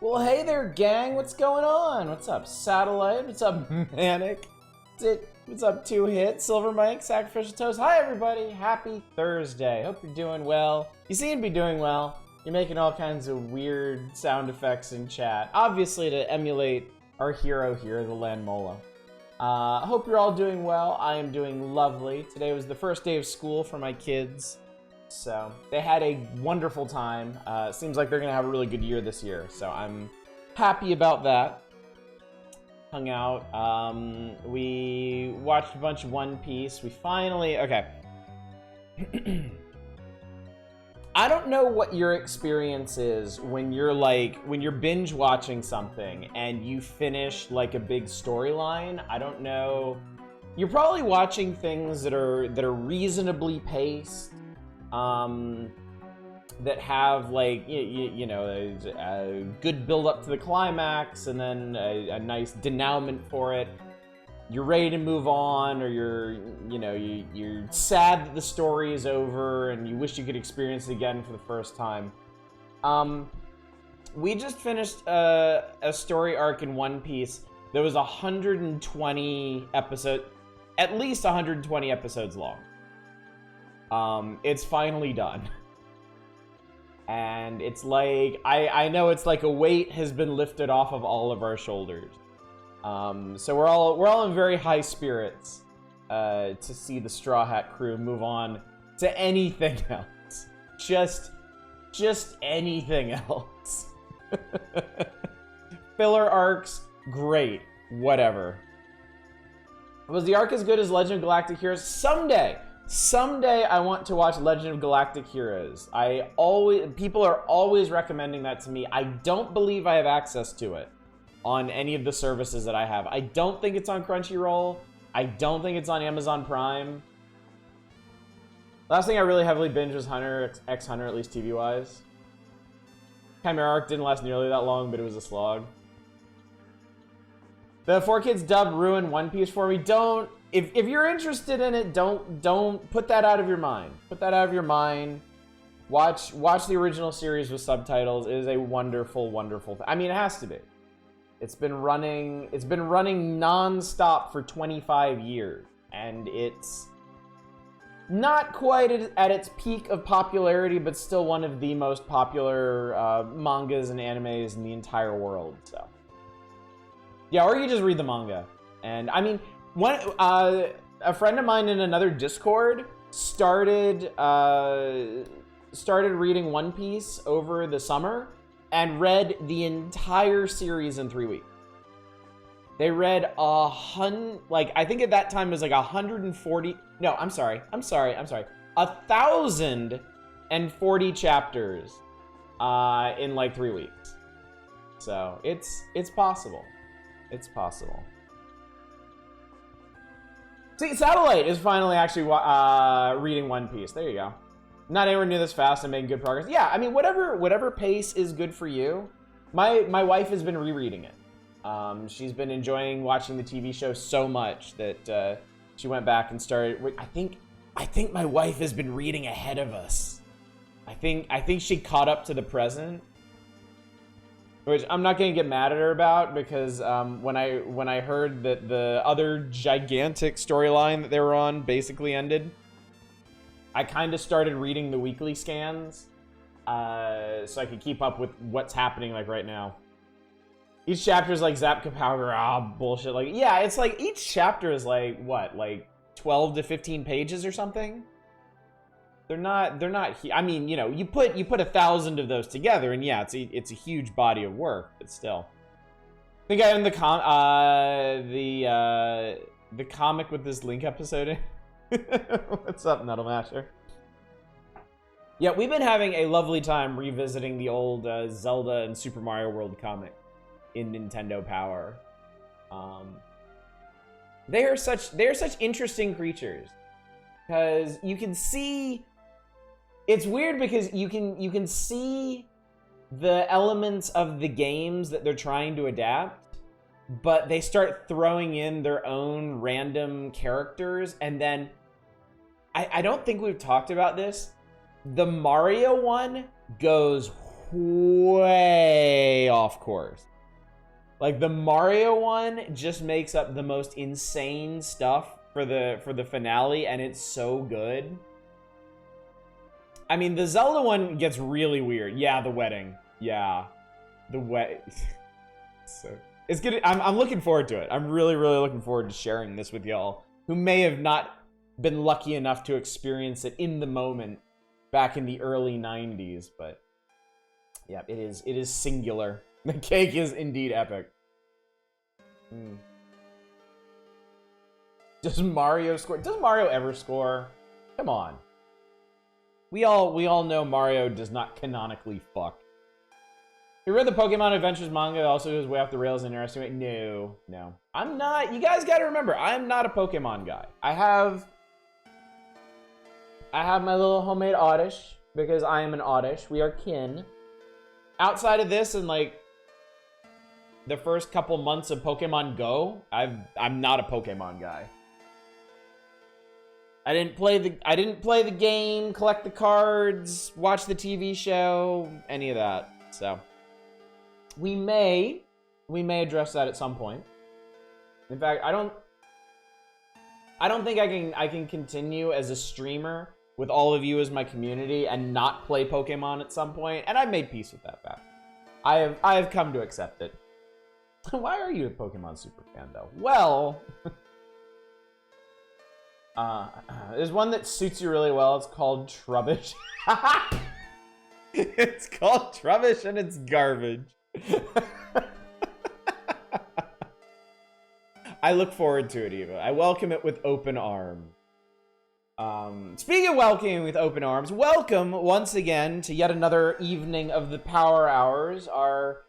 Well, hey there, gang. What's going on? What's up, Satellite? What's up, Manic? What's up, Two Hit, Silver Mike, Sacrificial Toast? Hi, everybody. Happy Thursday. Hope you're doing well. You seem to be doing well. You're making all kinds of weird sound effects in chat, obviously to emulate our hero here, the Landmola. Hope you're all doing well. I am doing lovely. Today was the first day of school for my kids. So they had a wonderful time. Seems like they're gonna have a really good year this year. So I'm happy about that. Hung out. We watched a bunch of One Piece. We finally, okay. I don't know what your experience is when you're binge watching something and you finish like a big storyline. I don't know. You're probably watching things that are reasonably paced. That have like you know a good build up to the climax and then a nice denouement for it. You're ready to move on, or you're sad that the story is over and you wish you could experience it again for the first time. We just finished a story arc in One Piece that was 120 episodes, at least 120 episodes long. It's finally done. And it's like, I know it's like a weight has been lifted off of all of our shoulders. So we're all in very high spirits, to see the Straw Hat crew move on to anything else. Just anything else. Filler arcs, great, whatever. Was the arc as good as Legend of Galactic Heroes? Someday I want to watch Legend of Galactic Heroes. People are always recommending that to me. I don't believe I have access to it on any of the services that I have. I don't think it's on Crunchyroll. I don't think it's on Amazon Prime. Last thing I really heavily binged was Hunter x Hunter, at least TV-wise. Chimera arc didn't last nearly that long, but it was a slog. The 4Kids dub ruined One Piece for me. Don't. If you're interested in it, don't put that out of your mind. Put that out of your mind. Watch the original series with subtitles. It is a wonderful, wonderful thing. I mean, it has to be. It's been running non-stop for 25 years, and it's not quite at its peak of popularity, but still one of the most popular mangas and animes in the entire world. So, yeah, or you just read the manga. And I mean, a friend of mine in another Discord started reading One Piece over the summer and read the entire series in 3 weeks. They read I think at that time it was like 140. No, I'm sorry. 1,040 chapters in like 3 weeks. So it's possible. It's possible. See, Satellite is finally actually reading One Piece. There you go. Not anywhere near this fast and making good progress. Yeah, I mean, whatever pace is good for you. My wife has been rereading it. She's been enjoying watching the TV show so much that she went back and started. I think my wife has been reading ahead of us. I think she caught up to the present. Which I'm not gonna get mad at her about, because when I heard that the other gigantic storyline that they were on basically ended, I kind of started reading the weekly scans so I could keep up with what's happening like right now. Each chapter is like Zap Kapow, bullshit. Like, yeah, it's like each chapter is like what, like 12 to 15 pages or something. They're not. I mean, you know, you put 1,000 of those together, and yeah, it's a huge body of work. But still, I think I own the comic with this Link episode in. What's up, Nuddle Masher? Yeah, we've been having a lovely time revisiting the old Zelda and Super Mario World comic in Nintendo Power. They are such interesting creatures, because you can see. It's weird because you can see the elements of the games that they're trying to adapt, but they start throwing in their own random characters, and then I don't think we've talked about this. The Mario one goes way off course. Like, the Mario one just makes up the most insane stuff for the finale, and it's so good. I mean, the Zelda one gets really weird. Yeah, the wedding. Yeah. The so it's good. I'm looking forward to it. I'm really, really looking forward to sharing this with y'all who may have not been lucky enough to experience it in the moment back in the early 90s, but yeah, it is singular. The cake is indeed epic. Does Mario score? Does Mario ever score? Come on. We all know Mario does not canonically fuck. You read the Pokemon Adventures manga that also goes way off the rails in an interesting way? No. I'm not. You guys got to remember, I'm not a Pokemon guy. I have my little homemade Oddish because I am an Oddish. We are kin. Outside of this and like the first couple months of Pokemon Go, I'm not a Pokemon guy. I didn't play the game, collect the cards, watch the TV show, any of that. So we may address that at some point. In fact, I don't think I can continue as a streamer with all of you as my community and not play Pokemon at some point, and I've made peace with that fact. I have come to accept it. Why are you a Pokemon super fan though? Well, there's one that suits you really well. It's called Trubbish. It's called Trubbish and it's garbage. I look forward to it, Eva. I welcome it with open arms. Speaking of welcoming with open arms, welcome once again to yet another evening of the Power Hours, our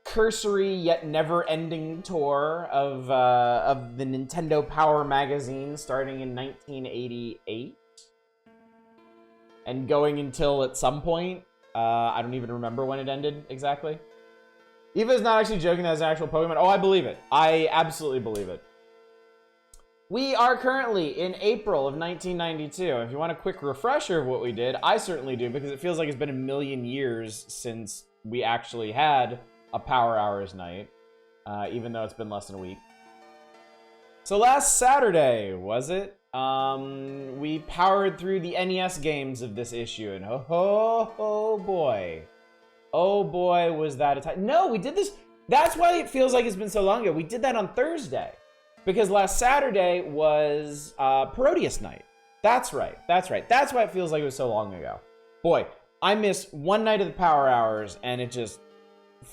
cursory yet never-ending tour of the Nintendo Power magazine starting in 1988 and going until at some point. I don't even remember when it ended exactly. Eva's not actually joking that it's an actual Pokemon. Oh, I believe it. I absolutely believe it. We are currently in April of 1992. If you want a quick refresher of what we did, I certainly do, because it feels like it's been a million years since we actually had a Power Hours night, even though it's been less than a week. So last Saturday, was it? We powered through the NES games of this issue, and oh boy. Oh boy, was that a time. No, we did this. That's why it feels like it's been so long ago. We did that on Thursday, because last Saturday was Parodius night. That's right. That's why it feels like it was so long ago. Boy, I missed one night of the Power Hours, and it just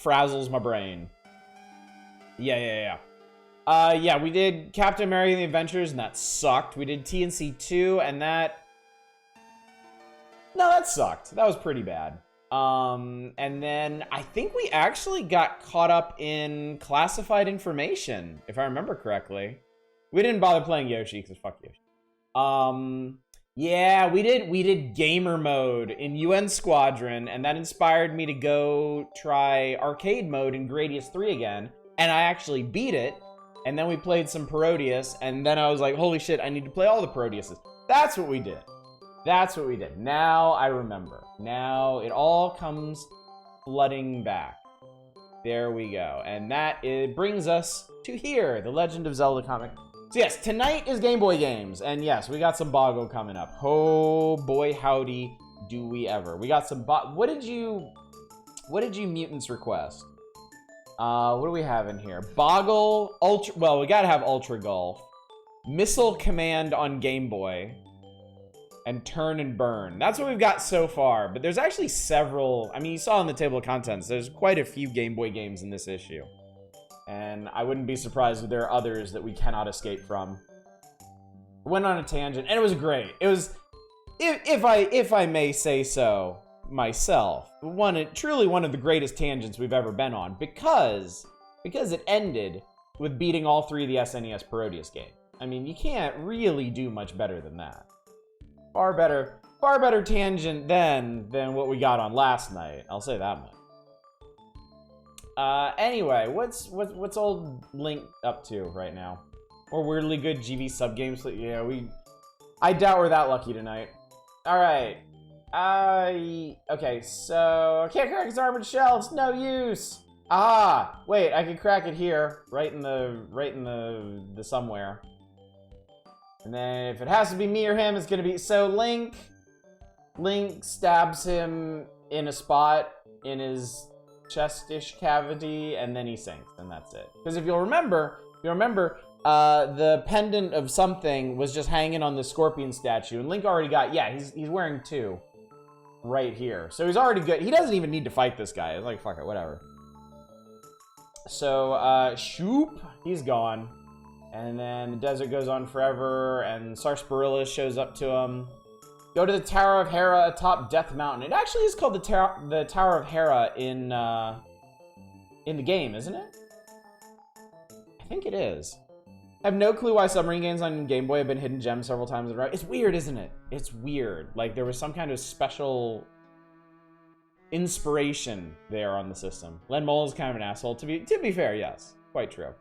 frazzles my brain. Yeah, we did Captain America and the Adventures, and that sucked. We did TNC 2, and that sucked. That was pretty bad. And then I think we actually got caught up in classified information, if I remember correctly. We didn't bother playing Yoshi, because fuck Yoshi. Yeah, we did gamer mode in UN Squadron, and that inspired me to go try arcade mode in Gradius 3 again, and I actually beat it, and then we played some Parodius, and then I was like, holy shit, I need to play all the Parodiuses. That's what we did. Now I remember. Now it all comes flooding back. There we go. And it brings us to here, the Legend of Zelda comic. So yes, tonight is Game Boy games. And yes, we got some Boggle coming up. Oh boy, howdy do we ever. We got some what did you mutants request? What do we have in here? Boggle, Ultra, well, we gotta have Ultra Golf. Missile Command on Game Boy. And Turn and Burn. That's what we've got so far, but there's actually several. I mean, you saw in the table of contents, there's quite a few Game Boy games in this issue. And I wouldn't be surprised if there are others that we cannot escape from. Went on a tangent, and it was great. It was, if I may say so myself, truly one of the greatest tangents we've ever been on, because it ended with beating all three of the SNES Parodius games. I mean, you can't really do much better than that. Far better tangent than what we got on last night. I'll say that much. Anyway, what's old Link up to right now? Or weirdly good GV sub games? Yeah, I doubt we're that lucky tonight. All right. Okay, so I can't crack his armored shell. It's no use. Ah, wait, I can crack it here, right in the somewhere. And then if it has to be me or him, it's gonna be so Link stabs him in a spot in his chest-ish cavity, and then he sinks, and that's it. Because if you'll remember, the pendant of something was just hanging on the scorpion statue, and Link already got, yeah, he's wearing 2 right here. So he's already good. He doesn't even need to fight this guy. It's like, fuck it, whatever. So, shoop, he's gone. And then the desert goes on forever, and Sarsaparilla shows up to him. Go to the Tower of Hera atop Death Mountain. It actually is called the Tower of Hera in the game, isn't it? I think it is. I have no clue why submarine games on Game Boy have been hidden gems several times in a row. It's weird, isn't it? It's weird. Like, there was some kind of special inspiration there on the system. Len Mole is kind of an asshole. To be fair, yes. Quite true.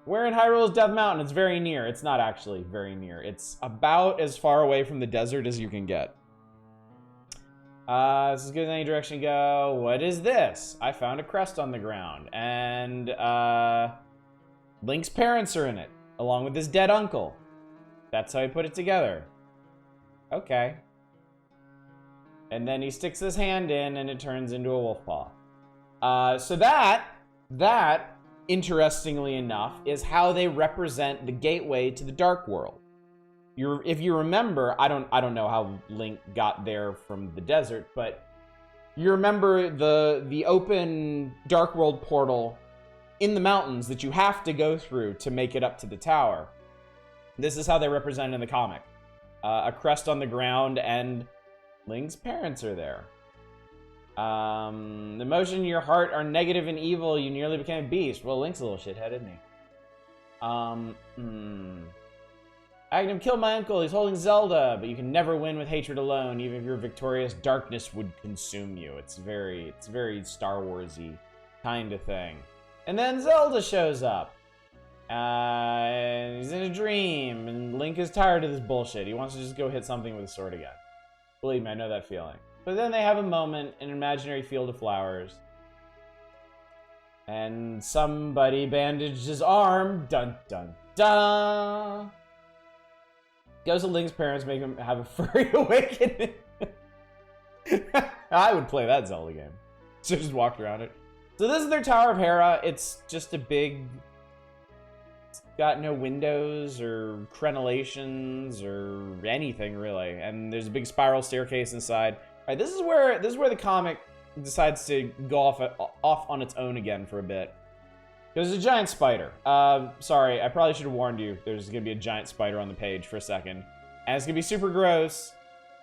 Where in Hyrule is Death Mountain? It's very near. It's not actually very near. It's about as far away from the desert as you can get. This is good in any direction to go. What is this? I found a crest on the ground. And, Link's parents are in it, along with his dead uncle. That's how he put it together. Okay. And then he sticks his hand in, and it turns into a wolf paw. So that, interestingly enough, is how they represent the gateway to the Dark World. If you remember, I don't know how Link got there from the desert, but you remember the open Dark World portal in the mountains that you have to go through to make it up to the tower. This is how they represent it in the comic. A crest on the ground, and Link's parents are there. The emotions in your heart are negative and evil. You nearly became a beast. Well, Link's a little shithead, isn't he? Agnem killed my uncle. He's holding Zelda, but you can never win with hatred alone. Even if you're victorious, darkness would consume you. It's very Star Wars-y kind of thing. And then Zelda shows up. He's in a dream, and Link is tired of this bullshit. He wants to just go hit something with a sword again. Believe me, I know that feeling. But then they have a moment in an imaginary field of flowers. And somebody bandaged his arm. Dun, dun, dun. Goes to Link's parents, make him have a furry awakening. I would play that Zelda game. So just walked around it. So this is their Tower of Hera. It's just a big... It's got no windows or crenellations or anything, really. And there's a big spiral staircase inside. All right, this is where the comic decides to go off on its own again for a bit. There's a giant spider. Sorry, I probably should have warned you. There's gonna be a giant spider on the page for a second. And it's gonna be super gross,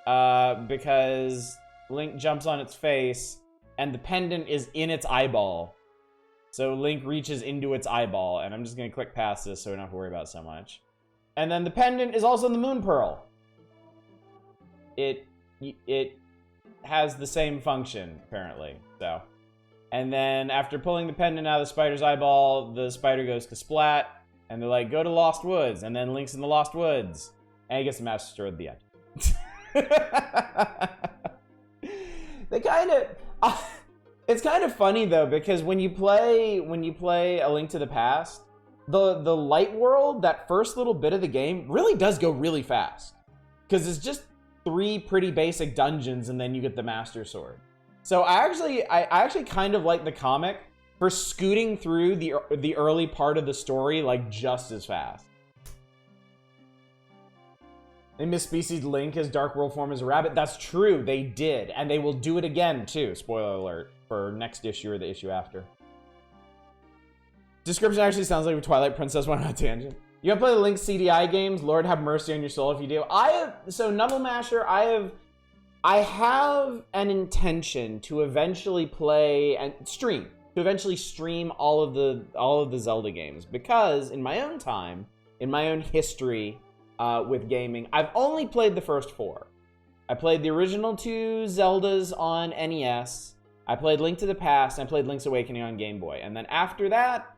because Link jumps on its face, and the pendant is in its eyeball. So Link reaches into its eyeball, and I'm just gonna click past this so we don't have to worry about it so much. And then the pendant is also in the Moon Pearl. It has the same function, apparently, so. And then after pulling the pendant out of the spider's eyeball, the spider goes kasplat, and they're like, go to Lost Woods, and then Link's in the Lost Woods. And he gets the Master Sword at the end. They kind of... it's kind of funny, though, because when you play A Link to the Past, the light world, that first little bit of the game, really does go really fast. Because it's just 3 pretty basic dungeons, and then you get the Master Sword. So I actually kind of like the comic for scooting through the early part of the story like just as fast. They misspecied Link his Dark World form as a rabbit. That's true, they did, and they will do it again too. Spoiler alert for next issue or the issue after. Description actually sounds like a Twilight Princess went on a tangent. You haven't played the Link CDI games? Lord have mercy on your soul if you do. So Numble Masher, I have an intention to eventually play and stream, all of the Zelda games, because in my own time, in my own history with gaming, I've only played the first 4. I played the original 2 Zeldas on NES, I played Link to the Past, and I played Link's Awakening on Game Boy, and then after that,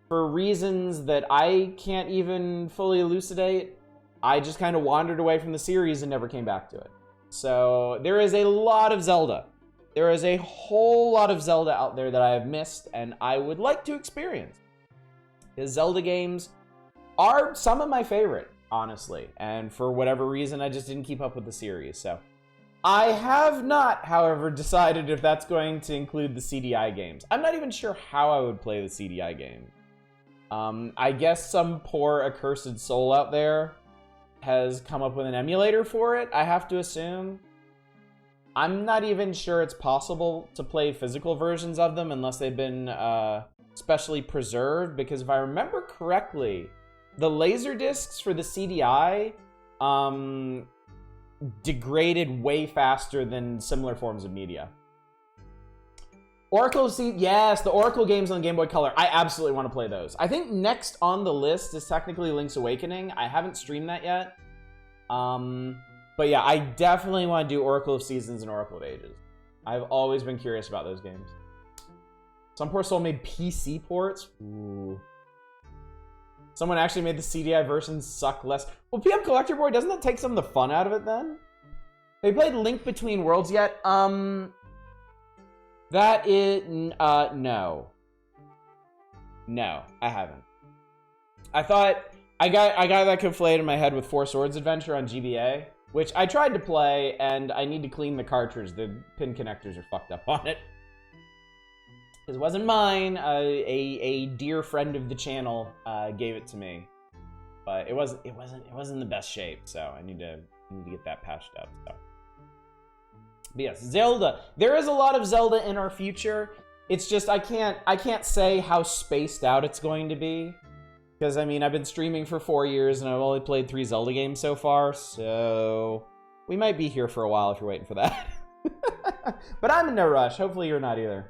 for reasons that I can't even fully elucidate, I just kind of wandered away from the series and never came back to it. So there is a lot of Zelda. There is a whole lot of Zelda out there that I have missed and I would like to experience. Because Zelda games are some of my favorite, honestly. And for whatever reason, I just didn't keep up with the series. So I have not, however, decided if that's going to include the CDI games. I'm not even sure how I would play the CDI game. I guess some poor accursed soul out there has come up with an emulator for it, I have to assume. I'm not even sure it's possible to play physical versions of them unless they've been specially preserved, because if I remember correctly, the laser discs for the CDI degraded way faster than similar forms of media. Oracle, yes, the Oracle games on Game Boy Color. I absolutely want to play those. I think next on the list is technically Link's Awakening. I haven't streamed that yet. But yeah, I definitely want to do Oracle of Seasons and Oracle of Ages. I've always been curious about those games. Some poor soul made PC ports. Ooh. Someone actually made the CDI version suck less. Well, PM Collector Boy, doesn't that take some of the fun out of it then? Have you played Link Between Worlds yet? That is, no. No, I haven't. I thought, I got that conflated in my head with Four Swords Adventure on GBA, which I tried to play, and I need to clean the cartridge. The pin connectors are fucked up on it. It wasn't mine. A dear friend of the channel gave it to me, but it wasn't in the best shape. So I need to get that patched up. So, but yes, Zelda. There is a lot of Zelda in our future. It's just I can't say how spaced out it's going to be, because I mean I've been streaming for 4 years and I've only played 3 Zelda games so far. So we might be here for a while if you're waiting for that. But I'm in no rush. Hopefully you're not either.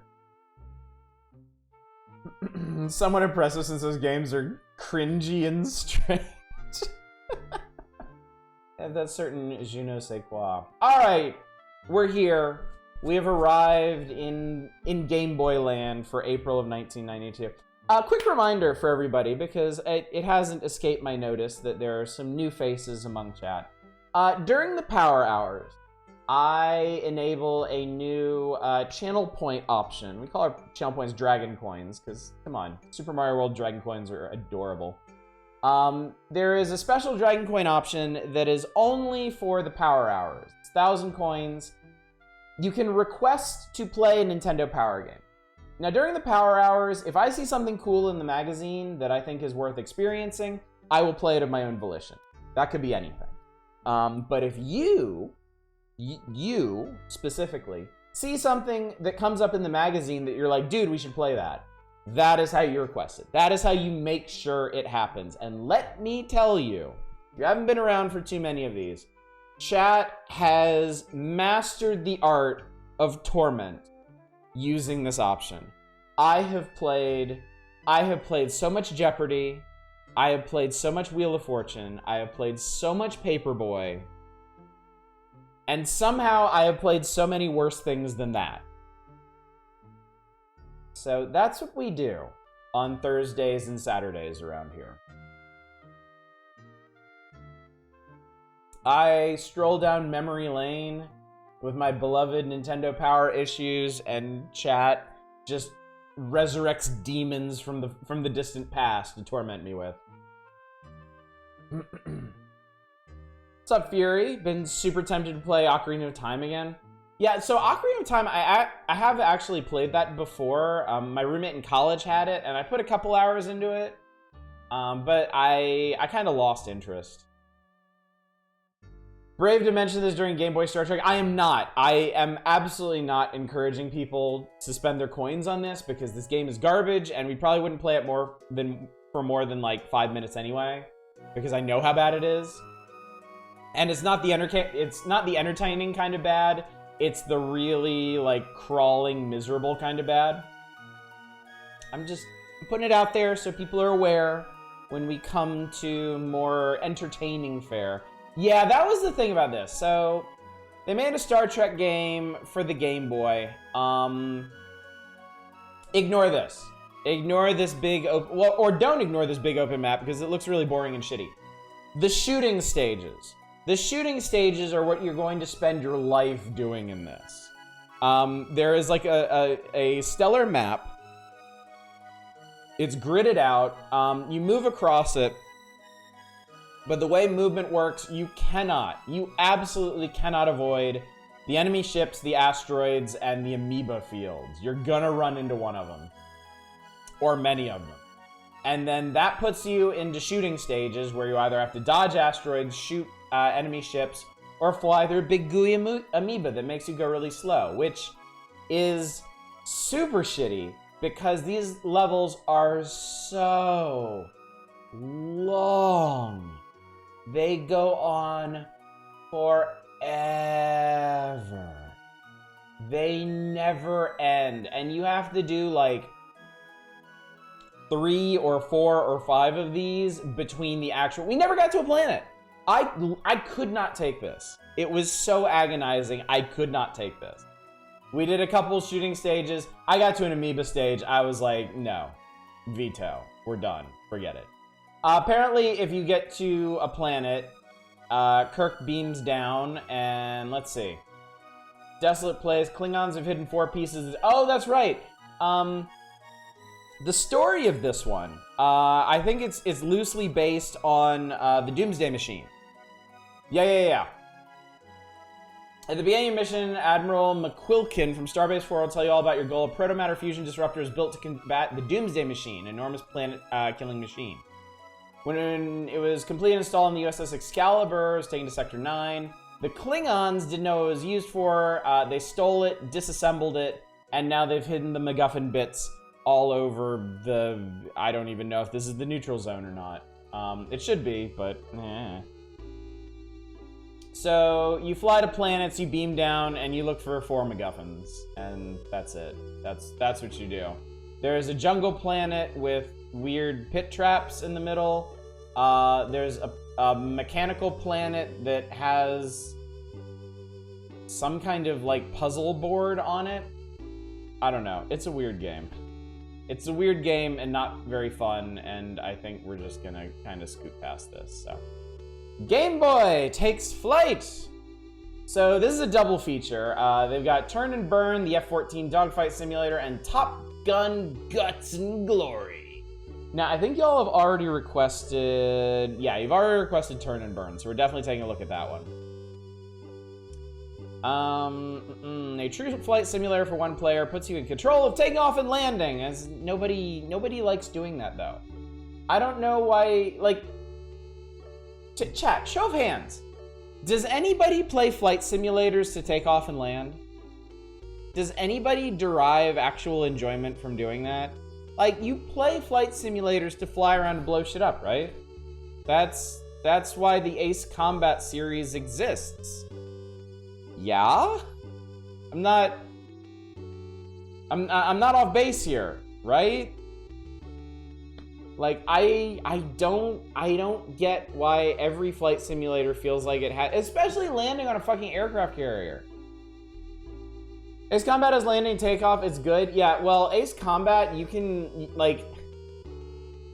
Someone impressive since those games are cringy and strange. That's certain je ne sais quoi. Alright, we're here. We have arrived in Game Boy land for April of 1992. Quick reminder for everybody, because it hasn't escaped my notice that there are some new faces among chat. During the power hours, I enable a new channel point option. We call our channel points Dragon Coins, because, come on, Super Mario World Dragon Coins are adorable. There is a special Dragon Coin option that is only for the power hours. It's 1,000 coins. You can request to play a Nintendo Power game. Now, during the power hours, if I see something cool in the magazine that I think is worth experiencing, I will play it of my own volition. That could be anything. But if you specifically see something that comes up in the magazine that you're like, dude, we should play that, that is how you request it. That is how you make sure it happens. And let me tell you, if you haven't been around for too many of these, chat has mastered the art of torment using this option. I have played so much Jeopardy. I have played so much Wheel of Fortune. I have played so much Paperboy. And somehow I have played so many worse things than that. So that's what we do on Thursdays and Saturdays around here. I stroll down memory lane with my beloved Nintendo Power issues, and chat just resurrects demons from the distant past to torment me with. What's up, Fury? Been super tempted to play Ocarina of Time again. Yeah, so Ocarina of Time, I have actually played that before. My roommate in college had it, and I put a couple hours into it. But I kind of lost interest. Brave to mention this during Game Boy Star Trek. I am not. I am absolutely not encouraging people to spend their coins on this, because this game is garbage, and we probably wouldn't play it for more than like 5 minutes anyway, because I know how bad it is. And it's not the entertaining kind of bad. It's the really like crawling, miserable kind of bad. I'm just putting it out there so people are aware when we come to more entertaining fare. Yeah, that was the thing about this. So they made a Star Trek game for the Game Boy. Ignore this. Ignore this big open... Well, or don't ignore this big open map, because it looks really boring and shitty. The shooting stages. The shooting stages are what you're going to spend your life doing in this. There is like a stellar map. It's gridded out. You move across it. But the way movement works, you absolutely cannot avoid the enemy ships, the asteroids, and the amoeba fields. You're gonna run into one of them. Or many of them. And then that puts you into shooting stages where you either have to dodge asteroids, shoot enemy ships, or fly through a big gooey amoeba that makes you go really slow, which is super shitty because these levels are so long. They go on forever. They never end. And you have to do like 3 or 4 or 5 of these between the actual... We never got to a planet. I could not take this. It was so agonizing. I could not take this. We did a couple shooting stages. I got to an amoeba stage. I was like, no. Veto. We're done. Forget it. Apparently, if you get to a planet, Kirk beams down, and let's see. Desolate place. Klingons have hidden 4 pieces. Oh, that's right. The story of this one, I think it's loosely based on the Doomsday Machine. Yeah. At the beginning of mission, Admiral McQuilkin from Starbase 4 will tell you all about your goal. A protomatter fusion disruptor is built to combat the Doomsday Machine, an enormous planet-killing machine. When it was completely installed in the USS Excalibur, it was taken to Sector 9. The Klingons didn't know what it was used for. They stole it, disassembled it, and now they've hidden the MacGuffin bits all over the... I don't even know if this is the neutral zone or not. It should be, but... So, you fly to planets, you beam down, and you look for 4 MacGuffins. And that's it. That's what you do. There's a jungle planet with weird pit traps in the middle. There's a mechanical planet that has some kind of, like, puzzle board on it. I don't know. It's a weird game. It's a weird game and not very fun, and I think we're just gonna kind of scoot past this, so... Game Boy takes flight! So this is a double feature. They've got Turn and Burn, the F-14 dogfight simulator, and Top Gun Guts and Glory. Now, I think y'all have already requested... Yeah, you've already requested Turn and Burn, so we're definitely taking a look at that one. A true flight simulator for one player puts you in control of taking off and landing, as nobody likes doing that, though. I don't know why, like... Chat, show of hands. Does anybody play flight simulators to take off and land? Does anybody derive actual enjoyment from doing that? Like, you play flight simulators to fly around and blow shit up, right? That's why the Ace Combat series exists. Yeah? I'm not off base here, right? Like, I don't get why every flight simulator feels like it has, especially landing on a fucking aircraft carrier. Ace Combat as landing and takeoff is good. Yeah, well, Ace Combat, you can, like,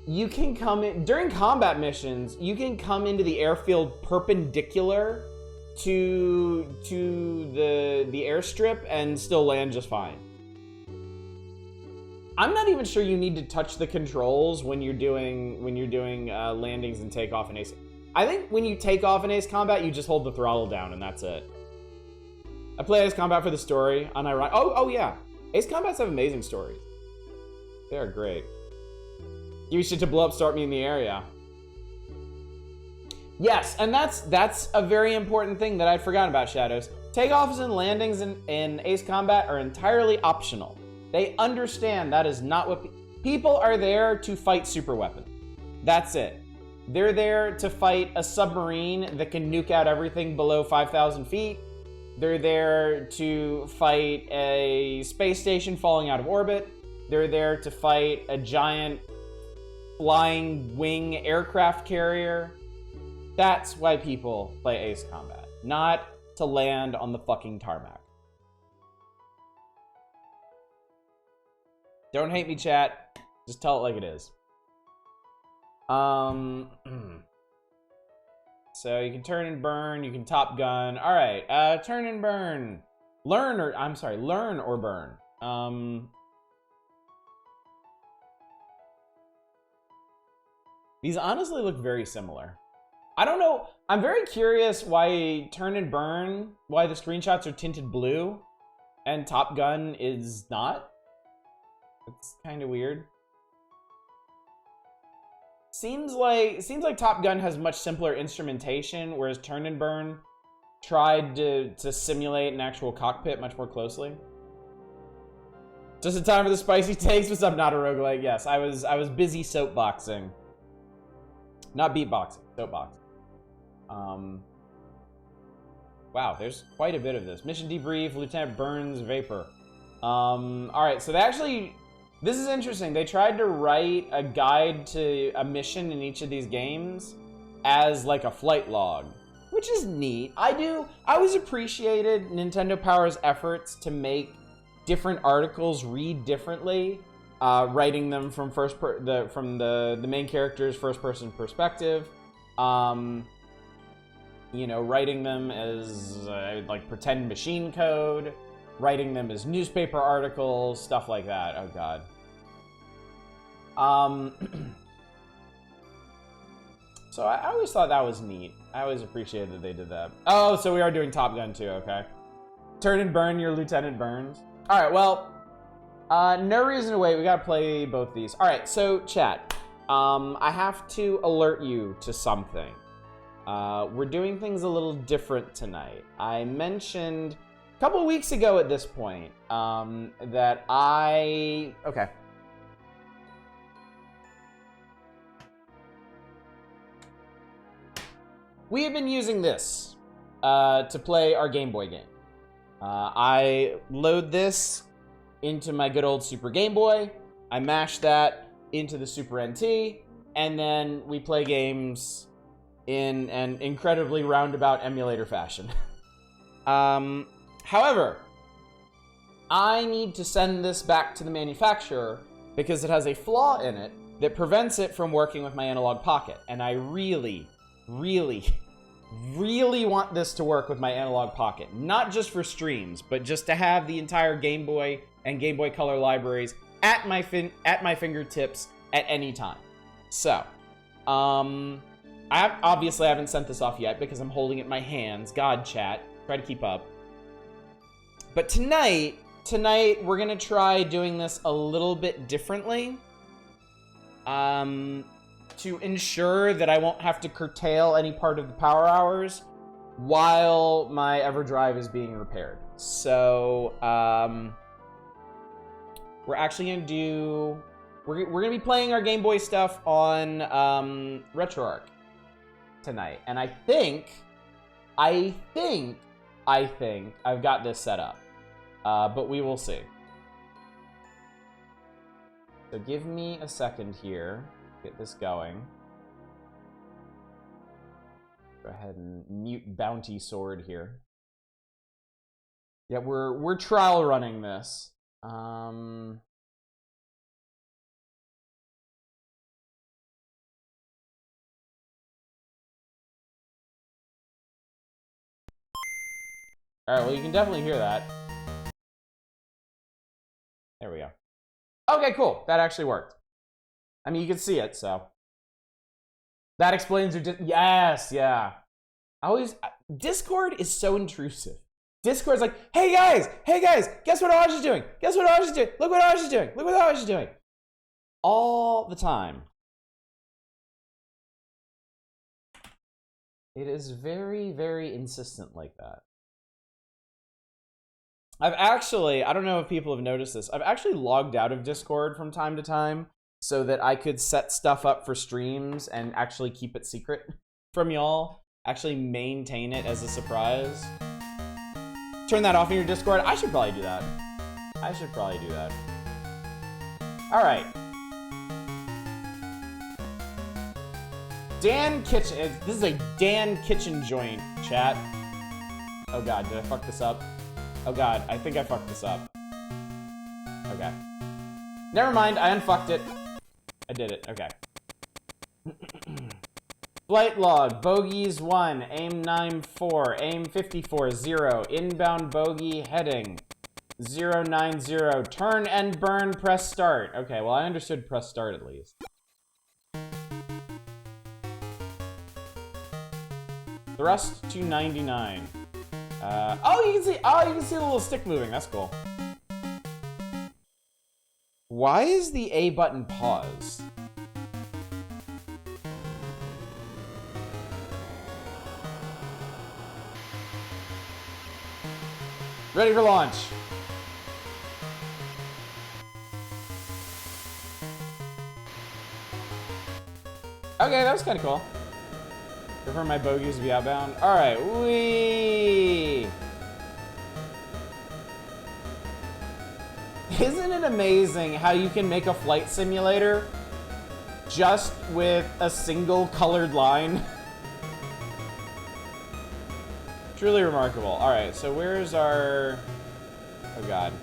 you can come in, during combat missions, you can come into the airfield perpendicular to the airstrip and still land just fine. I'm not even sure you need to touch the controls when you're doing landings and takeoff in Ace. I think when you take off in Ace Combat, you just hold the throttle down and that's it. I play Ace Combat for the story. Oh yeah, Ace Combats have amazing stories. They are great. Give me shit to blow up, start me in the area. Yes, and that's a very important thing that I'd forgotten about, Shadows. Takeoffs and landings in Ace Combat are entirely optional. They understand that is not what... People are there to fight super weapons. That's it. They're there to fight a submarine that can nuke out everything below 5,000 feet. They're there to fight a space station falling out of orbit. They're there to fight a giant flying wing aircraft carrier. That's why people play Ace Combat, not to land on the fucking tarmac. Don't hate me, chat. Just tell it like it is. So you can turn and burn, you can top gun. All right, turn and burn. Learn or burn. These honestly look very similar. I don't know. I'm very curious why turn and burn, why the screenshots are tinted blue and Top Gun is not. It's kind of weird. Seems like Top Gun has much simpler instrumentation, whereas turn and burn tried to simulate an actual cockpit much more closely. Just in time for the spicy takes. What's up, not a roguelike? Yes, I was busy soapboxing. Not beatboxing, soapboxing. Wow, there's quite a bit of this. Mission debrief, Lieutenant Burns, Vapor. Alright, so they actually... This is interesting. They tried to write a guide to a mission in each of these games as like a flight log, which is neat. I always appreciated Nintendo Power's efforts to make different articles read differently, writing them from the main character's first-person perspective. You know, writing them as like pretend machine code, writing them as newspaper articles, stuff like that. Oh god. So I always thought that was neat. I always appreciated that they did that. Oh, so we are doing Top Gun too, okay. Turn and burn your Lieutenant Burns. Alright, well, no reason to wait. We gotta play both these. Alright, so chat. I have to alert you to something. We're doing things a little different tonight. I mentioned a couple weeks ago at this point that okay. We have been using this to play our Game Boy game. I load this into my good old Super Game Boy. I mash that into the Super NT, and then we play games in an incredibly roundabout emulator fashion. However, I need to send this back to the manufacturer because it has a flaw in it that prevents it from working with my analog pocket. And I really, really, really want this to work with my analog pocket. Not just for streams, but just to have the entire Game Boy and Game Boy Color libraries at my fingertips at any time. So, obviously I haven't sent this off yet because I'm holding it in my hands. God, chat. Try to keep up. But tonight we're gonna try doing this a little bit differently. To ensure that I won't have to curtail any part of the power hours while my EverDrive is being repaired. So, we're actually gonna do... We're gonna be playing our Game Boy stuff on RetroArch tonight, and I think I've got this set up, but we will see. So give me a second here, get this going. Go ahead and mute Bounty Sword here. Yeah, we're trial running this. Alright, well, you can definitely hear that. There we go. Okay, cool. That actually worked. I mean, you can see it, so. That explains your... Yes, yeah. Discord is so intrusive. Discord's like, hey guys, guess what Aj is doing? Guess what Aj is doing? Look what Aj is doing. Look what Aj is doing. All the time. It is very, very insistent like that. I've actually, I don't know if people have noticed this, I've actually logged out of Discord from time to time so that I could set stuff up for streams and actually keep it secret from y'all. Actually maintain it as a surprise. Turn that off in your Discord. I should probably do that. All right. Dan Kitchen, this is a Dan Kitchen joint, chat. Oh god, did I fuck this up? Oh god, I think I fucked this up. Okay. Never mind, I unfucked it. I did it, okay. Flight log, bogeys 1, aim 9-4, aim 54-0, inbound bogey heading 090, turn and burn, press start. Okay, well I understood press start at least. Thrust to 99. Oh, you can see the little stick moving. That's cool. Why is the A button paused? Ready for launch. Okay, that was kind of cool. Prefer my bogeys to be outbound. All right, wee. Isn't it amazing how you can make a flight simulator just with a single colored line? Truly remarkable. All right, so where's our... Oh, God.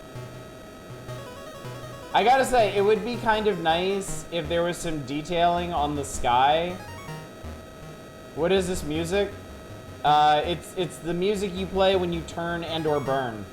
I gotta say, it would be kind of nice if there was some detailing on the sky. What is this music? It's the music you play when you turn and or burn.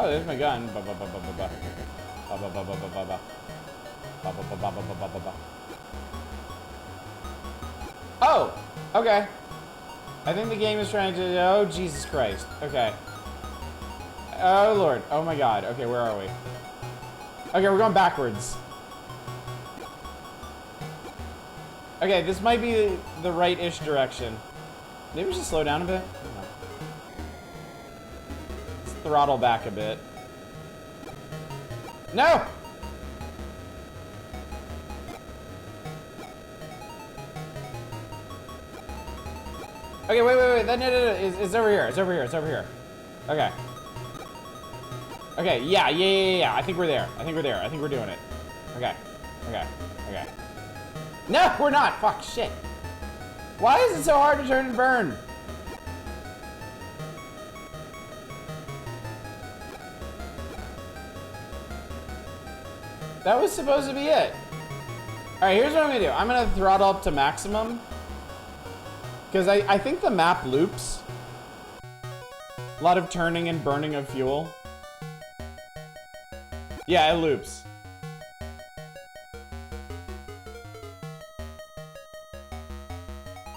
Oh, there's my gun. Oh, okay. I think the game is trying to, oh, Jesus Christ. Okay. Oh, Lord. Oh, my God. Okay, where are we? Okay, we're going backwards. Okay, this might be the right-ish direction. Maybe we should slow down a bit. Throttle back a bit. No! Okay, wait. No. It's over here. It's over here. Okay. Okay, yeah. I think we're there. I think we're doing it. Okay. No, we're not! Fuck, shit. Why is it so hard to turn and burn? That was supposed to be it. All right, here's what I'm gonna do. I'm gonna throttle up to maximum. Because I think the map loops. A lot of turning and burning of fuel. Yeah, it loops.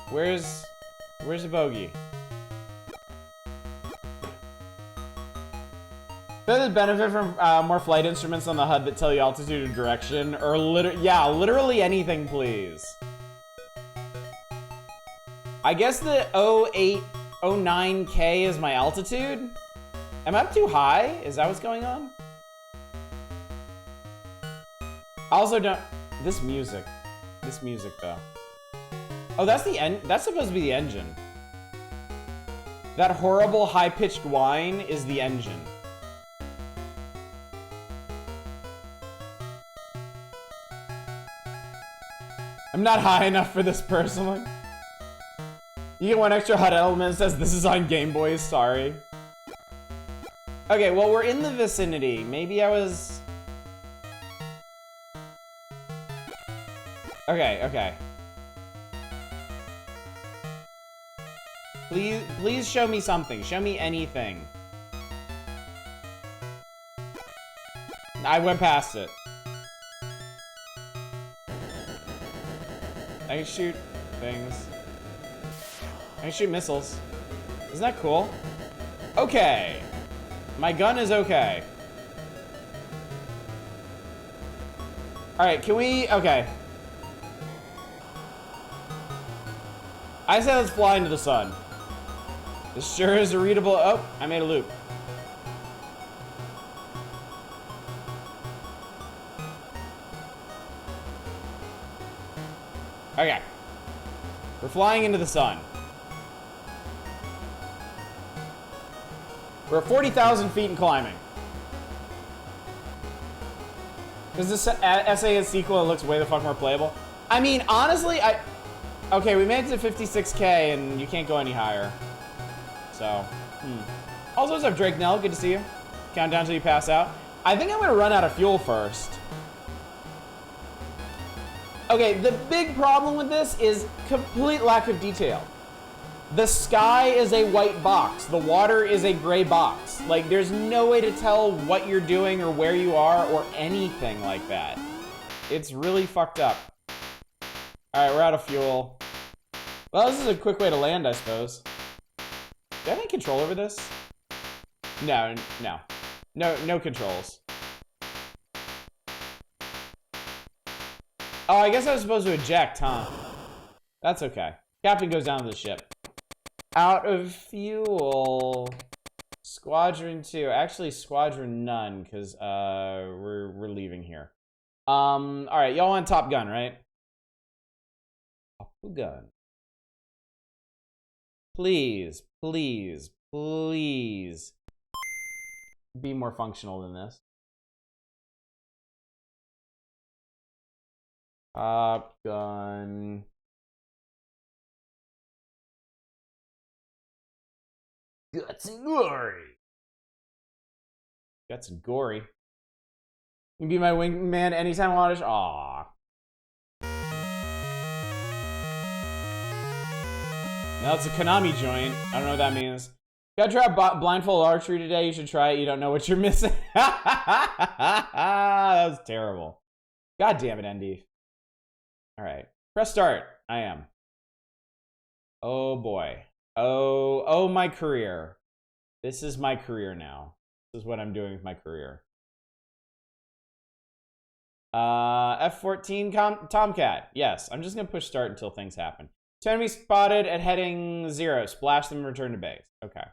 Where's the bogey? Does it benefit from more flight instruments on the HUD that tell you altitude and direction? Or literally anything, please. I guess the 0809K is my altitude? Am I up too high? Is that what's going on? I also don't... This music though. Oh, that's the end. That's supposed to be the engine. That horrible high-pitched whine is the engine. I'm not high enough for this personally. You get one extra HUD element that says this is on Game Boys, sorry. Okay, well, we're in the vicinity. Maybe I was... Okay. Please show me something. Show me anything. I went past it. I can shoot things. I can shoot missiles. Isn't that cool? Okay. My gun is okay. Alright, can we... Okay. I say let's fly into the sun. This sure is a readable... Oh, I made a loop. Okay. We're flying into the sun. We're at 40,000 feet and climbing. Because this essay is sequel, it looks way the fuck more playable. I mean, honestly, okay, we made it to 56K, and you can't go any higher. So, Also, what's up, Drake Nell? Good to see you. Countdown till you pass out. I think I'm gonna run out of fuel first. Okay, the big problem with this is complete lack of detail. The sky is a white box. The water is a gray box. Like, there's no way to tell what you're doing or where you are or anything like that. It's really fucked up. All right, we're out of fuel. Well, this is a quick way to land, I suppose. Do I have any control over this? No. No controls. Oh, I guess I was supposed to eject, huh? That's okay. Captain goes down to the ship. Out of fuel. Squadron 2. Actually, Squadron none, because we're leaving here. Alright, y'all want Top Gun, right? Top Gun. Please, please, please be more functional than this. Top Gun. Guts and gory. Guts and gory. You can be my wingman anytime I want to. Aww. Now it's a Konami joint. I don't know what that means. Gotta try blindfold archery today. You should try it. You don't know what you're missing. That was terrible. God damn it, Andy. All right. Press start. I am. Oh boy. Oh, my career. This is my career now. This is what I'm doing with my career. F-14 Tomcat. Yes, I'm just gonna push start until things happen. 2 enemies spotted at heading 0. Splash them and return to base. Okay.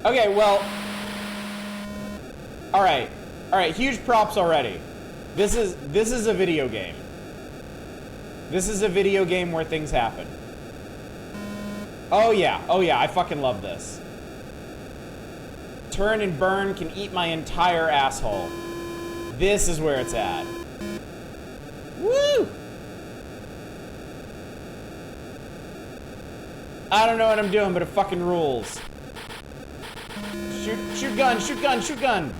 Okay, well. Alright, huge props already. This is a video game. This is a video game where things happen. Oh yeah, I fucking love this. Turn and burn can eat my entire asshole. This is where it's at. Woo! I don't know what I'm doing, but it fucking rules. Shoot gun, shoot gun, shoot gun!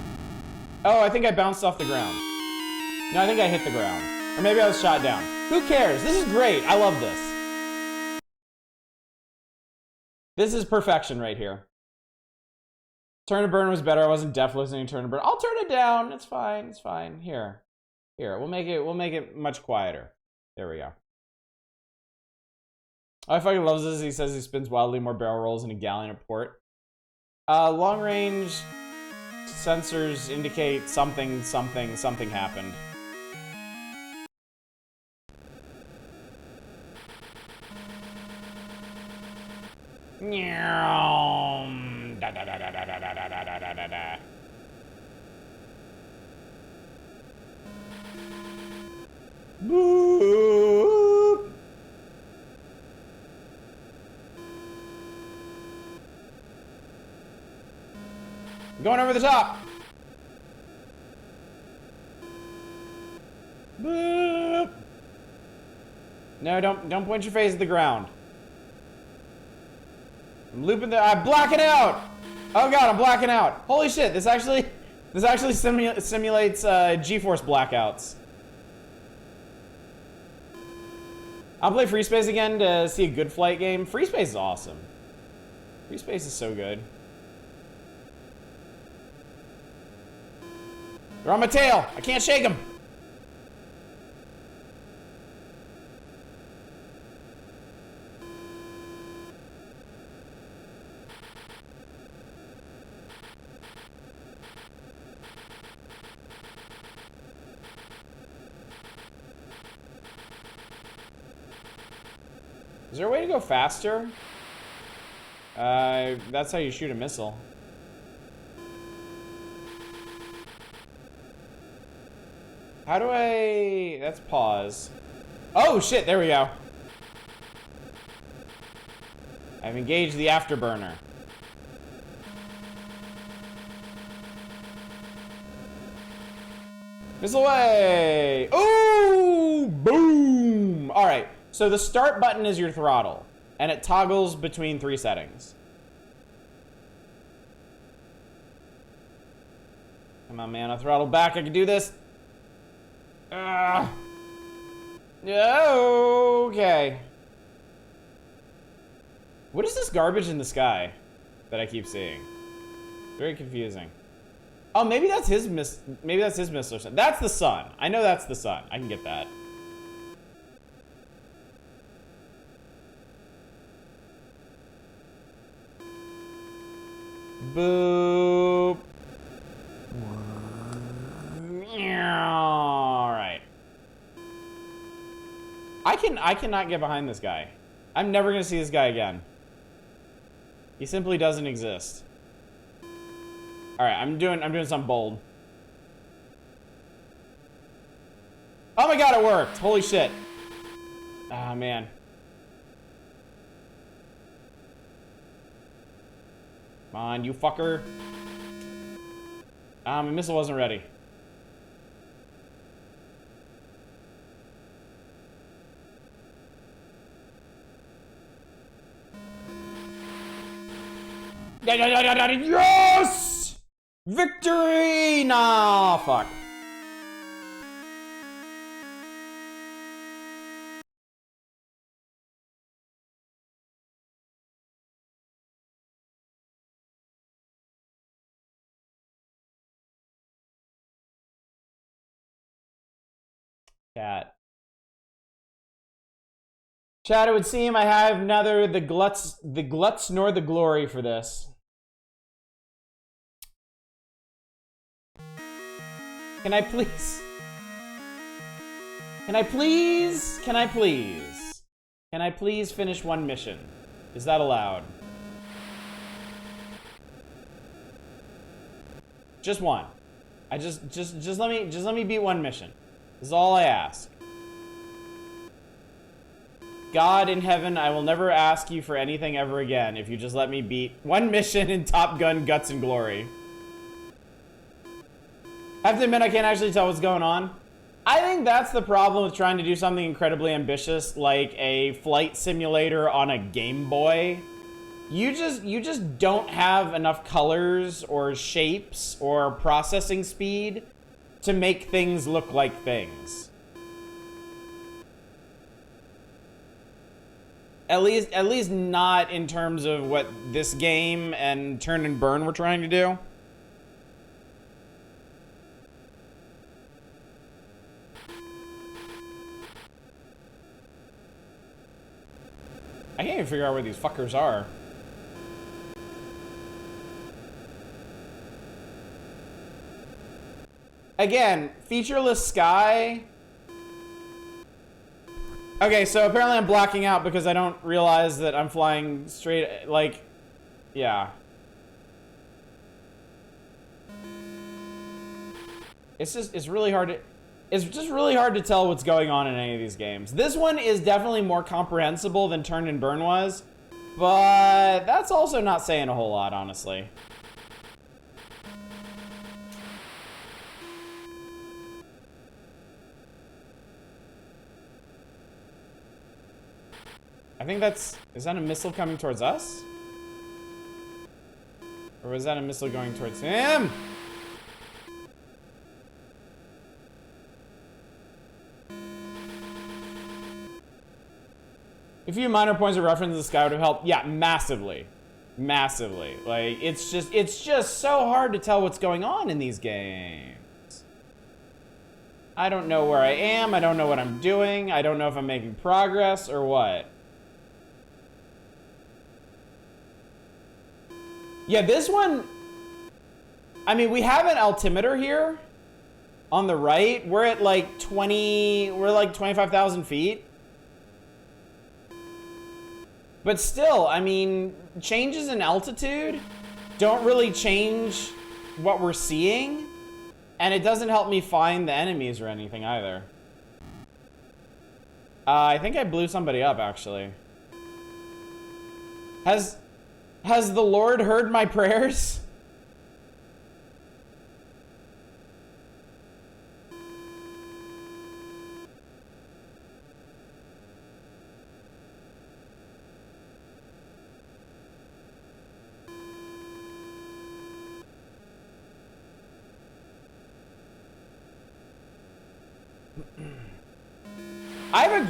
Oh, I think I bounced off the ground. No, I think I hit the ground. Or maybe I was shot down. Who cares? This is great. I love this. This is perfection right here. Turn to burn was better. I wasn't deaf listening to turn to burn. I'll turn it down. It's fine. It's fine. Here. We'll make it much quieter. There we go. Oh, I fucking loves this. He says he spins wildly more barrel rolls in a galleon at port. Long range sensors indicate something happened. Boop. Going over the top. Boop. No, don't point your face at the ground. I'm looping the. I'm blacking out. Oh god, I'm blacking out. Holy shit! This actually simulates G-force blackouts. I'll play Free Space again to see a good flight game. Free Space is awesome. Free Space is so good. They're on my tail. I can't shake them. Is there a way to go faster? That's how you shoot a missile. How do I... That's pause. Oh, shit, there we go. I've engaged the afterburner. Missile away! Ooh! Boom! Alright, so the start button is your throttle, and it toggles between 3 settings. Come on, man, I'll throttle back. I can do this. Okay. What is this garbage in the sky that I keep seeing? Very confusing. Oh, maybe that's his missile or something. That's the sun. I know that's the sun. I can get that. Boop. Alright. I cannot get behind this guy. I'm never gonna see this guy again. He simply doesn't exist. Alright, I'm doing something bold. Oh my god, it worked! Holy shit. Ah, man. Come on, you fucker. My missile wasn't ready. Yes! Victory! Nah, fuck. Chat, it would seem I have neither the gluts nor the glory for this. Can I please? Can I please? Can I please? Can I please finish one mission? Is that allowed? Just one. Just let me beat one mission. This is all I ask. God in heaven, I will never ask you for anything ever again if you just let me beat one mission in Top Gun Guts and Glory. I have to admit, I can't actually tell what's going on. I think that's the problem with trying to do something incredibly ambitious like a flight simulator on a Game Boy. You just don't have enough colors or shapes or processing speed to make things look like things. At least not in terms of what this game and Turn and Burn were trying to do. I can't even figure out where these fuckers are. Again, featureless sky. Okay, so apparently I'm blacking out because I don't realize that I'm flying straight, like, yeah. It's just really hard to tell what's going on in any of these games. This one is definitely more comprehensible than Turn and Burn was, but that's also not saying a whole lot, honestly. I think is that a missile coming towards us? Or was that a missile going towards him? A few minor points of reference to the sky would have helped. Yeah, massively. Massively. Like, it's just so hard to tell what's going on in these games. I don't know where I am. I don't know what I'm doing. I don't know if I'm making progress or what. Yeah, this one, I mean, we have an altimeter here on the right. We're at like 25,000 feet. But still, I mean, changes in altitude don't really change what we're seeing. And it doesn't help me find the enemies or anything either. I think I blew somebody up, actually. Has the Lord heard my prayers? I have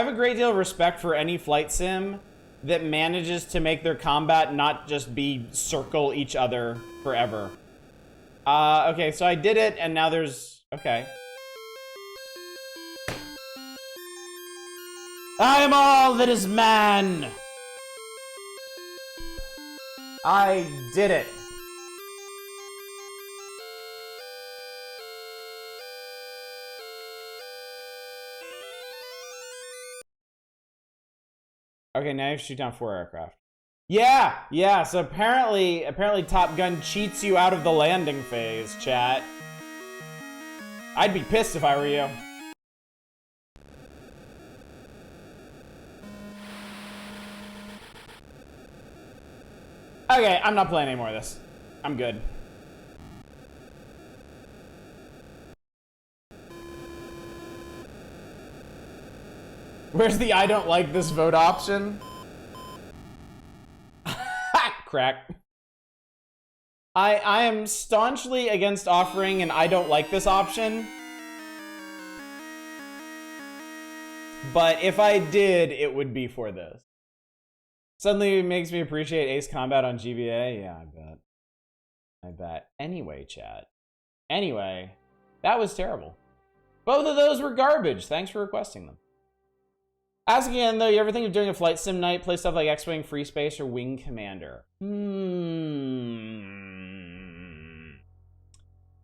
a great deal of respect for any flight sim that manages to make their combat not just be circle each other forever. Okay, so I did it, and now there's... Okay. I am all that is man! I did it. Okay, now you have to shoot down 4 aircraft. Yeah, so apparently Top Gun cheats you out of the landing phase, chat. I'd be pissed if I were you. Okay, I'm not playing any more of this. I'm good. Where's the I don't like this vote option? Crack. I am staunchly against offering an I don't like this option. But if I did, it would be for this. Suddenly it makes me appreciate Ace Combat on GBA. Yeah, I bet. Anyway, chat. Anyway, that was terrible. Both of those were garbage. Thanks for requesting them. Ask again, though, you ever think of doing a flight sim night? Play stuff like XWing, Free Space, or Wing Commander?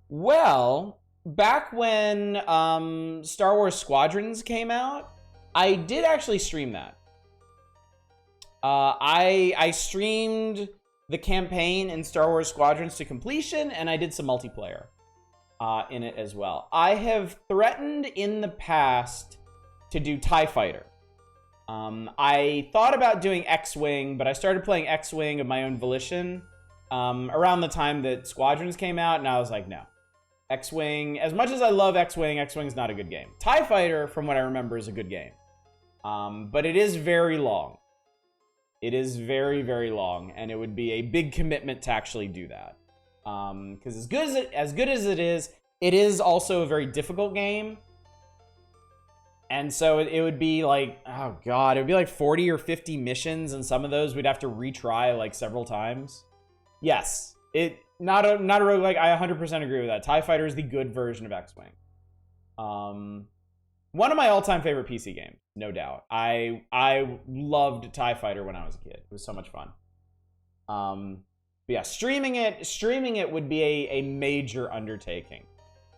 Well, back when Star Wars Squadrons came out, I did actually stream that. I streamed the campaign in Star Wars Squadrons to completion, and I did some multiplayer in it as well. I have threatened in the past to do TIE Fighter. I thought about doing X-Wing, but I started playing X-Wing of my own volition around the time that Squadrons came out, and I was like, no. X-Wing, as much as I love X-Wing, X-Wing's not a good game. TIE Fighter, from what I remember, is a good game. But it is very long. It is very, very long, and it would be a big commitment to actually do that. Because as good as it is also a very difficult game. And so it would be like, oh god, it would be like 40 or 50 missions, and some of those we'd have to retry like several times. Yes, not a roguelike. I 100% agree with that. TIE Fighter is the good version of X-Wing. One of my all-time favorite PC games, no doubt. I loved TIE Fighter when I was a kid. It was so much fun. But yeah, streaming it would be a major undertaking.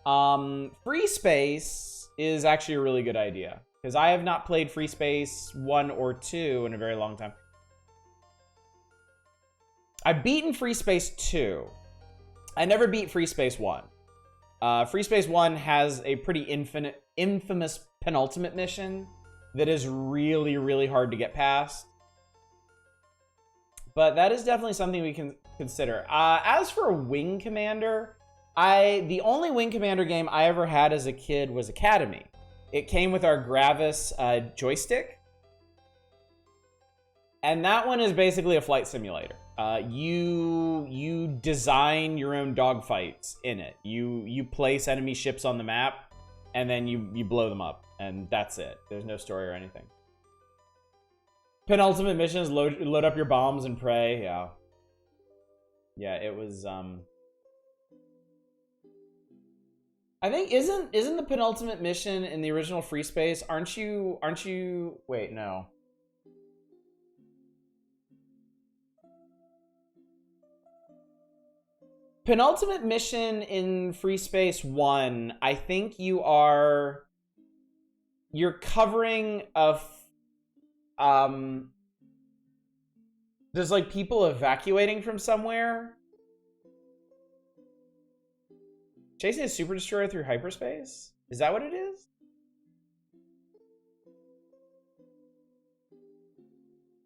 Free Space is actually a really good idea, because I have not played Free Space 1 or 2 in a very long time. I've beaten Free Space 2. I never beat Free Space 1. Free Space 1 has a pretty infamous penultimate mission that is really, really hard to get past. But that is definitely something we can consider. As for Wing Commander, the only Wing Commander game I ever had as a kid was Academy. It came with our Gravis joystick. And that one is basically a flight simulator. You design your own dogfights in it. You place enemy ships on the map, and then you blow them up. And that's it. There's no story or anything. Penultimate missions, load up your bombs and pray. Yeah. Yeah, it was... I think isn't the penultimate mission in the original Free Space? Aren't you? Wait, no. Penultimate mission in Free Space 1, I think you're covering there's like people evacuating from somewhere. Chasing a super destroyer through hyperspace? Is that what it is?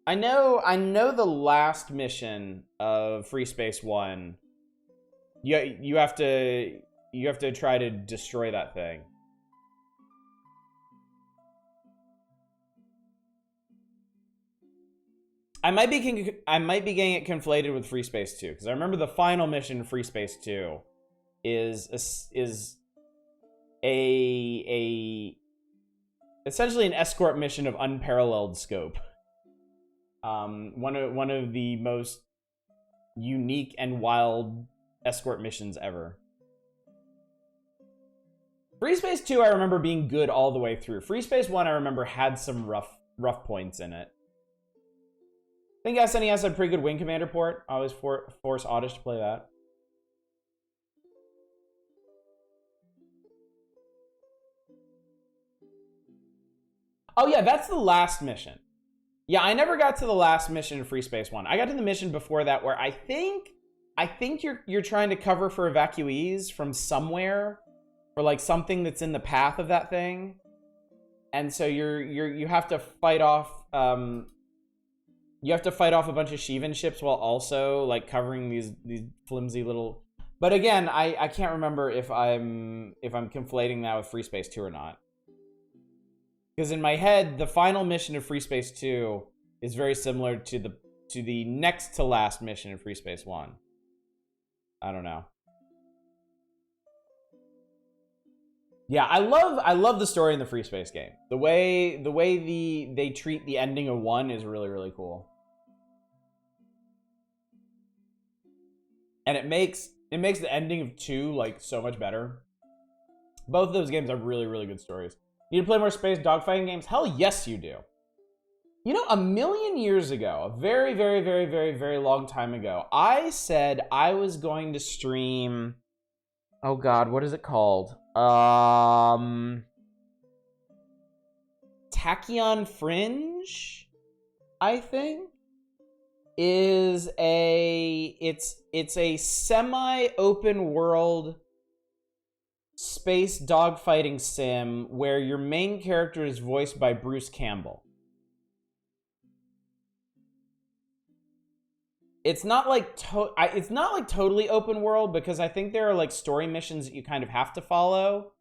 I know the last mission of Free Space 1. You have to try to destroy that thing. I might be getting it conflated with Free Space 2 because I remember the final mission in Free Space 2 is essentially an escort mission of unparalleled scope. One of the most unique and wild escort missions ever. Free Space 2 I remember being good all the way through. Free Space 1 I remember had some rough points in it. I think SNES had a pretty good Wing Commander port. I always force Oddish to play that. Oh yeah, that's the last mission. Yeah, I never got to the last mission in Free Space 1. I got to the mission before that where I think you're trying to cover for evacuees from somewhere, or like something that's in the path of that thing. And so you have to fight off a bunch of Shivan ships while also like covering these flimsy little. But again, I can't remember if I'm conflating that with Free Space 2 or not. Because in my head, the final mission of Free Space 2 is very similar to the next to last mission in Free Space 1. I don't know. Yeah, I love the story in the Free Space game. The way they treat the ending of 1 is really, really cool. And it makes the ending of 2 like so much better. Both of those games have really, really good stories. Need to play more space dogfighting games? Hell yes, you do. You know, a million years ago, a very, very, very, very, very long time ago, I said I was going to stream... Oh god, what is it called? Tachyon Fringe, I think, is it's a semi-open world space dogfighting sim where your main character is voiced by Bruce Campbell. It's not like totally open world because I think there are like story missions that you kind of have to follow,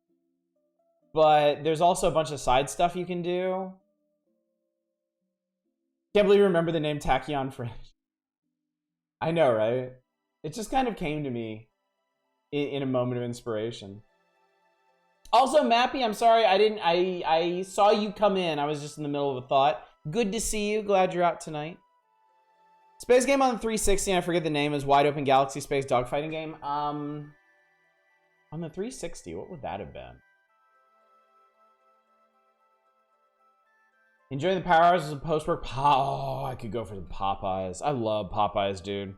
but there's also a bunch of side stuff you can do. Can't believe you remember the name Tachyon Fringe. I know, right? It just kind of came to me in a moment of inspiration. Also, Mappy, I'm sorry, I saw you come in. I was just in the middle of a thought. Good to see you. Glad you're out tonight. Space game on the 360, and I forget the name, is Wide Open Galaxy Space Dogfighting Game. On the 360, what would that have been? Enjoying the power hours as a post-work. Oh, I could go for some Popeyes. I love Popeyes, dude.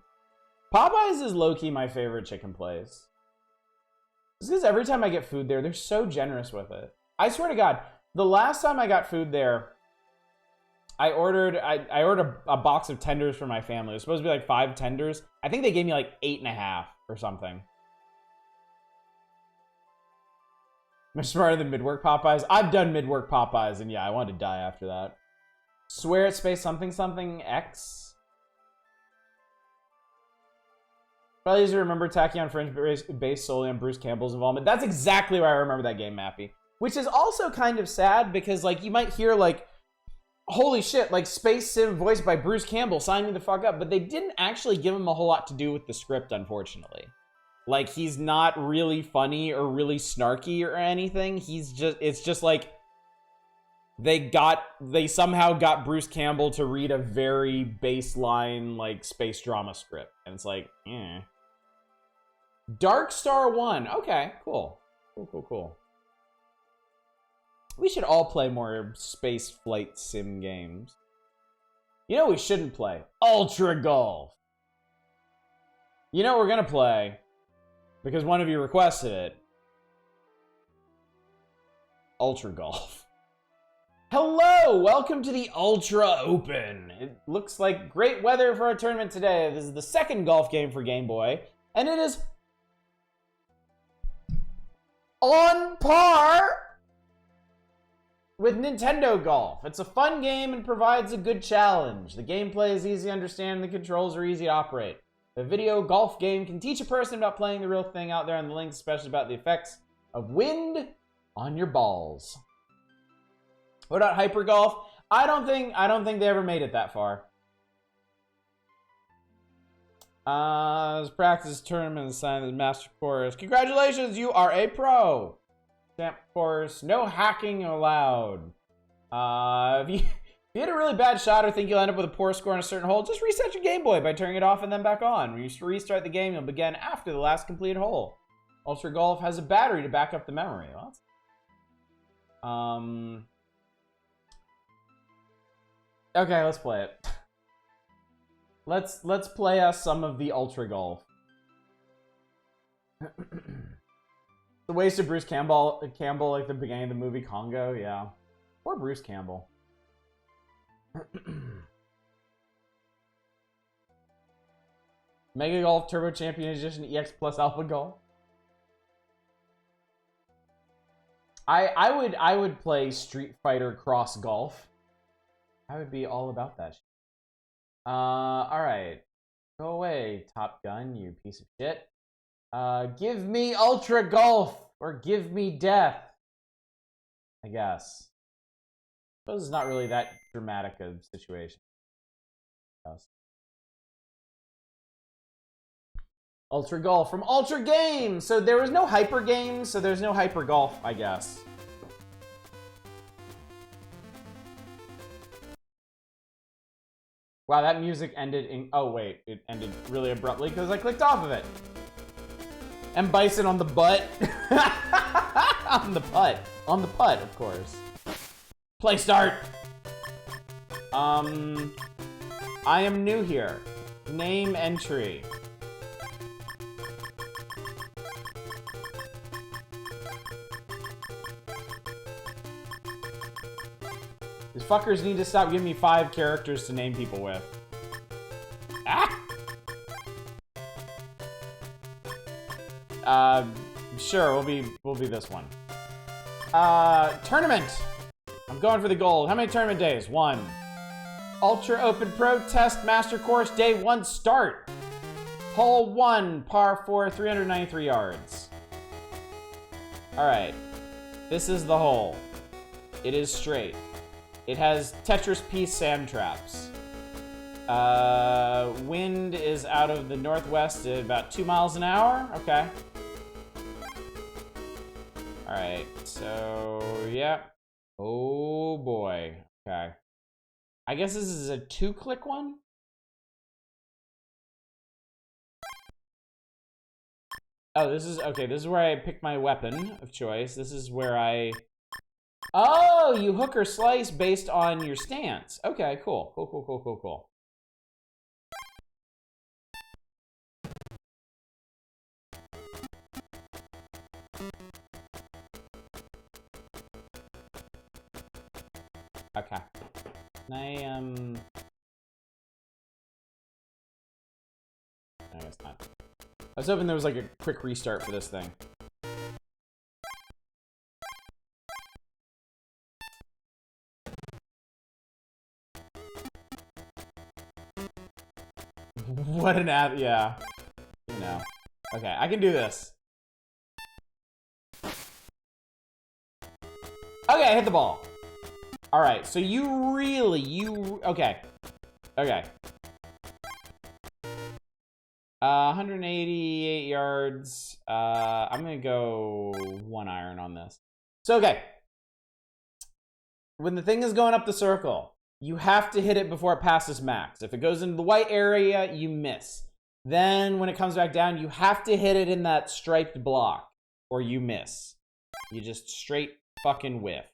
Popeyes is low-key my favorite chicken place. Just because every time I get food there, they're so generous with it. I swear to God, the last time I got food there, I ordered a box of tenders for my family. It was supposed to be like 5 tenders. I think they gave me like 8.5 or something. Much smarter than mid-work Popeyes. I've done mid-work Popeyes, and yeah, I wanted to die after that. Swear at space something something X. Probably easy to remember Tachyon Fringe based solely on Bruce Campbell's involvement. That's exactly why I remember that game, Mappy. Which is also kind of sad because, like, you might hear, like, holy shit, like, Space Sim voiced by Bruce Campbell, sign me the fuck up. But they didn't actually give him a whole lot to do with the script, unfortunately. Like, he's not really funny or really snarky or anything. It's just like, they somehow got Bruce Campbell to read a very baseline, like, space drama script. And it's like, eh. Dark Star 1. Okay, cool. Cool. We should all play more space flight sim games. You know we shouldn't play? Ultra Golf. You know we're gonna play, because one of you requested it. Ultra Golf. Hello! Welcome to the Ultra Open. It looks like great weather for our tournament today. This is the second golf game for Game Boy, and it is on par with Nintendo Golf. It's a fun game and provides a good challenge. The gameplay is easy to understand and the controls are easy to operate. The video golf game can teach a person about playing the real thing out there on the links, especially about the effects of wind on your balls. What about Hyper Golf? I don't think they ever made it that far. Practice tournament assigned the master course. Congratulations, you are a pro. Champ course. No hacking allowed. If you had a really bad shot or think you'll end up with a poor score on a certain hole, just reset your Game Boy by turning it off and then back on. When you restart the game, you'll begin after the last completed hole. Ultra Golf has a battery to back up the memory. Well, okay, let's play it. Let's play us some of the Ultra Golf. The waste of Bruce Campbell like the beginning of the movie Congo, yeah. Poor Bruce Campbell. Mega Golf Turbo Champion Edition EX Plus Alpha Golf. I would play Street Fighter Cross Golf. I would be all about that shit. Alright. Go away, Top Gun, you piece of shit. Give me Ultra Golf, or give me death. I guess. I suppose it's not really that dramatic a situation. Ultra Golf from Ultra Games! So there was no Hyper Games, so there's no Hyper Golf, I guess. Wow, that music ended in... Oh, wait. It ended really abruptly because I clicked off of it. M. Bison on the butt. On the putt. On the putt, of course. Play start. I am new here. Name entry. These fuckers need to stop giving me 5 characters to name people with. Ah! Sure, we'll be this one. Tournament! I'm going for the gold. How many tournament days? 1. Ultra Open Pro Test Master Course Day 1 start. Hole 1, par 4, 393 yards. Alright. This is the hole. It is straight. It has Tetris piece sand traps. Wind is out of the northwest at about 2 miles an hour. Okay. Alright, so, yeah. Oh boy. Okay. I guess this is a 2-click one? Oh, this is, okay, this is where I pick my weapon of choice. This is where I... Oh, you hook or slice based on your stance. Okay, cool. Cool. Okay. I guess not. I was hoping there was like a quick restart for this thing. What an app, yeah. You know. Okay, I can do this. Okay, I hit the ball. Alright, so okay. Okay. 188 yards. I'm gonna go 1 iron on this. So, okay. When the thing is going up the circle, you have to hit it before it passes max. If it goes into the white area, you miss. Then, when it comes back down, you have to hit it in that striped block, or you miss. You just straight fucking whiff.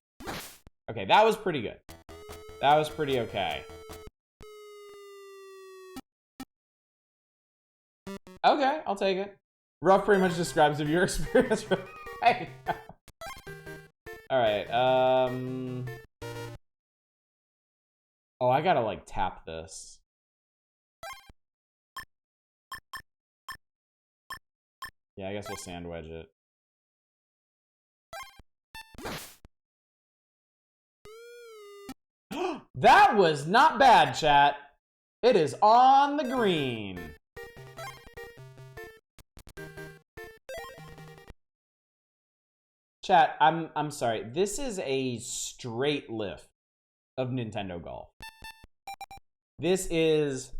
Okay, that was pretty good. That was pretty okay. Okay, I'll take it. Rough pretty much describes the viewer experience. Alright, oh, I gotta, like, tap this. Yeah, I guess we'll sand wedge it. That was not bad, chat. It is on the green. Chat, I'm sorry. This is a straight lift of Nintendo Golf. This is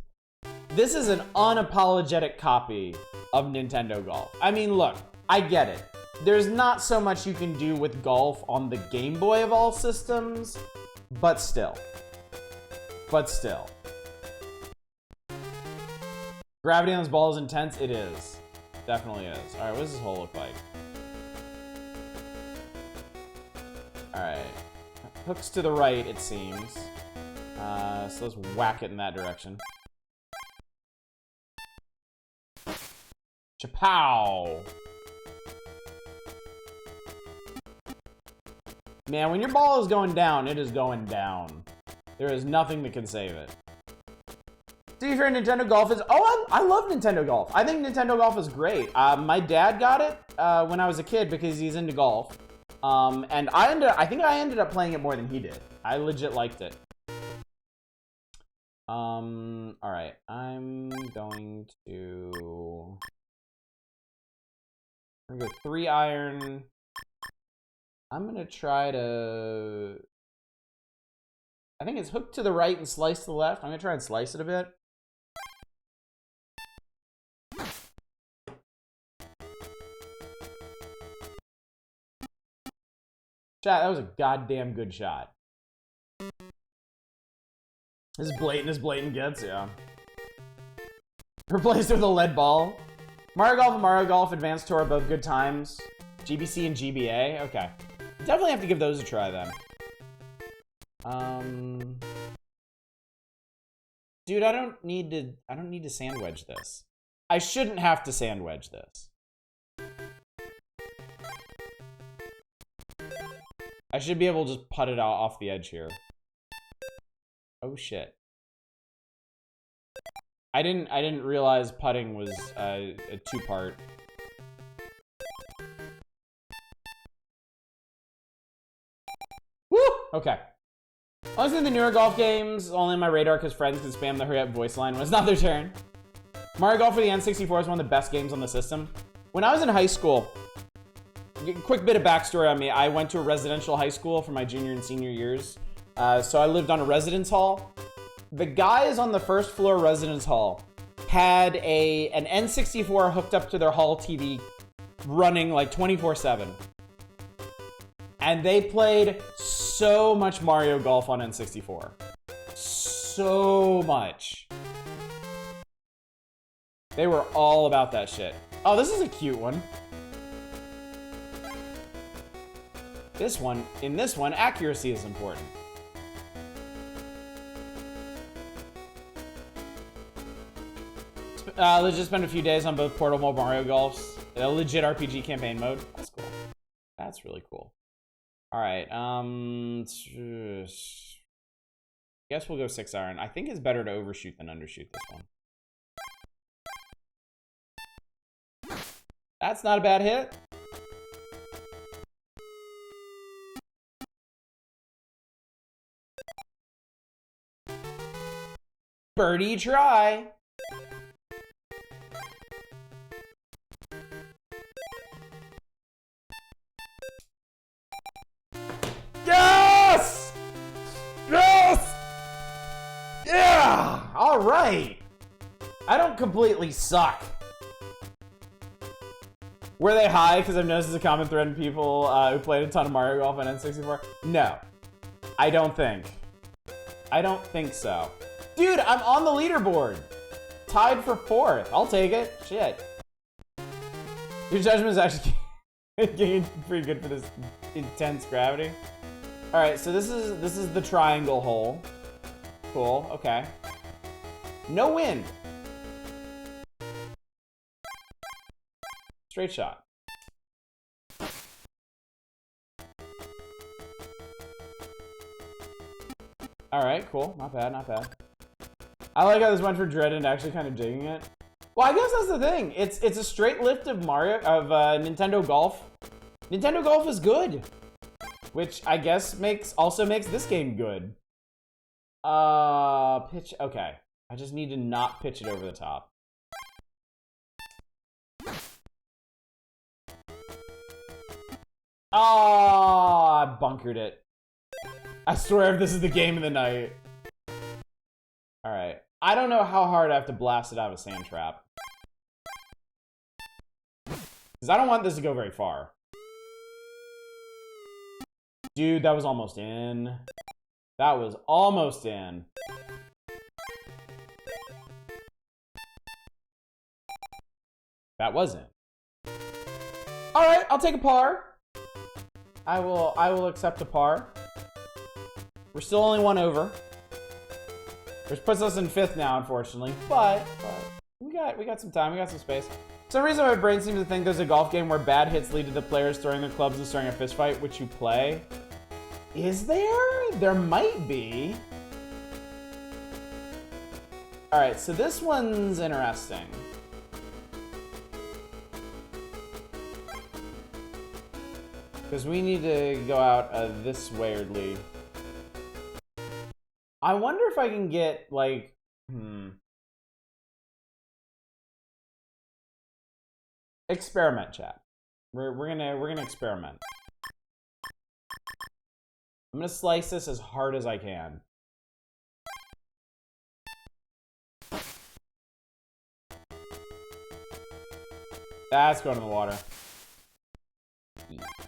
an unapologetic copy of Nintendo Golf. I mean, look, I get it. There's not so much you can do with golf on the Game Boy of all systems, but still. Gravity on this ball is intense. It is. Definitely is. All right, what does this hole look like? All right. Hooks to the right, it seems. So let's whack it in that direction. Chapow! Man, when your ball is going down, it is going down. There is nothing that can save it. To be fair, Nintendo Golf is... Oh, I love Nintendo Golf. I think Nintendo Golf is great. My dad got it when I was a kid because he's into golf. And I think I ended up playing it more than he did. I legit liked it. All right. I'm going to go 3-iron. I'm gonna try to... I think it's hooked to the right and slice to the left. I'm gonna try and slice it a bit. Chat, that was a goddamn good shot. As blatant as blatant gets, yeah. Replaced with a lead ball. Mario Golf and Mario Golf Advanced Tour are both good times. GBC and GBA, okay. Definitely have to give those a try then. Dude, I don't need to sand wedge this. I shouldn't have to sand wedge this. I should be able to just putt it out off the edge here. Oh shit. I didn't realize putting was a two-part. Woo! Okay. Honestly, the newer golf games only on my radar because friends can spam the hurry up voice line when it's not their turn. Mario Golf for the N64 is one of the best games on the system. When I was in high school, quick bit of backstory on me. I went to a residential high school for my junior and senior years. So I lived on a residence hall. The guys on the first floor residence hall had an N64 hooked up to their hall TV running like 24/7. And they played so much Mario Golf on N64. So much. They were all about that shit. Oh, this is a cute one. In this one, accuracy is important. Let's just spend a few days on both portable Mario Golfs. A legit RPG campaign mode. That's cool. That's really cool. All right. Guess we'll go 6-iron. I think it's better to overshoot than undershoot this one. That's not a bad hit. Birdie try. Yes! Yes! Yeah! All right. I don't completely suck. Were they high? Because I've noticed it's a common thread in people who played a ton of Mario Golf on N64. No. I don't think. I don't think so. Dude, I'm on the leaderboard. Tied for 4th. I'll take it. Shit. Your judgment is actually getting pretty good for this intense gravity. All right, so this is the triangle hole. Cool. Okay. No wind. Straight shot. All right, cool. Not bad, not bad. I like how this went for Dread and actually kind of digging it. Well, I guess that's the thing. It's a straight lift of Nintendo Golf. Nintendo Golf is good, which I guess also makes this game good. Pitch. Okay. I just need to not pitch it over the top. Oh, I bunkered it. I swear if this is the game of the night. Alright. I don't know how hard I have to blast it out of a sand trap. Because I don't want this to go very far. Dude, that was almost in. That was almost in. That wasn't. Alright, I'll take a par. I will accept a par. We're still only one over. Which puts us in 5th now, unfortunately. But we got some time, we got some space. For some reason my brain seems to think there's a golf game where bad hits lead to the players throwing their clubs and starting a fist fight, which you play. Is there? There might be. Alright, so this one's interesting. Because we need to go out this weirdly. I wonder if I can get, like, Experiment, chat. We're gonna experiment. I'm gonna slice this as hard as I can. That's going in the water.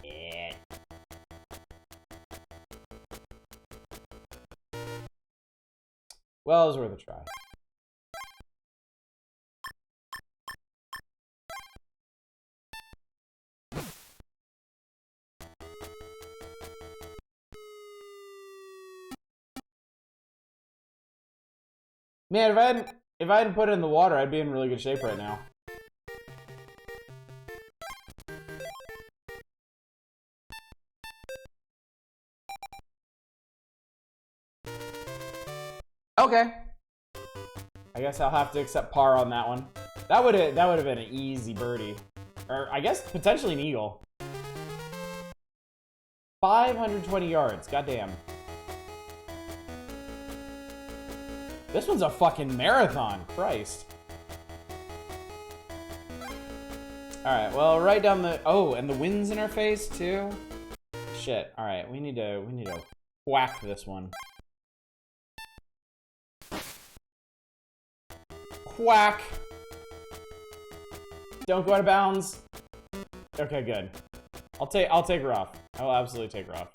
Yeah. Well, it was worth a try. Man, if I hadn't put it in the water, I'd be in really good shape right now. Okay. I guess I'll have to accept par on that one. That would have been an easy birdie. Or I guess potentially an eagle. 520 yards, goddamn. This one's a fucking marathon, Christ. Alright, well, right down the... Oh, and the wind's in our face, too? Shit, alright, we need to whack this one. Whack! Don't go out of bounds. Okay, good. I'll take her off. I will absolutely take her off.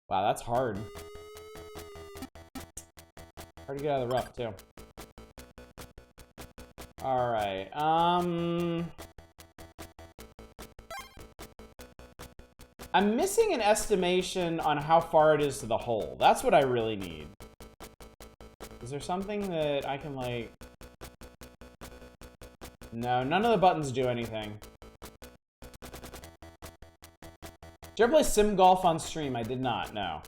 Wow, that's hard. Hard to get out of the rough, too. Alright, I'm missing an estimation on how far it is to the hole. That's what I really need. Is there something that I can, like... No, none of the buttons do anything. Did you ever play Sim Golf on stream? I did not, no.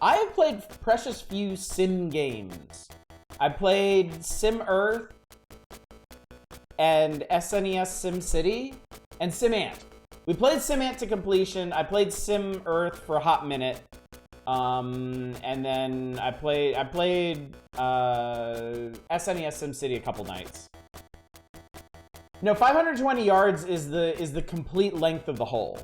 I have played precious few sim games. I played Sim Earth and SNES Sim City and Sim Ant. We played Sim Ant to completion. I played Sim Earth for a hot minute. And then I played SNES Sim City a couple nights. No, 520 yards is the complete length of the hole.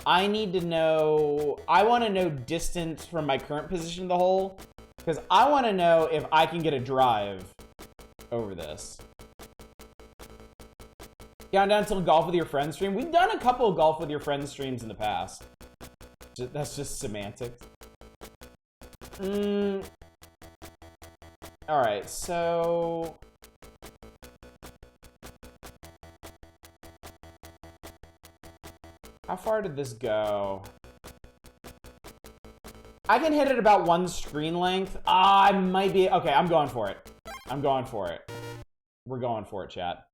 I need to know, I want to know distance from my current position of the hole, because I want to know if I can get a drive over this. Countdown till golf with your friends stream. We've done a couple of golf with your friends streams in the past. That's just semantics. Alright, so... How far did this go? I can hit it about one screen length. I might be... Okay, I'm going for it. I'm going for it. We're going for it, chat.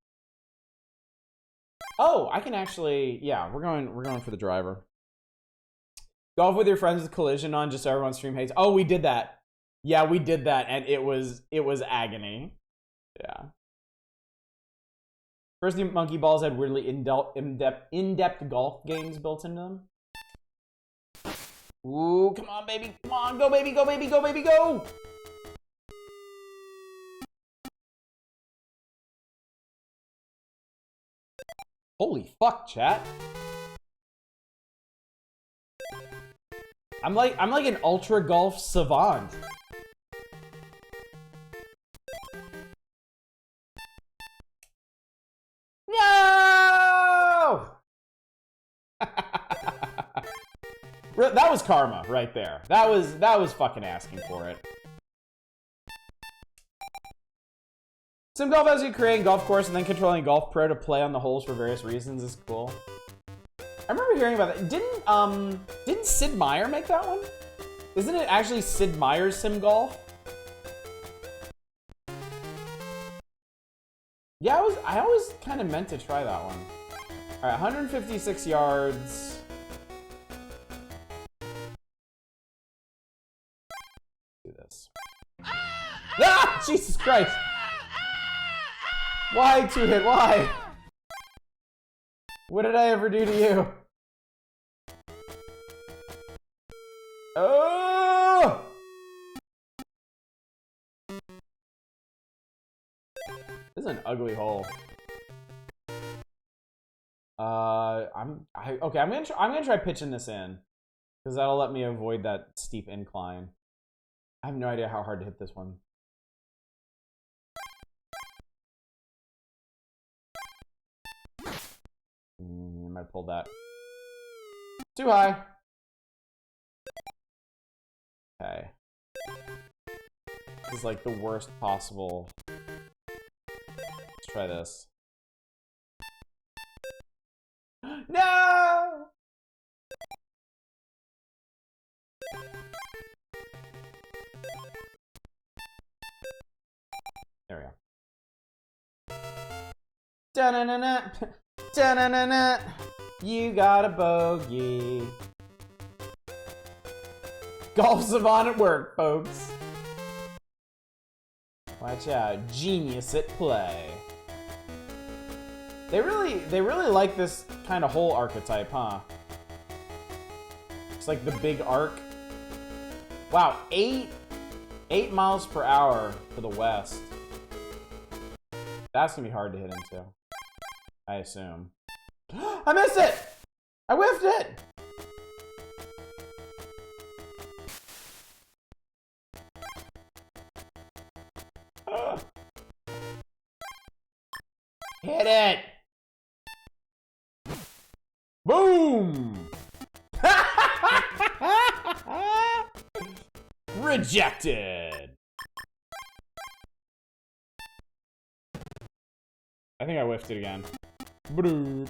Oh, I can actually... Yeah, we're going for the driver. Golf with your friends with collision on, just so everyone's stream hates. Oh, we did that. Yeah, we did that, and it was agony. Yeah. First, the monkey balls had weirdly in-depth golf games built into them. Ooh, come on, baby. Come on, go, baby, go, baby, go, baby, go! Holy fuck, chat. I'm like an ultra golf savant. No! That was karma right there. That was fucking asking for it. Sim Golf has you creating golf course and then controlling Golf Pro to play on the holes for various reasons is cool. I remember hearing about that. Didn't Sid Meier make that one? Isn't it actually Sid Meier's Sim Golf? Yeah, I always kind of meant to try that one. All right, 156 yards. Do this. Ah! Jesus Christ! Why two hit? Why? What did I ever do to you? Oh! This is an ugly hole. Okay. I'm gonna try pitching this in, because that'll let me avoid that steep incline. I have no idea how hard to hit this one. I might pull that. Too high. Okay. This is like the worst possible. Let's try this. No! There we go. Da-na-na-na. Da-na-na-na. You got a bogey. Golf savant at work, folks. Watch out. Genius at play. They really like this kind of hole archetype, huh? It's like the big arc. Wow, 8 miles per hour for the west. That's gonna be hard to hit into, I assume. I missed it! I whiffed it! Hit it! Boom! Rejected! I think I whiffed it again. Broo.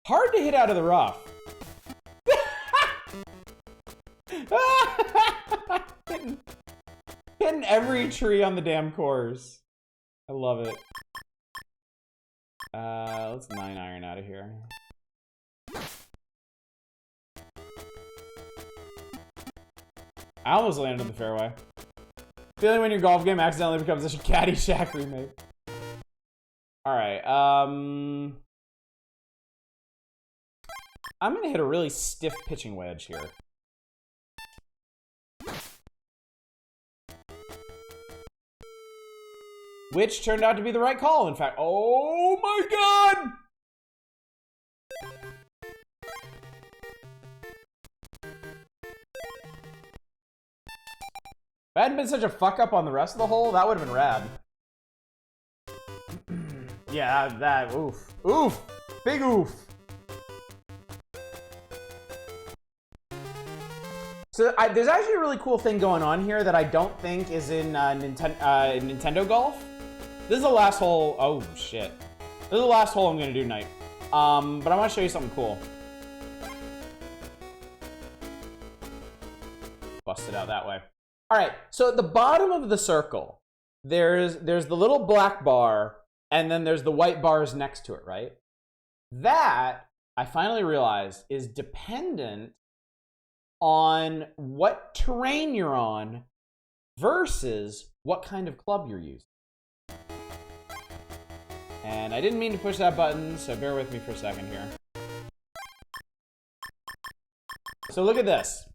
Hard to hit out of the rough. Hitting every tree on the damn course. I love it. Let's 9-iron out of here. I almost landed in the fairway. Feeling when your golf game accidentally becomes a Caddyshack remake. Alright, I'm gonna hit a really stiff pitching wedge here. Which turned out to be the right call, in fact. Oh my god! If I hadn't been such a fuck up on the rest of the hole, that would have been rad. Yeah, that, oof. Oof! Big oof! So there's actually a really cool thing going on here that I don't think is in Nintendo Golf. This is the last hole. Oh shit! This is the last hole I'm gonna do tonight. But I want to show you something cool. Bust it out that way. All right. So at the bottom of the circle, there's the little black bar, and then there's the white bars next to it. Right. That I finally realized is dependent on what terrain you're on versus what kind of club you're using. And I didn't mean to push that button, so bear with me for a second here. So look at this.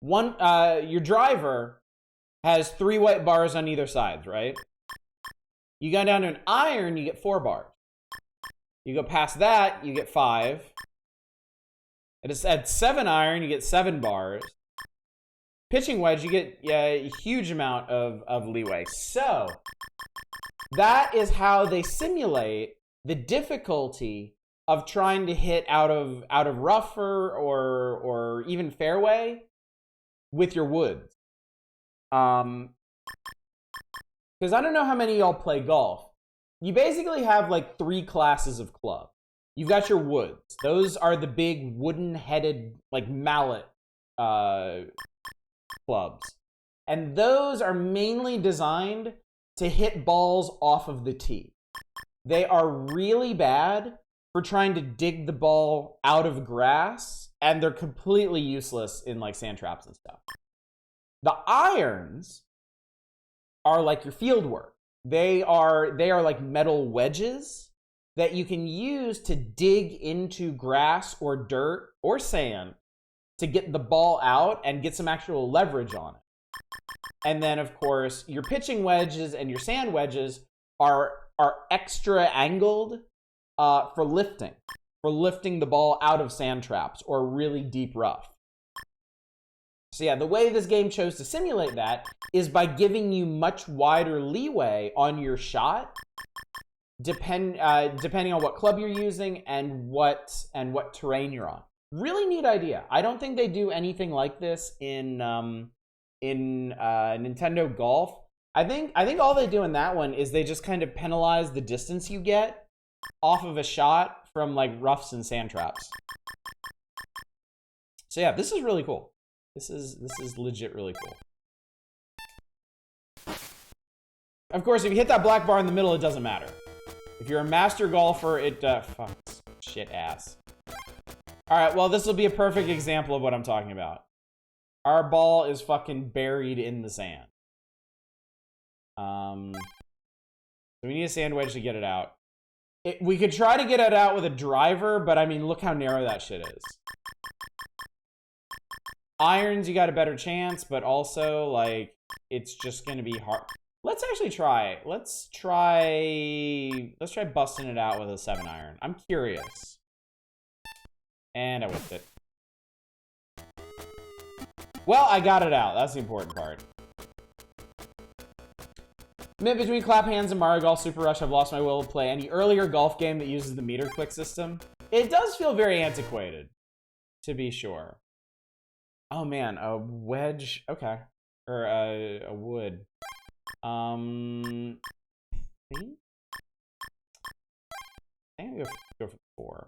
Your driver has 3 white bars on either side, right? You go down to an iron, you get 4 bars. You go past that, you get 5. At 7 iron, you get 7 bars. Pitching wedge, you get a huge amount of leeway. So that is how they simulate the difficulty of trying to hit out of rougher or even fairway with your woods. Because I don't know how many of y'all play golf. You basically have like 3 classes of club. You've got your woods. Those are the big wooden-headed, like mallet clubs. And those are mainly designed to hit balls off of the tee. They are really bad for trying to dig the ball out of grass, and they're completely useless in like sand traps and stuff. The irons are like your field work. They are like metal wedges that you can use to dig into grass or dirt or sand to get the ball out and get some actual leverage on it. And then, of course, your pitching wedges and your sand wedges are extra angled for lifting the ball out of sand traps or really deep rough. So yeah, the way this game chose to simulate that is by giving you much wider leeway on your shot, depending on what club you're using and what terrain you're on. Really neat idea. I don't think they do anything like this in Nintendo Golf. I think all they do in that one is they just kind of penalize the distance you get off of a shot from like roughs and sand traps. So yeah, this is really cool. This is legit really cool. Of course, if you hit that black bar in the middle, it doesn't matter. If you're a master golfer, it fucks shit ass. All right, well, this will be a perfect example of what I'm talking about. Our ball is fucking buried in the sand. So we need a sand wedge to get it out. We could try to get it out with a driver, but I mean, look how narrow that shit is. Irons, you got a better chance, but also, like, it's just gonna be hard. Let's actually try. Let's try busting it out with a 7 iron. I'm curious. And I whipped it. Well, I got it out. That's the important part. Mid between Clap Hands and Mario Golf Super Rush, I've lost my will to play any earlier golf game that uses the meter click system. It does feel very antiquated, to be sure. Oh man, a wedge. Okay. Or a wood. I think I'm gonna go for 4.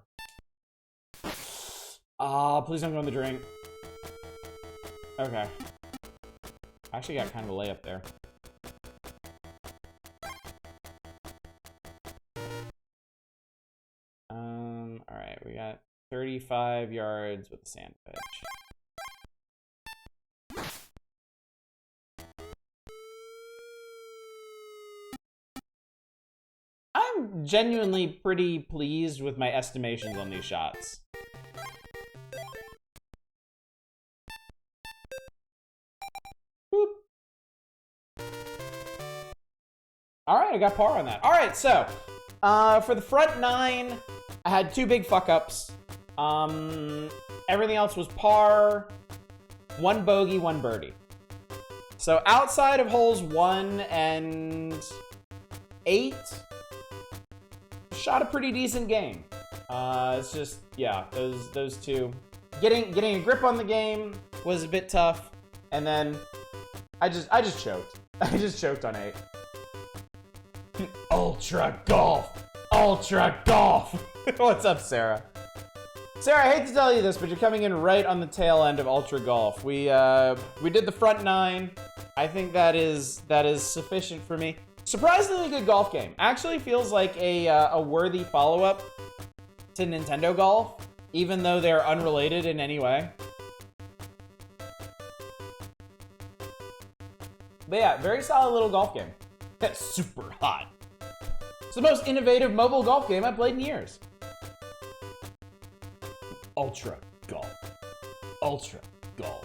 Please don't go in the drink. Okay. I actually got kind of a layup there. Alright, we got 35 yards with the sand wedge. I'm genuinely pretty pleased with my estimations on these shots. Boop. All right, I got par on that. All right, so for the front 9, I had 2 big fuck-ups. Everything else was par, 1 bogey, 1 birdie. So outside of holes 1 and 8, shot a pretty decent game. It's just, yeah, those 2. Getting a grip on the game was a bit tough, and then I just choked. I just choked on 8. Ultra golf! Ultra golf! What's up, Sarah? Sarah, I hate to tell you this, but you're coming in right on the tail end of Ultra Golf. We did the front 9. I think that is sufficient for me. Surprisingly good golf game. Actually feels like a worthy follow-up to Nintendo Golf, even though they're unrelated in any way. But yeah, very solid little golf game. That's super hot. It's the most innovative mobile golf game I've played in years. Ultra golf. Ultra golf.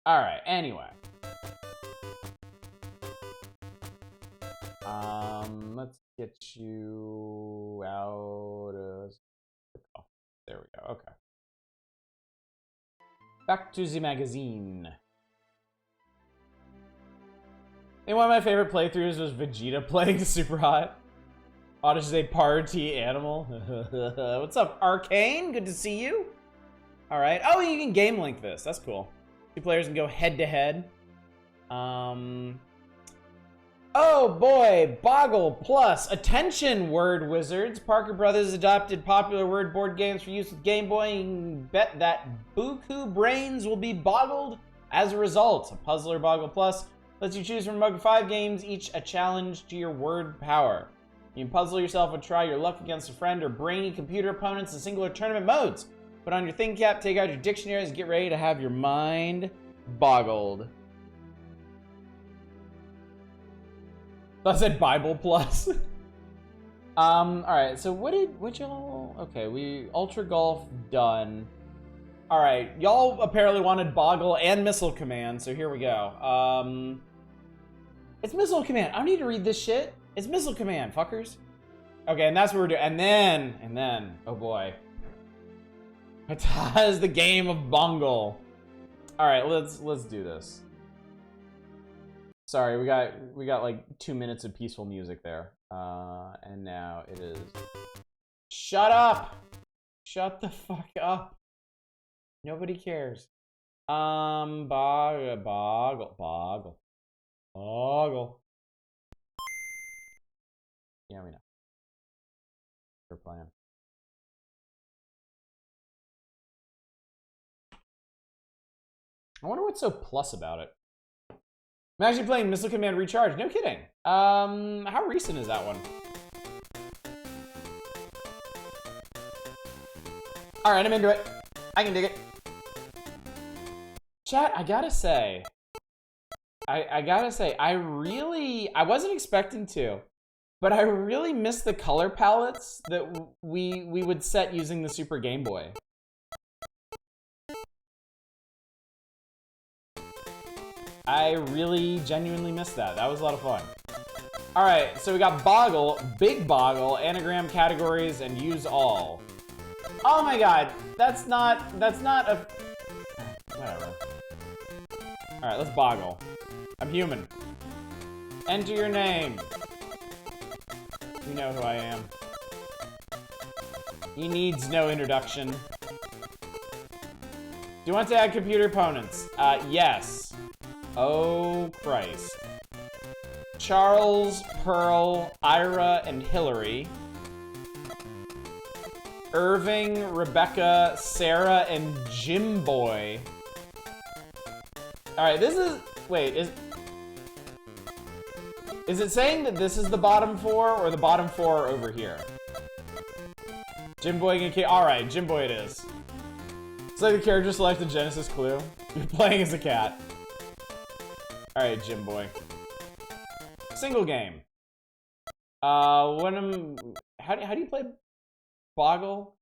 All right, anyway. Let's get you out of... Oh, there we go, okay. Back to the magazine. And one of my favorite playthroughs was Vegeta playing Super Hot. Ought to say party animal. What's up, Arcane? Good to see you. All right. Oh, you can game link this. That's cool. Two players can go head to head. Oh boy, Boggle Plus. Attention, word wizards. Parker Brothers adopted popular word board games for use with Game Boy and bet that buku brains will be boggled as a result. A Puzzler Boggle Plus lets you choose from among 5 games, each a challenge to your word power. You can puzzle yourself and try your luck against a friend or brainy computer opponents in singular tournament modes. Put on your think cap, take out your dictionaries, and get ready to have your mind boggled. I said Bible Plus. Alright, so what y'all... Okay, we... Ultra Golf done. Alright, y'all apparently wanted Boggle and Missile Command, so here we go. It's Missile Command. I don't need to read this shit. It's Missile Command, fuckers. Okay, and that's what we're doing. And then, oh boy. It has the game of Bungle. Alright, let's do this. Sorry, we got like 2 minutes of peaceful music there. And now it is... Shut up! Shut the fuck up. Nobody cares. Boggle. Yeah, we know. We're playing. I wonder what's so plus about it. I'm actually playing Missile Command Recharge. No kidding. How recent is that one? All right, I'm into it. I can dig it. Chat, I gotta say, I wasn't expecting to, but I really miss the color palettes that we would set using the Super Game Boy. I really genuinely missed that. That was a lot of fun. All right, so we got Boggle, Big Boggle, anagram categories, and use all. Oh my god, that's not a... Whatever. All right, let's Boggle. I'm human. Enter your name. You know who I am. He needs no introduction. Do you want to add computer opponents? Yes. Oh, Christ. Charles, Pearl, Ira, and Hillary. Irving, Rebecca, Sarah, and Jim Boy. Alright, this is... Wait, is it saying that this is the bottom 4 or the bottom 4 are over here? Jim Boy and alright, Jim Boy it is. It's like the character selected Genesis clue. You're playing as a cat. Alright, Jim Boy. Single game. How do you play Boggle?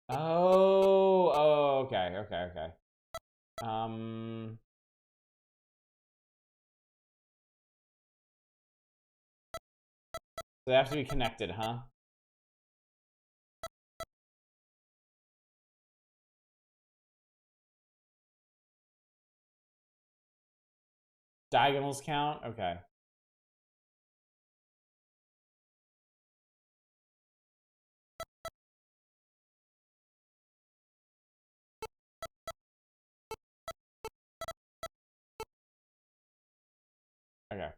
Oh, okay. So they have to be connected, huh? Diagonals count? Okay. Okay.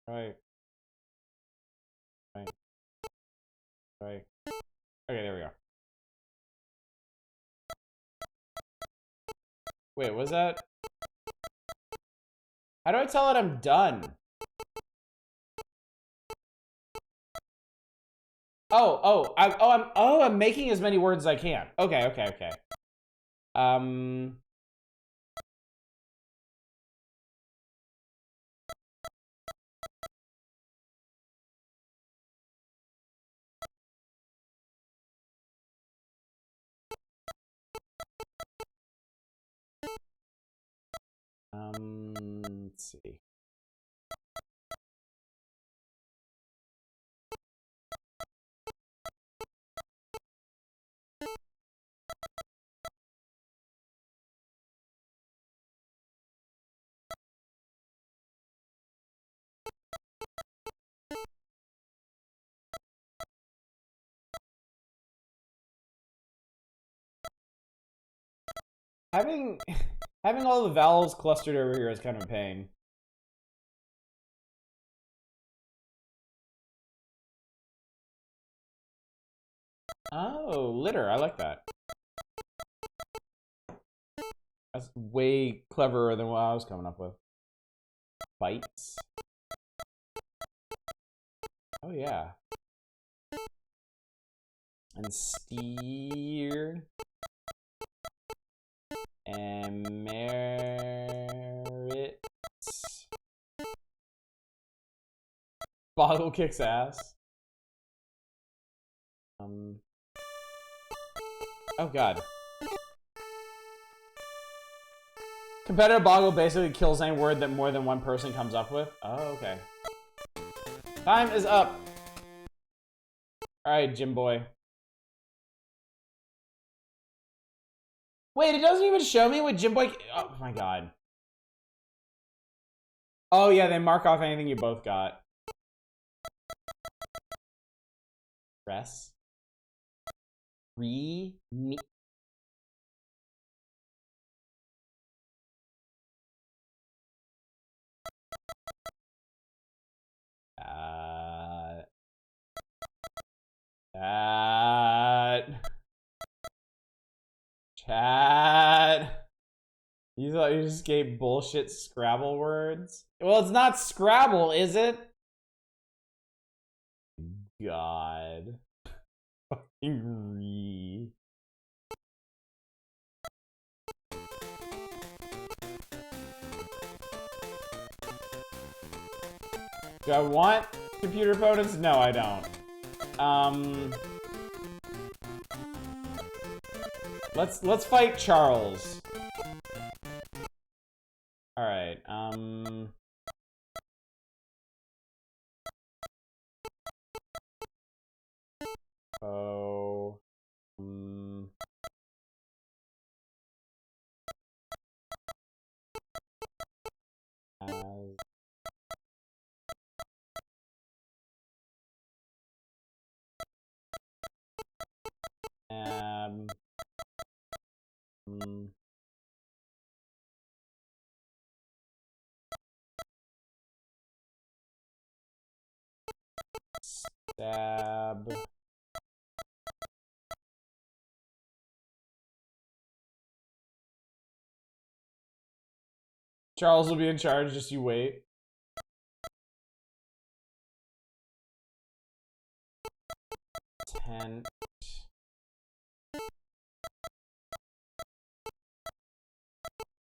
Right. Okay, there we go. Wait, was that? How do I tell it I'm done? I'm making as many words as I can. Okay. Let's see. Having all the vowels clustered over here is kind of a pain. Oh, litter. I like that. That's way cleverer than what I was coming up with. Bites. Oh, yeah. And steer. And merit. Boggle kicks ass. Oh, God. Competitive boggle basically kills any word that more than one person comes up with. Oh, okay. Time is up. All right, Jim boy. Wait, it doesn't even show me what Jim boy. Oh my God. Oh yeah, they mark off anything you both got. Press. Me. Chat. You thought you just gave bullshit Scrabble words? Well, it's not Scrabble, is it? God. Fucking re. Do I want computer opponents? No, I don't. Let's fight Charles. All right. Oh. Stab. Charles will be in charge, just you wait. Tent.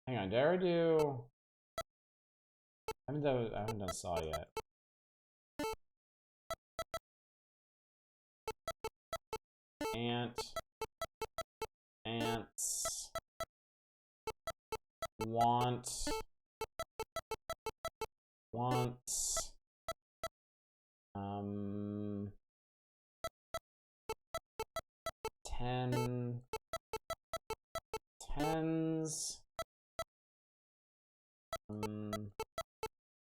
Hang on, did I ever do... I haven't done saw yet. Ants. Wants. Tens.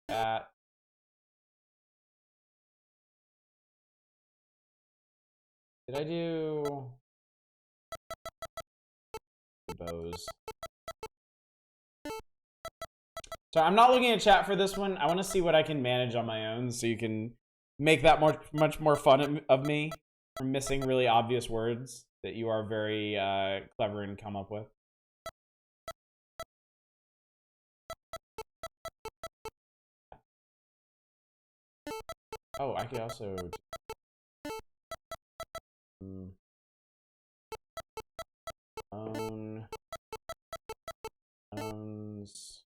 Bat. Did I do bows? So I'm not looking at chat for this one. I want to see what I can manage on my own, so you can make that much more fun of me for missing really obvious words that you are very clever and come up with. Oh, I could also... Owns...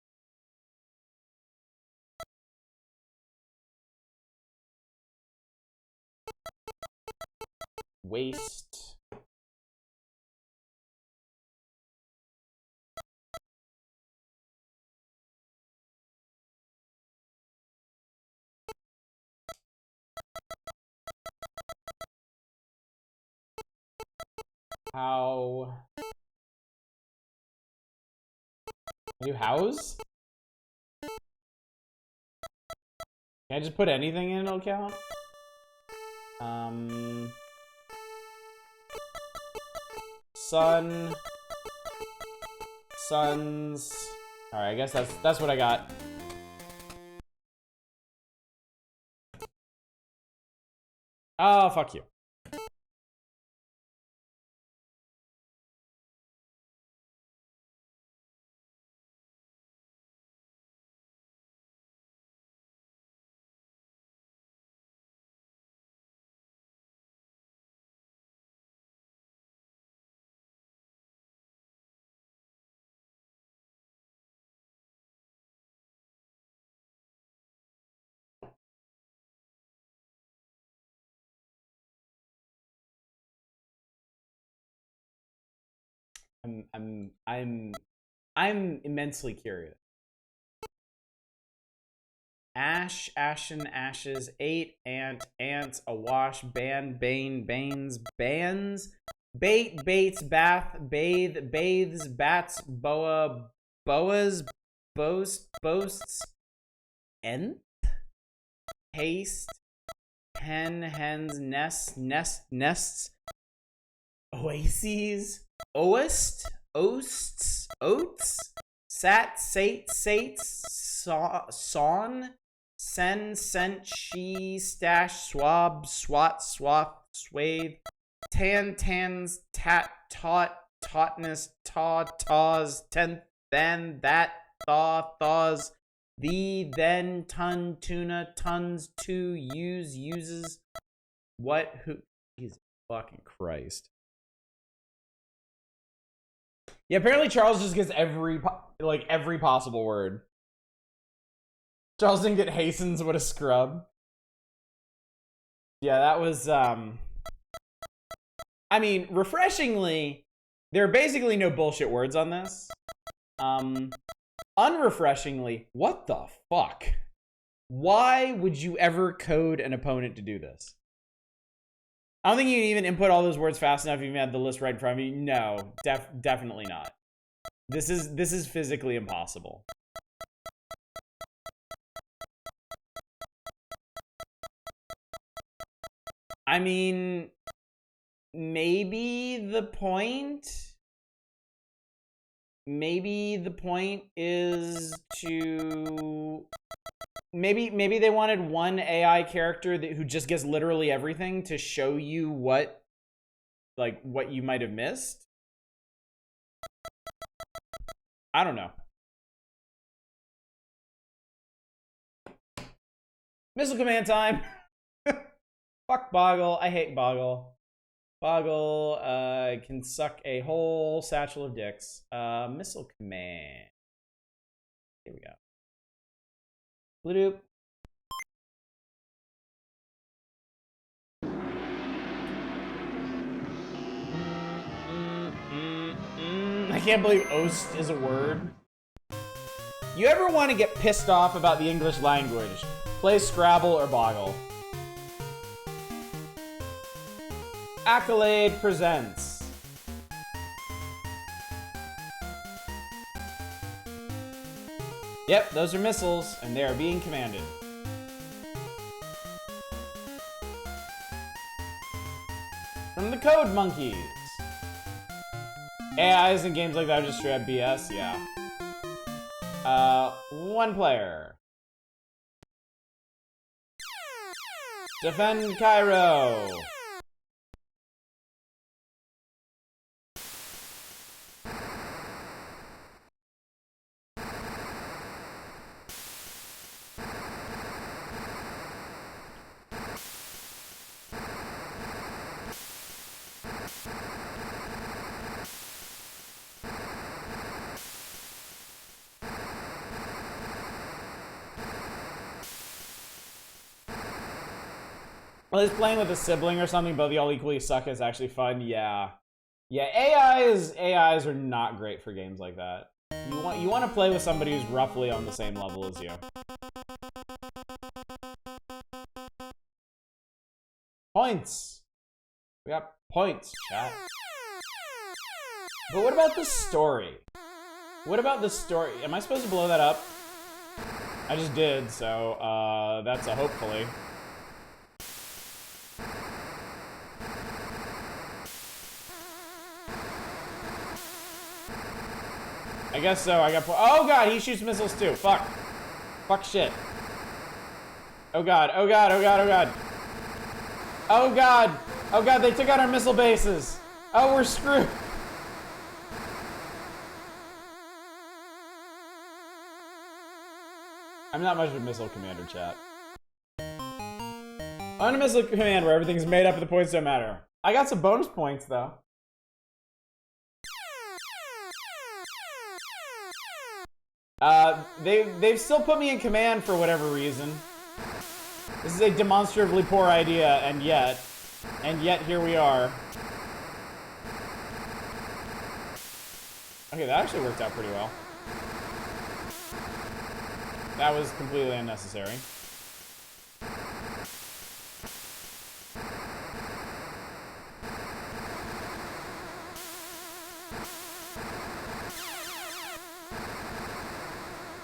Waste. How... You house? Can I just put anything in, it'll count? Sun. Suns. Alright, I guess that's what I got. Oh, fuck you. I'm immensely curious. Ash, ashen, ashes, ant, ants, awash, bane, banes, bans, bait, baits, bath, bathe, bathes, bats, boas, boasts, nth, haste, hens, nests, oases, oasts, oats, sates, sawn, sent, she, stash, swab, swat, swathe, tans, tautness, taws, tenth, then, that, thaws, the, then, ton, tuna, tons, to, uses, what, who, Jesus fucking Christ. Yeah, apparently Charles just gets every possible word. Charles didn't get hastens, what a scrub. Yeah, that was, I mean, refreshingly, there are basically no bullshit words on this. Unrefreshingly, what the fuck? Why would you ever code an opponent to do this? I don't think you can even input all those words fast enough if you had the list right in front of you. No, definitely not. This is physically impossible. I mean, maybe the point is to maybe they wanted one AI character who just gets literally everything to show you what you might have missed. I don't know. Missile command time. Fuck Boggle. I hate Boggle. Boggle can suck a whole satchel of dicks. Missile command. Here we go. Bloop. I can't believe oast is a word. You ever want to get pissed off about the English language? Play Scrabble or Boggle. Accolade presents. Yep, those are missiles, and they are being commanded. From the Code Monkeys. AIs in games like that are just straight up BS, yeah. One player. Defend Cairo. Well, is playing with a sibling or something, both y'all equally suck is actually fun. Yeah. Yeah, AIs are not great for games like that. You want to play with somebody who's roughly on the same level as you. Points. We got points, chat. But what about the story? What about the story? Am I supposed to blow that up? I just did, so that's a hopefully. I guess so. I got. Oh god, he shoots missiles too. Fuck. Fuck shit. Oh god. Oh god. Oh god. Oh god. Oh god. Oh god. They took out our missile bases. Oh, we're screwed. I'm not much of a missile commander, chat. I'm a missile command where everything's made up and the points don't matter. I got some bonus points though. They've still put me in command for whatever reason. This is a demonstrably poor idea, and yet here we are. Okay, that actually worked out pretty well. That was completely unnecessary.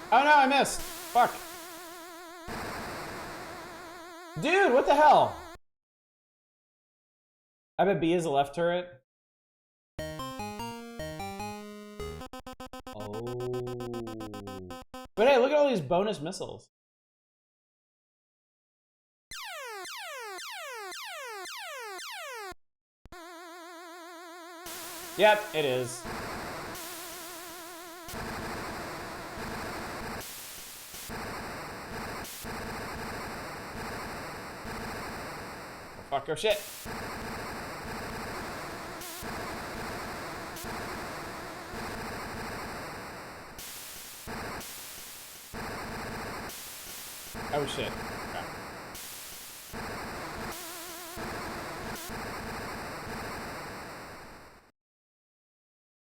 Oh no, I missed. Fuck. Dude, what the hell? I bet B is a left turret. Oh. But hey, look at all these bonus missiles. Yep, it is. Oh, fuck, oh shit. Oh shit. Okay.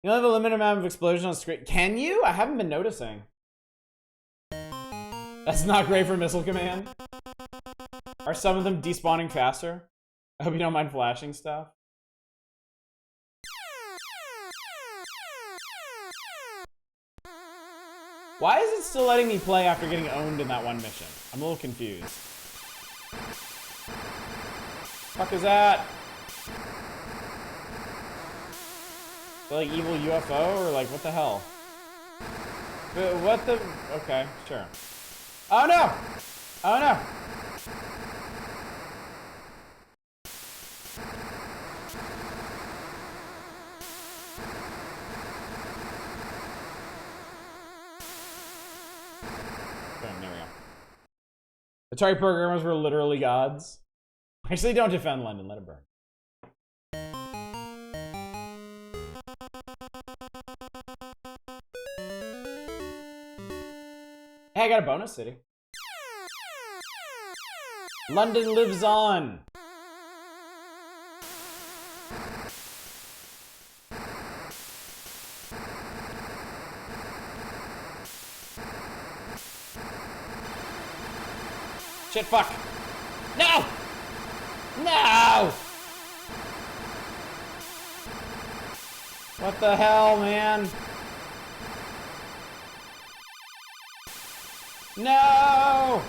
You only have a limited amount of explosion on screen. Can you? I haven't been noticing. That's not great for missile command. Are some of them despawning faster? I hope you don't mind flashing stuff. Why is it still letting me play after getting owned in that one mission? I'm a little confused. Fuck is that? Is that like evil UFO or like what the hell? But what the? Okay, sure. Oh no! Oh no! Boom, there we go. Atari programmers were literally gods. Actually, don't defend London, let it burn. Hey, I got a bonus city. London lives on. Shit, fuck. No! No! What the hell, man? No!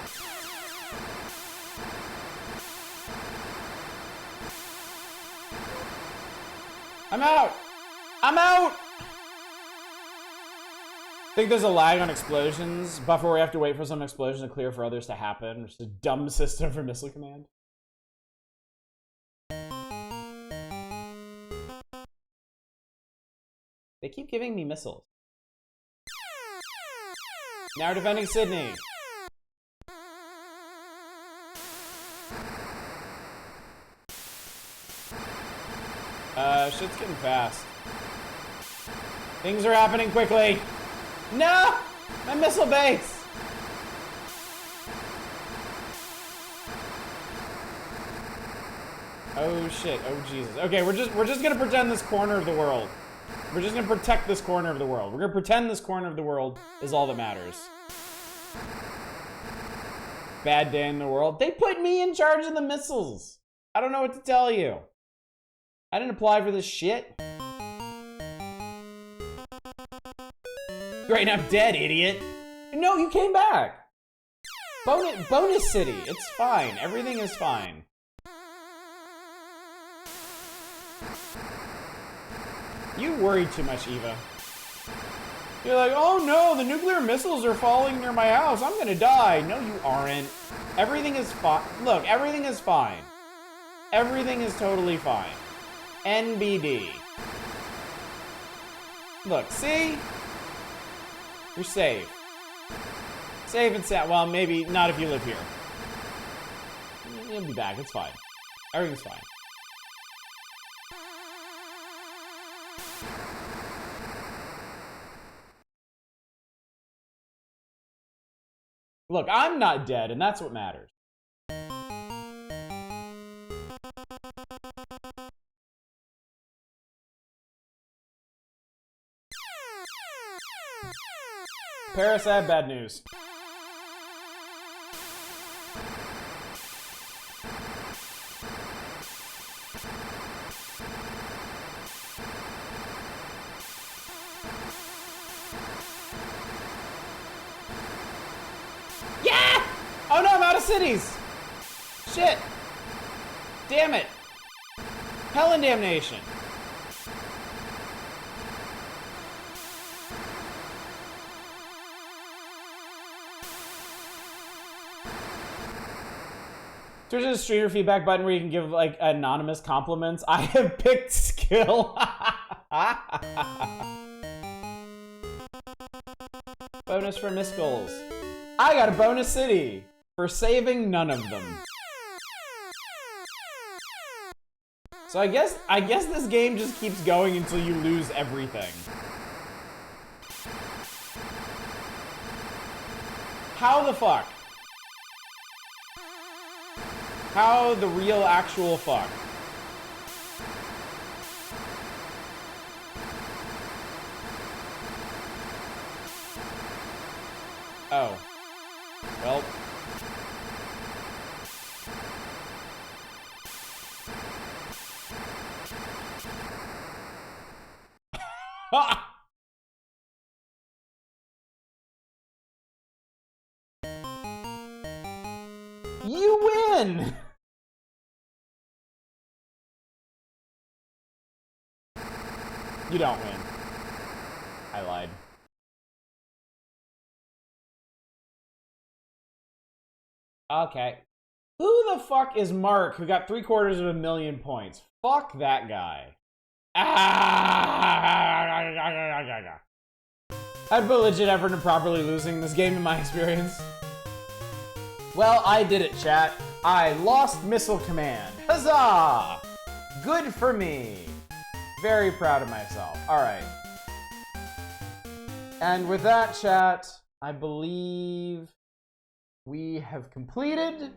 I'm out! I'm out! I think there's a lag on explosions. Buffer where we have to wait for some explosion to clear for others to happen, which is a dumb system for missile command. They keep giving me missiles. Now we're defending Sydney. Shit's getting fast. Things are happening quickly. No! My missile base! Oh shit. Oh Jesus. Okay, we're just gonna pretend this corner of the world. We're just gonna protect this corner of the world. We're gonna pretend this corner of the world is all that matters. Bad day in the world. They put me in charge of the missiles. I don't know what to tell you. I didn't apply for this shit. Great, I'm dead, idiot. No, you came back. Bonus city. It's fine. Everything is fine. You worry too much, Eva. You're like, oh no, the nuclear missiles are falling near my house. I'm gonna die. No, you aren't. Everything is fine. Look, everything is fine. Everything is totally fine. NBD. Look, see? You're safe. Safe and sound. Well, maybe not if you live here. You'll be back. It's fine. Everything's fine. Look, I'm not dead, and that's what matters. Paris, I have bad news. Yeah! Oh no, I'm out of cities! Shit! Damn it! Hell and damnation. There's a streamer feedback button where you can give like anonymous compliments. I have picked skill. Bonus for missed goals. I got a bonus city for saving none of them. So I guess this game just keeps going until you lose everything. How the fuck? How the real actual fuck? Oh. Well. You win! You don't win. I lied. Okay. Who the fuck is Mark, who got 750,000 points? Fuck that guy. I put legit effort into properly losing this game in my experience. Well, I did it, chat. I lost Missile Command. Huzzah! Good for me. Very proud of myself. All right. And with that, chat, I believe we have completed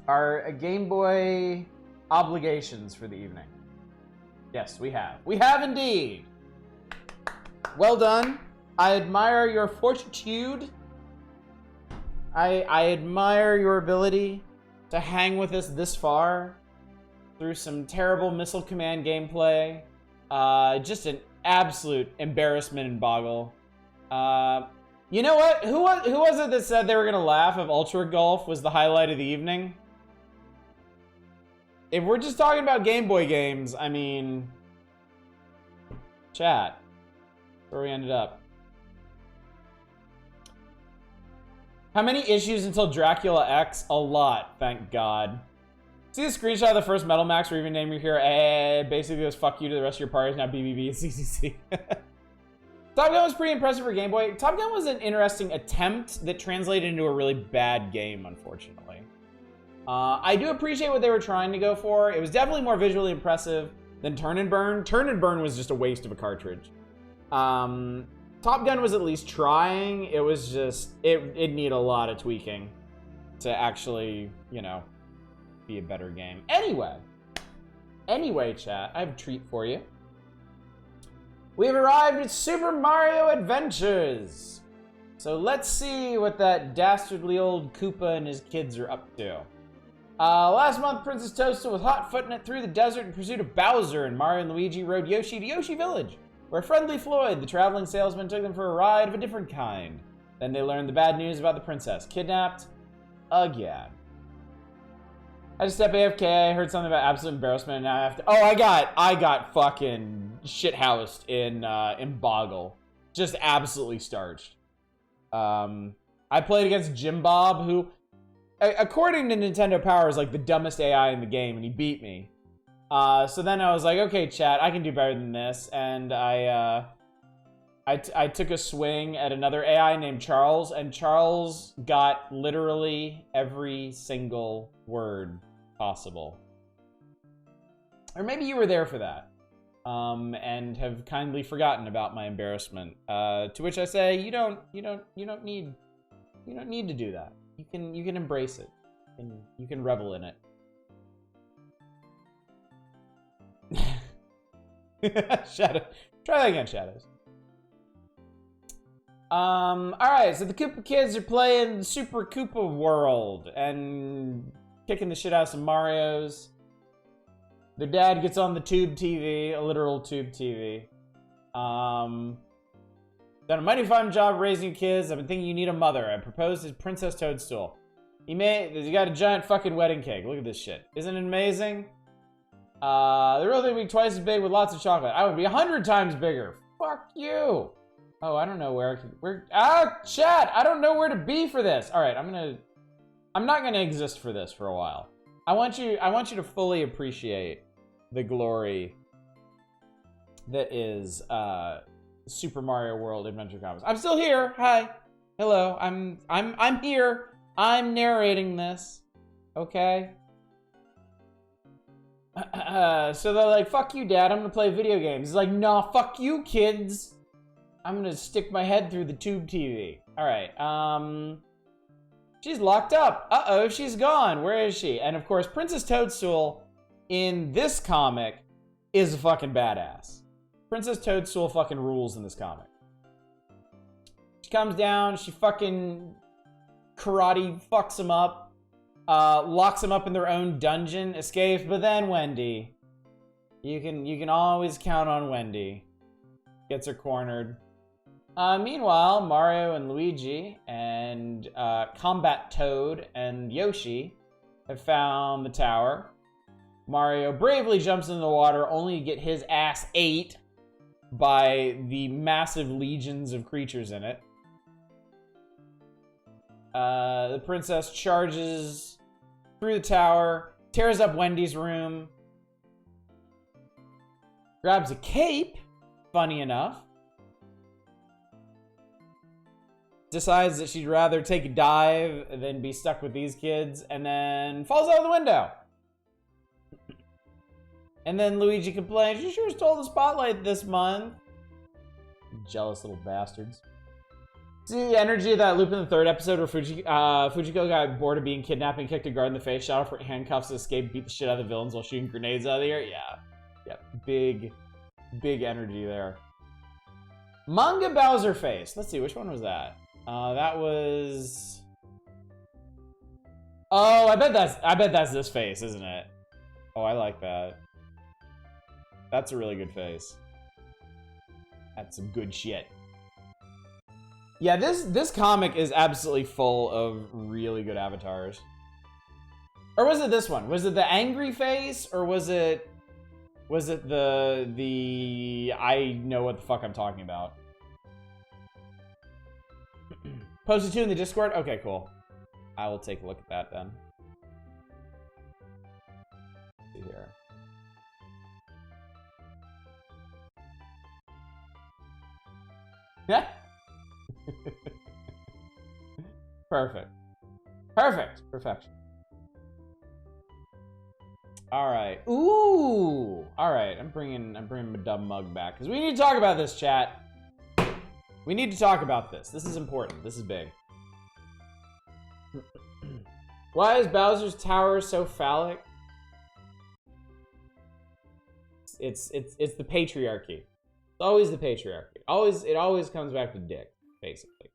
our Game Boy obligations for the evening. Yes, we have. We have indeed. Well done. I admire your fortitude. I admire your ability to hang with us this far through some terrible Missile Command gameplay. Just an absolute embarrassment and boggle. You know what? Who was it that said they were gonna laugh if Ultra Golf was the highlight of the evening? If we're just talking about Game Boy games, I mean, chat, where we ended up. How many issues until Dracula X? A lot, thank God. See the screenshot of the first Metal Max where even name your hero? Basically goes fuck you to the rest of your parties, now BBB and CCC. Top Gun was pretty impressive for Game Boy. Top Gun was an interesting attempt that translated into a really bad game, unfortunately. I do appreciate what they were trying to go for. It was definitely more visually impressive than Turn and Burn. Turn and Burn was just a waste of a cartridge. Top Gun was at least trying. It was just, it needed a lot of tweaking to actually, you know, be a better game. Anyway, chat, I have a treat for you. We've arrived at Super Mario Adventures. So let's see what that dastardly old Koopa and his kids are up to. Last month, Princess Toadstool was hot-footing it through the desert in pursuit of Bowser, and Mario and Luigi rode Yoshi to Yoshi Village, where friendly Floyd, the traveling salesman, took them for a ride of a different kind. Then they learned the bad news about the princess, kidnapped again. I just stepped AFK, I heard something about absolute embarrassment, and now I have to... Oh, I got fucking shithoused in Boggle. Just absolutely starched. I played against Jim Bob, who... according to Nintendo Power, is like the dumbest AI in the game, and he beat me. So then I was like, okay, chat, I can do better than this. And I took a swing at another AI named Charles, and Charles got literally every single word possible. Or maybe you were there for that, and have kindly forgotten about my embarrassment. To which I say, you don't need to do that. You can embrace it, and you can revel in it. Shadow. Try that again, Shadows. Alright, so the Koopa kids are playing Super Koopa World and kicking the shit out of some Marios. Their dad gets on the tube TV, a literal tube TV. Done a mighty fine job raising kids. I've been thinking you need a mother. I proposed to Princess Toadstool. He got a giant fucking wedding cake. Look at this shit. Isn't it amazing? The real thing would be twice as big with lots of chocolate. I would be 100 times bigger. Fuck you. Oh, I don't know where chat, I don't know where to be for this. All right, I'm not gonna exist for this for a while. I want you to fully appreciate the glory that is Super Mario World Adventure Comics. I'm still here. Hi. Hello. I'm here. I'm narrating this. Okay. So they're like, fuck you, Dad, I'm gonna play video games. He's like, nah, fuck you, kids. I'm gonna stick my head through the tube TV. Alright, she's locked up. Uh-oh, she's gone. Where is she? And of course, Princess Toadstool in this comic is a fucking badass. Princess Toadstool fucking rules in this comic. She comes down, she fucking karate fucks him up. Locks them up in their own dungeon, escapes, but then Wendy. You can always count on Wendy. Gets her cornered. Meanwhile, Mario and Luigi and Combat Toad and Yoshi have found the tower. Mario bravely jumps into the water, only to get his ass ate by the massive legions of creatures in it. The princess charges through the tower, tears up Wendy's room, grabs a cape, funny enough, decides that she'd rather take a dive than be stuck with these kids, and then falls out of the window. And then Luigi complains, you sure stole the spotlight this month. Jealous little bastards. See the energy of that loop in the third episode where Fujiko got bored of being kidnapped and kicked a guard in the face, shot off her handcuffs, escaped, beat the shit out of the villains while shooting grenades out of the air? Yeah. Yep. Big energy there. Manga Bowser face. Let's see, which one was that? That was... Oh, I bet that's this face, isn't it? Oh, I like that. That's a really good face. That's some good shit. Yeah, this comic is absolutely full of really good avatars. Or was it this one? Was it the angry face, or was it the I know what the fuck I'm talking about? Posted 2 in the Discord? Okay, cool. I will take a look at that then. Let's see here. Yeah. Perfect. Perfection. All right. Ooh. All right. I'm bringing my dumb mug back because we need to talk about this, chat. We need to talk about this. This is important. This is big. Why is Bowser's Tower so phallic? It's the patriarchy. It's always the patriarchy. It always comes back to dick, basically.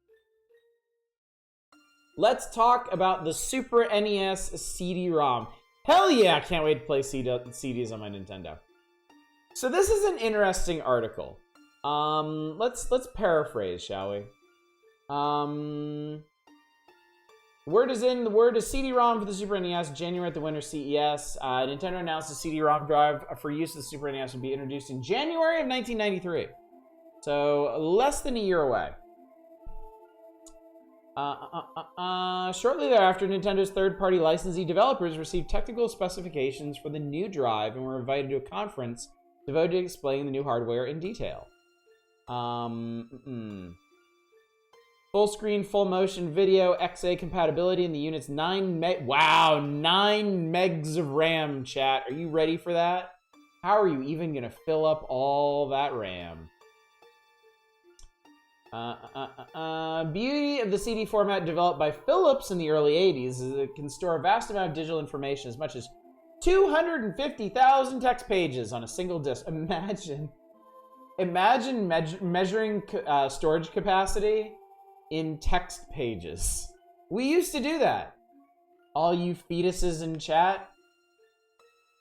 Let's talk about the Super NES CD-ROM. Hell yeah, I can't wait to play CDs on my Nintendo. So this is an interesting article. Let's paraphrase, shall we? Word is in, the word is CD-ROM for the Super NES, January at the Winter CES. Nintendo announced the CD-ROM drive for use of the Super NES would be introduced in January of 1993. So, less than a year away. Shortly thereafter, Nintendo's third-party licensee developers received technical specifications for the new drive and were invited to a conference devoted to explaining the new hardware in detail. Full screen, full motion video, XA compatibility in the unit's 9 megs of RAM, chat. Are you ready for that? How are you even gonna fill up all that RAM? Beauty of the CD format developed by Philips in the early 80s is it can store a vast amount of digital information, as much as 250,000 text pages on a single disk. Imagine measuring storage capacity in text pages. We used to do that. All you fetuses in chat,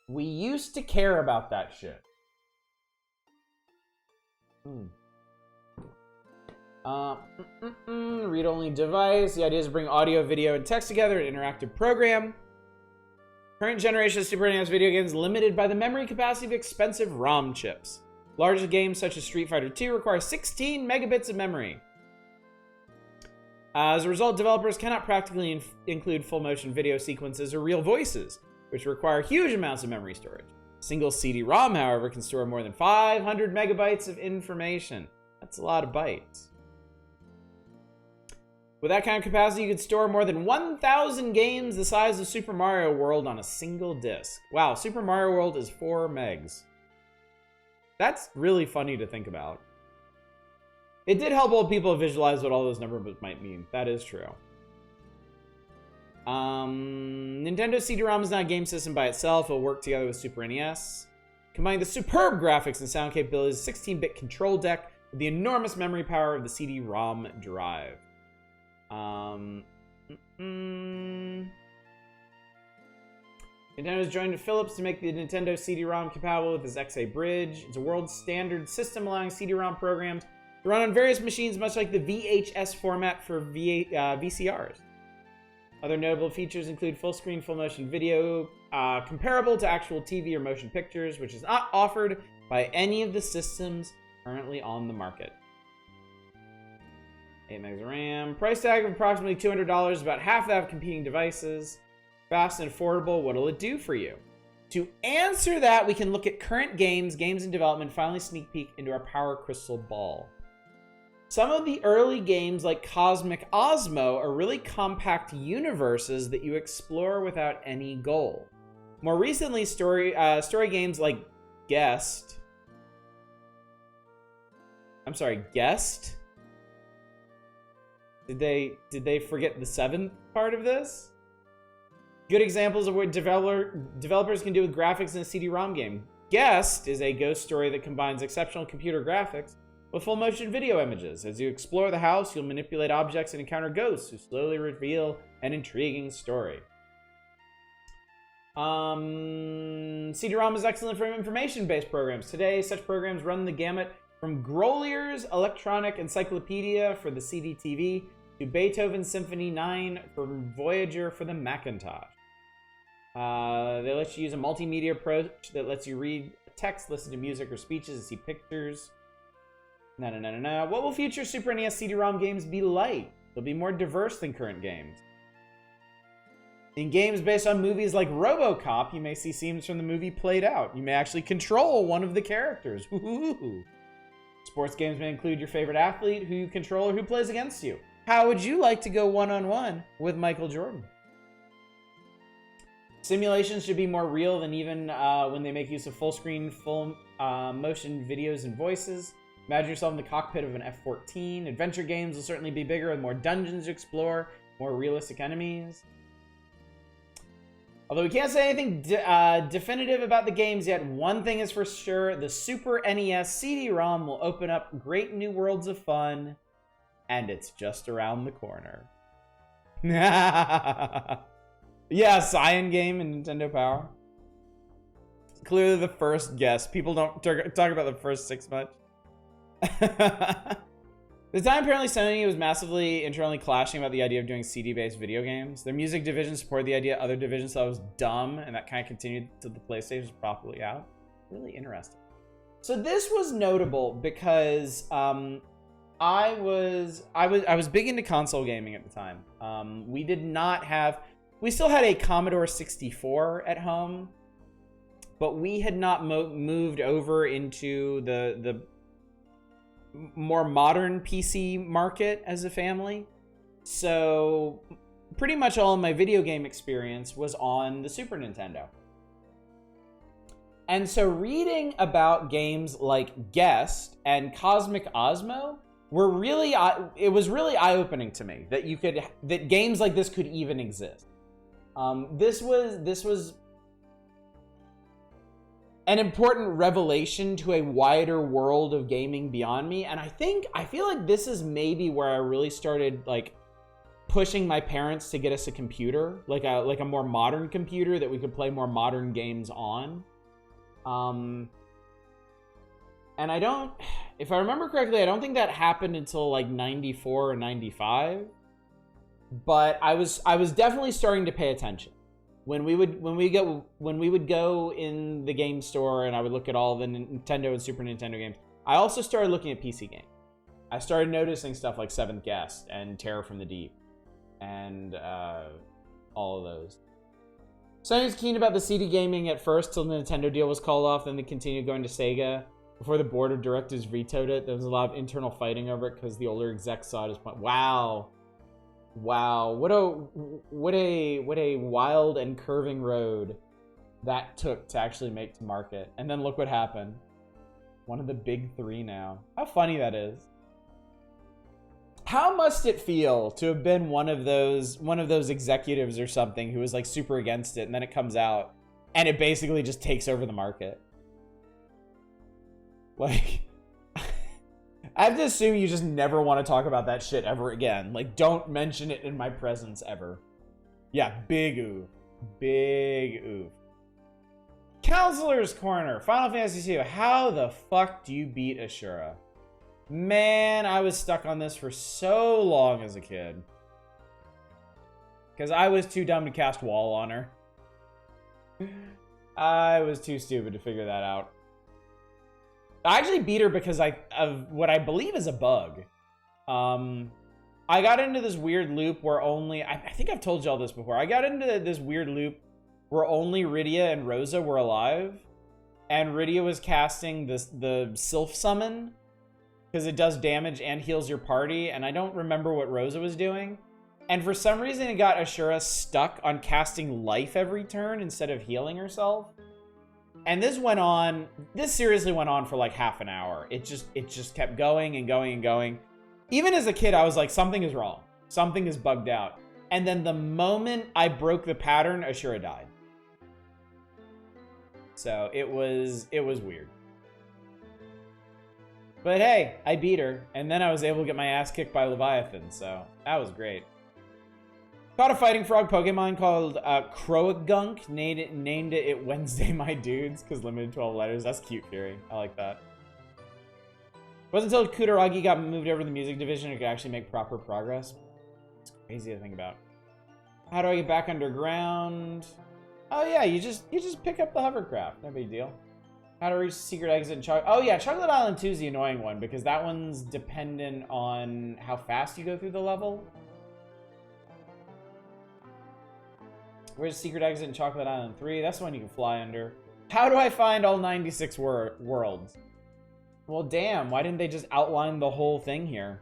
we used to care about that shit. Read-only device. The idea is to bring audio, video, and text together in an interactive program. Current generation of Super NES video games limited by the memory capacity of expensive ROM chips. Larger games such as Street Fighter II require 16 megabits of memory. As a result, developers cannot practically include full-motion video sequences or real voices, which require huge amounts of memory storage. A single CD-ROM, however, can store more than 500 megabytes of information. That's a lot of bytes. With that kind of capacity, you could store more than 1,000 games the size of Super Mario World on a single disc. Wow, Super Mario World is 4 megs. That's really funny to think about. It did help old people visualize what all those numbers might mean. That is true. Nintendo CD-ROM is not a game system by itself. It'll work together with Super NES. Combining the superb graphics and sound capabilities of 16-bit control deck with the enormous memory power of the CD-ROM drive. Nintendo has joined Philips to make the Nintendo CD-ROM compatible with its XA bridge. It's a world standard system allowing CD-ROM programs to run on various machines, much like the VHS format for VCRs. Other notable features include full screen, full motion video, comparable to actual TV or motion pictures, which is not offered by any of the systems currently on the market. 8 megs of RAM. Price tag of approximately $200, about half that of competing devices. Fast and affordable, what'll it do for you? To answer that, we can look at current games in development, finally sneak peek into our power crystal ball. Some of the early games, like Cosmic Osmo, are really compact universes that you explore without any goal. More recently, story games like Guest. Did they forget the 7th part of this? Good examples of what developers can do with graphics in a CD-ROM game. Guest is a ghost story that combines exceptional computer graphics with full motion video images. As you explore the house, you'll manipulate objects and encounter ghosts who slowly reveal an intriguing story. CD-ROM is excellent for information-based programs. Today, such programs run the gamut from Grolier's Electronic Encyclopedia for the CD-TV to Beethoven's Symphony 9 from Voyager for the Macintosh. They let you use a multimedia approach that lets you read text, listen to music or speeches, and see pictures. What will future Super NES CD-ROM games be like? They'll be more diverse than current games. In games based on movies like RoboCop, you may see scenes from the movie played out. You may actually control one of the characters. Woo-hoo-hoo. Sports games may include your favorite athlete, who you control, or who plays against you. How would you like to go one-on-one with Michael Jordan? Simulations should be more real than even when they make use of full-screen, full-motion videos and voices. Imagine yourself in the cockpit of an F-14. Adventure games will certainly be bigger with more dungeons to explore, more realistic enemies. Although we can't say anything definitive about the games yet, one thing is for sure, the Super NES CD-ROM will open up great new worlds of fun, and it's just around the corner. Yeah, Cyan game and Nintendo Power. Clearly the first guess. People don't talk about the first 6 much. The time apparently Sony was massively internally clashing about the idea of doing CD-based video games. Their music division supported the idea, other divisions thought it was dumb, and that kind of continued to the PlayStation was properly out. Really interesting. So this was notable because I was big into console gaming at the time. We still had a Commodore 64 at home, but we had not moved over into the more modern PC market as a family. So pretty much all of my video game experience was on the Super Nintendo. And so reading about games like Guest and Cosmic Osmo it was really eye-opening to me that games like this could even exist. This was an important revelation to a wider world of gaming beyond me, and I feel like this is maybe where I really started like pushing my parents to get us a computer, like a more modern computer that we could play more modern games on. And if I remember correctly, I don't think that happened until like 94 or 95. But I was definitely starting to pay attention. When we would go in the game store and I would look at all the Nintendo and Super Nintendo games, I also started looking at PC games. I started noticing stuff like Seventh Guest and Terror from the Deep and all of those. Sony was keen about the CD gaming at first till the Nintendo deal was called off, then they continued going to Sega before the board of directors vetoed it. There was a lot of internal fighting over it because the older execs saw it as point. Wow, what a wild and curving road that took to actually make to market. And then look what happened. One of the big three now. How funny that is. How must it feel to have been one of those executives or something who was like super against it, and then it comes out and it basically just takes over the market? Like, I have to assume you just never want to talk about that shit ever again. Like, don't mention it in my presence ever. Yeah, big oof. Big oof. Counselor's Corner. Final Fantasy II. How the fuck do you beat Ashura? Man, I was stuck on this for so long as a kid. Because I was too dumb to cast Wall on her. I was too stupid to figure that out. I actually beat her because of what I believe is a bug. I got into this weird loop where I think I've told y'all this before. I got into this weird loop where only Rydia and Rosa were alive. And Rydia was casting the Sylph Summon because it does damage and heals your party. And I don't remember what Rosa was doing. And for some reason, it got Ashura stuck on casting life every turn instead of healing herself. And this seriously went on for like half an hour. It just kept going and going and going. Even as a kid, I was like, something is wrong. Something is bugged out. And then the moment I broke the pattern, Ashura died. So it was weird. But hey, I beat her. And then I was able to get my ass kicked by Leviathan. So that was great. Caught a fighting frog Pokemon called Croagunk. Named it Wednesday My Dudes because limited 12 letters. That's cute, Fury. I like that. It wasn't until Kutaragi got moved over to the music division it could actually make proper progress. It's crazy to think about. How do I get back underground? Oh yeah, you just pick up the hovercraft. No big deal. How to reach secret exit in Chocolate... Oh yeah, Chocolate Island 2 is the annoying one because that one's dependent on how fast you go through the level. Where's secret exit in Chocolate Island 3? That's the one you can fly under. How do I find all 96 worlds? Well, damn, why didn't they just outline the whole thing here?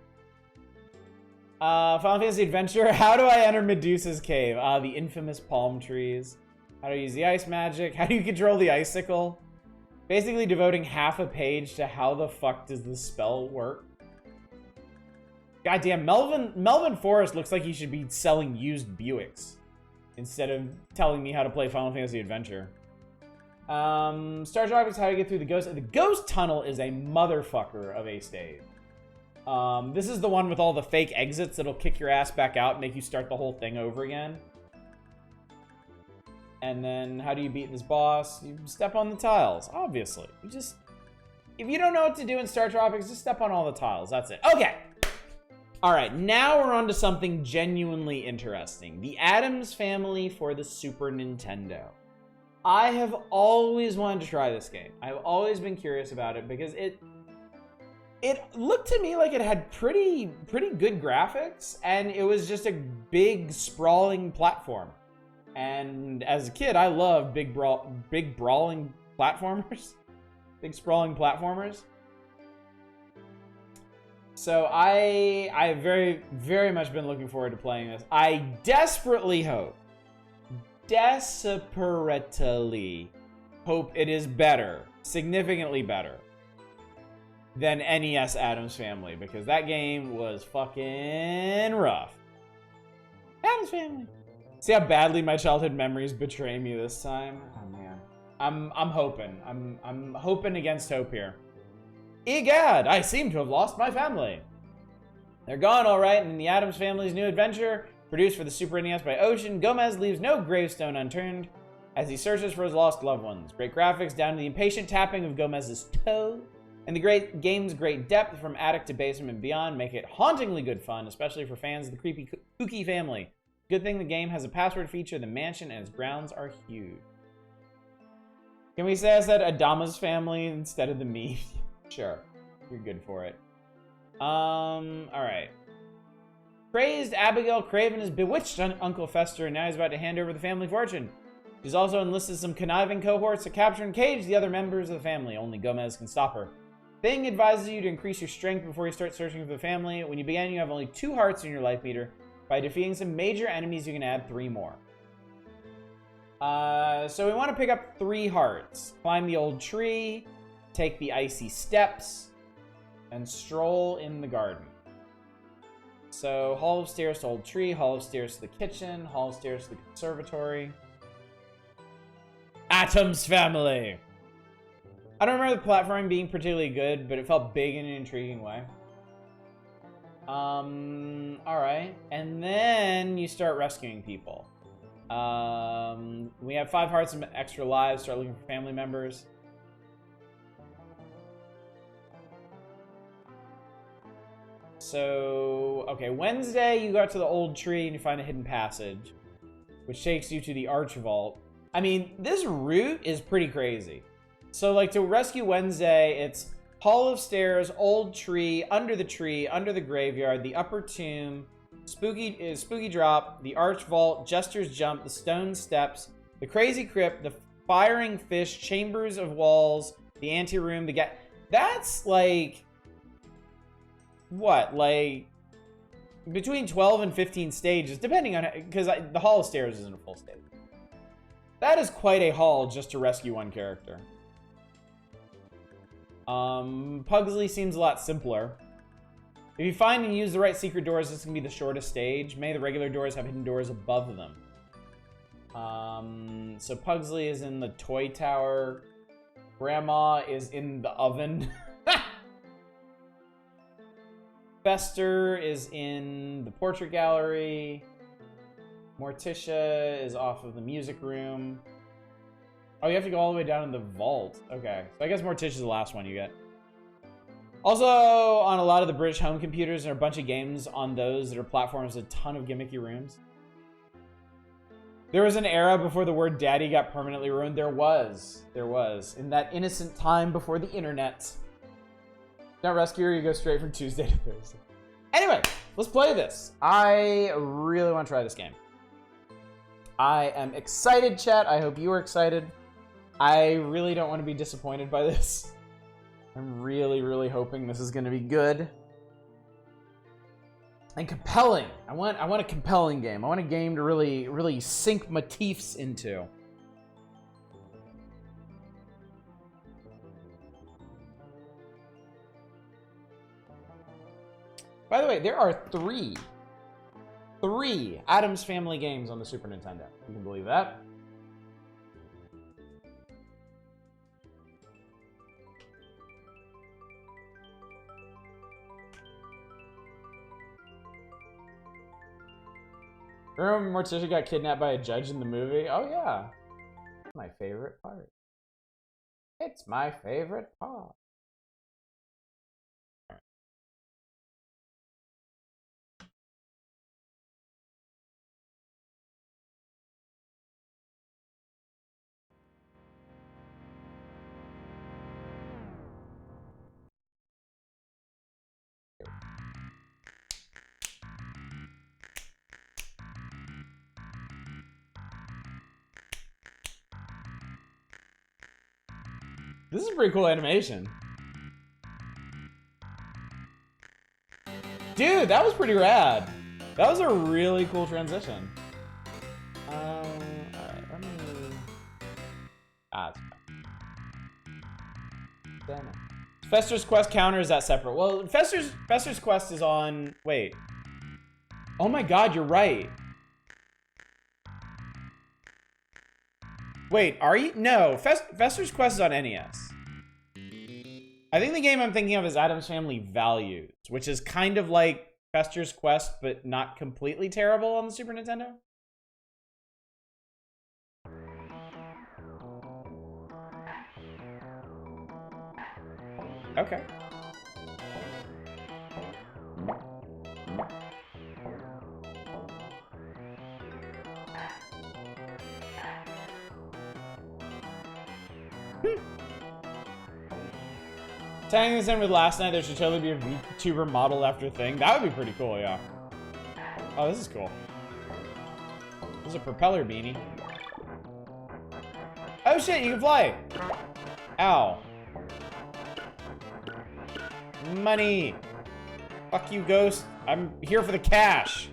Final Fantasy Adventure. How do I enter Medusa's cave? The infamous palm trees. How do you use the ice magic? How do you control the icicle? Basically devoting half a page to how the fuck does this spell work. Goddamn, Melvin Forrest looks like he should be selling used Buicks instead of telling me how to play Final Fantasy Adventure. Star Tropics, how to get through the Ghost. The Ghost Tunnel is a motherfucker of a stage. This is the one with all the fake exits that'll kick your ass back out and make you start the whole thing over again. And then, how do you beat this boss? You step on the tiles, obviously. If you don't know what to do in Star Tropics, just step on all the tiles. That's it. Okay. All right, now we're on to something genuinely interesting. The Addams Family for the Super Nintendo. I have always wanted to try this game. I've always been curious about it because it looked to me like it had pretty good graphics, and it was just a big sprawling platform. And as a kid, I loved big brawling platformers, big sprawling platformers. So I've very, very much been looking forward to playing this. I desperately hope it is better, significantly better than NES Addams Family, because that game was fucking rough. Addams Family. See how badly my childhood memories betray me this time? Oh man. I'm hoping. I'm hoping against hope here. Egad, I seem to have lost my family. They're gone, all right, and in the Addams Family's new adventure, produced for the Super NES by Ocean, Gomez leaves no gravestone unturned as he searches for his lost loved ones. Great graphics down to the impatient tapping of Gomez's toe, and the game's great depth from attic to basement and beyond make it hauntingly good fun, especially for fans of the creepy kooky family. Good thing the game has a password feature, the mansion, and its grounds are huge. Can we say I said Adama's family instead of the me? Sure, you're good for it. Alright. Crazed Abigail Craven has bewitched Uncle Fester, and now he's about to hand over the family fortune. She's also enlisted some conniving cohorts to capture and cage the other members of the family. Only Gomez can stop her. Thing advises you to increase your strength before you start searching for the family. When you begin, you have only 2 hearts in your life meter. By defeating some major enemies, you can add 3 more. So we want to pick up 3 hearts. Climb the old tree, take the icy steps, and stroll in the garden. So, hall of stairs to old tree, hall of stairs to the kitchen, hall of stairs to the conservatory. Addams Family! I don't remember the platforming being particularly good, but it felt big in an intriguing way. Alright. And then you start rescuing people. We have 5 hearts and extra lives, start looking for family members. So, okay, Wednesday you go out to the old tree and you find a hidden passage, which takes you to the Arch Vault. I mean, this route is pretty crazy. So, like, to rescue Wednesday, it's hall of stairs, old tree, under the graveyard, the upper tomb, spooky drop, the Arch Vault, Jester's Jump, the stone steps, the crazy crypt, the firing fish, chambers of walls, the anteroom, the that's like... what, like, between 12 and 15 stages, depending on, because the Hall of Stairs isn't a full stage. That is quite a haul just to rescue one character. Pugsley seems a lot simpler. If you find and use the right secret doors, this can be the shortest stage. Many of the regular doors have hidden doors above them. So Pugsley is in the toy tower. Grandma is in the oven. Fester is in the portrait gallery. Morticia is off of the music room. Oh, you have to go all the way down in the vault. Okay. So I guess Morticia's the last one you get. Also, on a lot of the British home computers, there are a bunch of games on those that are platforms with a ton of gimmicky rooms. There was an era before the word daddy got permanently ruined. There was. In that innocent time before the internet. Not Rescuer, you go straight from Tuesday to Thursday. Anyway, let's play this. I really want to try this game. I am excited, chat. I hope you are excited. I really don't want to be disappointed by this. I'm really, really hoping this is going to be good. And compelling. I want a compelling game. I want a game to really, really sink my teeths into. By the way, there are 3 3 Addams Family games on the Super Nintendo. You can believe that. Remember when Morticia got kidnapped by a judge in the movie? Oh yeah. My favorite part. It's my favorite part. This is a pretty cool animation. Dude, that was pretty rad. That was a really cool transition. Alright, let me... Ah, it's fine. Damn it. Fester's Quest counter, is that separate? Well, Fester's Quest is on... Wait. Oh my god, you're right. Wait, are you? No, Fester's Quest is on NES. I think the game I'm thinking of is Addams Family Values, which is kind of like Fester's Quest, but not completely terrible on the Super Nintendo. Okay. Tying this in with last night, there should totally be a VTuber model after thing. That would be pretty cool, yeah. Oh, this is cool. This is a propeller beanie. Oh shit, you can fly! Ow. Money! Fuck you, ghost. I'm here for the cash.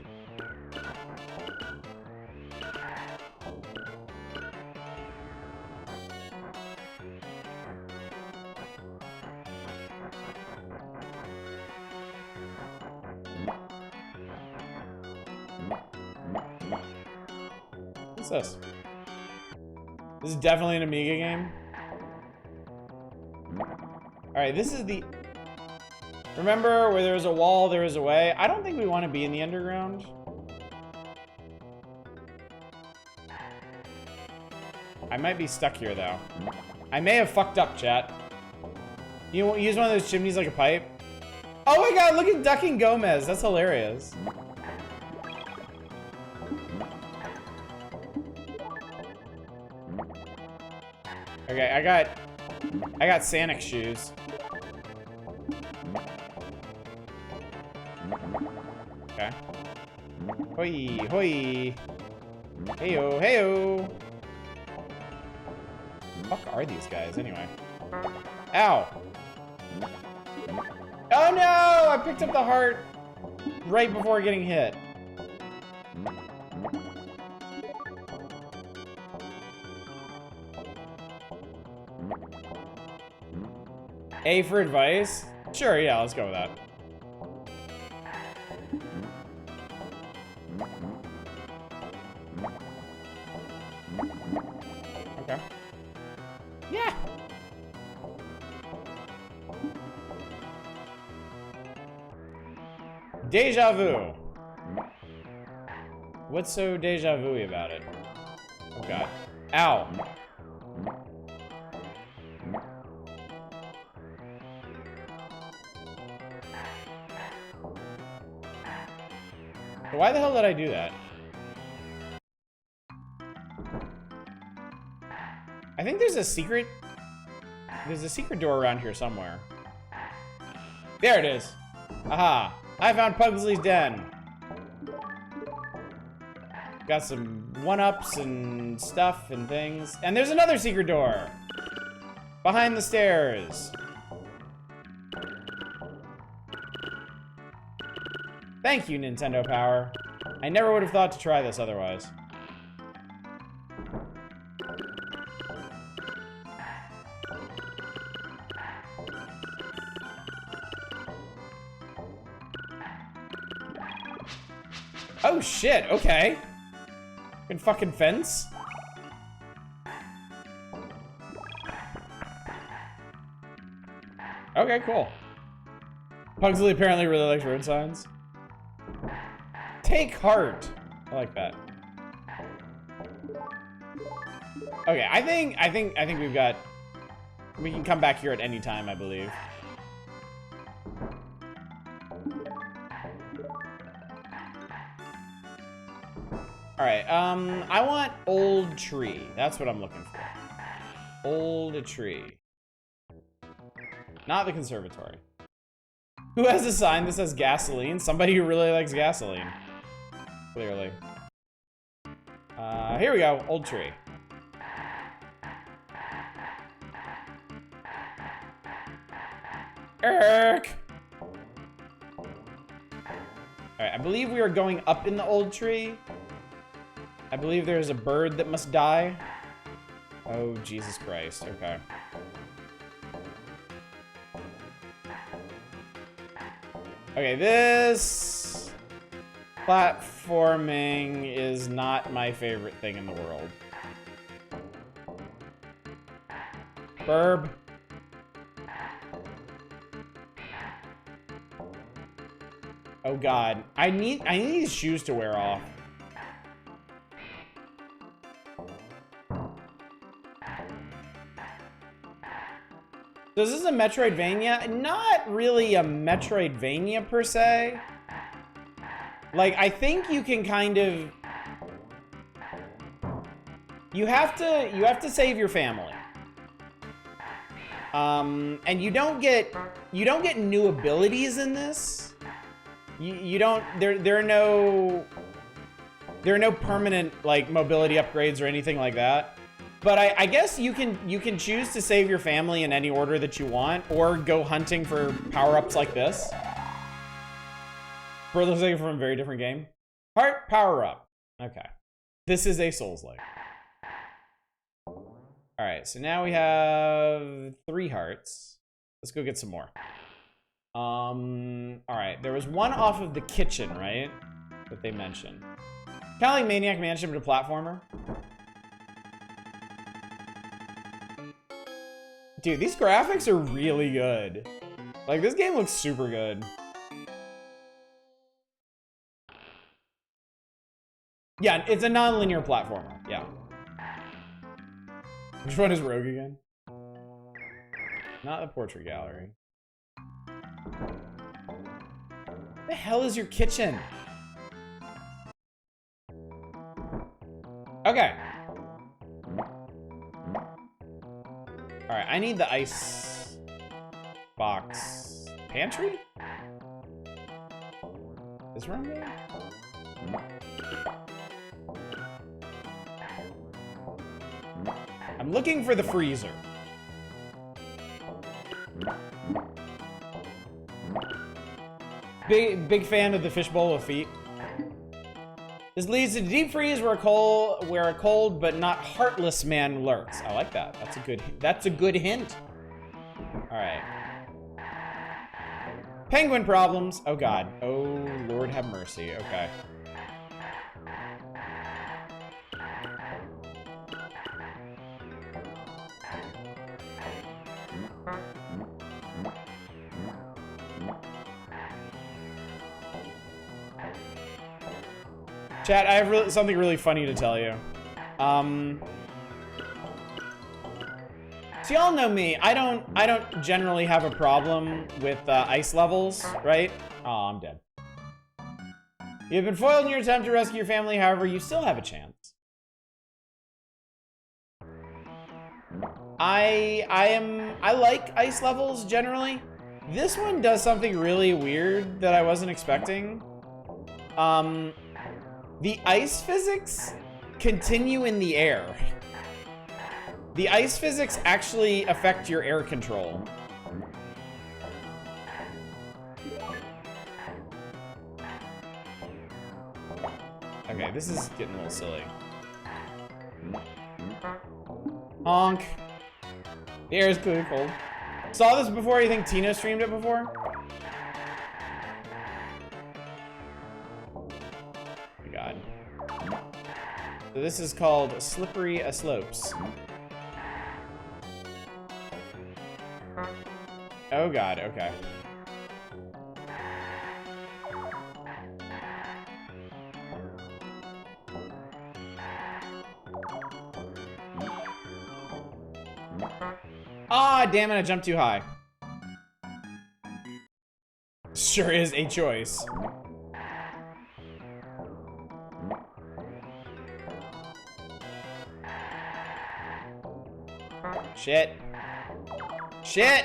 What's this? This is definitely an Amiga game. Alright, this is the... Remember where there was a wall, there was a way? I don't think we want to be in the underground. I might be stuck here, though. I may have fucked up, chat. You use one of those chimneys like a pipe? Oh my god, look at Ducking Gomez. That's hilarious. Okay, I got Sonic shoes. Okay. Hoi, hoi. Heyo, heyo. What the fuck are these guys, anyway? Ow. Oh no! I picked up the heart right before getting hit. A for advice? Sure, yeah, let's go with that. Okay. Yeah! Deja vu. What's so deja vu-y about it? Oh god. Ow. Why the hell did I do that? I think there's a secret door around here somewhere. There it is. Aha. I found Pugsley's den. Got some one-ups and stuff and things. And there's another secret door. Behind the stairs. Thank you, Nintendo Power. I never would have thought to try this otherwise. Oh shit, okay. Can fucking fence. Okay, cool. Pugsley apparently really likes road signs. Take heart. I like that. Okay, I think we've got. We can come back here at any time, I believe. All right. I want old tree. That's what I'm looking for. Old tree. Not the conservatory. Who has a sign that says gasoline? Somebody who really likes gasoline. Clearly. Here we go. Old tree. Alright, I believe we are going up in the old tree. I believe there's a bird that must die. Oh, Jesus Christ. Okay. Okay, this platforming is not my favorite thing in the world. Burb. Oh God, I need these shoes to wear off. So is this a Metroidvania? Not really a Metroidvania per se. Like, I think you can kind of... You have to save your family. And you don't get new abilities in this. You don't, there are no permanent, like, mobility upgrades or anything like that. But I guess you can choose to save your family in any order that you want, or go hunting for power-ups like this. Bro, looks like it's from a very different game. Heart power-up. Okay. This is a Souls-like. Alright, so now we have 3 hearts. Let's go get some more. Alright, there was one off of the kitchen, right? That they mentioned. Kind of like Maniac Mansion, but a platformer. Dude, these graphics are really good. Like, this game looks super good. Yeah, it's a non-linear platformer, yeah. Which one is Rogue again? Not the portrait gallery. What the hell is your kitchen? Okay. Alright, I need the ice box pantry? This room there? I'm looking for the freezer. Big fan of the fishbowl of feet. This leads to deep freeze where a cold but not heartless man lurks. I like that. That's a good hint. All right. Penguin problems. Oh God. Oh Lord have mercy. Okay. Chat, I have something really funny to tell you. So y'all know me. I don't generally have a problem with ice levels, right? Oh, I'm dead. You've been foiled in your attempt to rescue your family, however, you still have a chance. I like ice levels generally. This one does something really weird that I wasn't expecting. The ice physics continue in the air. The ice physics actually affect your air control. Okay, this is getting a little silly. Honk. The air is clearly cold. Saw this before? You think Tino streamed it before? So this is called Slippery Slopes. Oh god, okay. Ah, damn it, I jumped too high. Sure is a choice. Shit. Shit!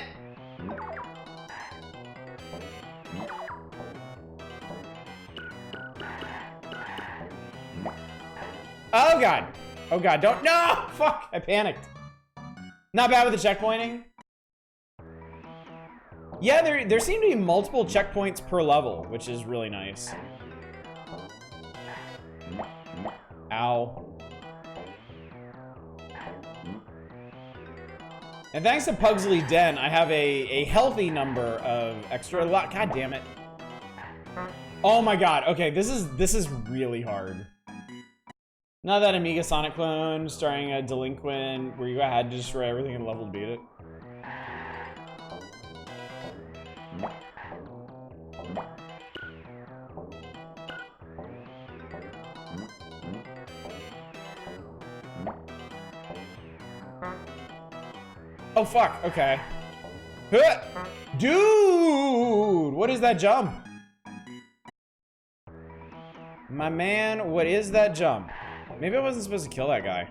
Oh god! Oh god, don't- No! Fuck! I panicked. Not bad with the checkpointing. Yeah, there seem to be multiple checkpoints per level, which is really nice. Ow. And thanks to Pugsley Den, I have a healthy number of extra God damn it. Oh my god, okay, this is really hard. Not that Amiga Sonic clone starring a delinquent where you had to destroy everything in level to beat it. Oh fuck, okay. Dude, what is that jump? My man, what is that jump? Maybe I wasn't supposed to kill that guy.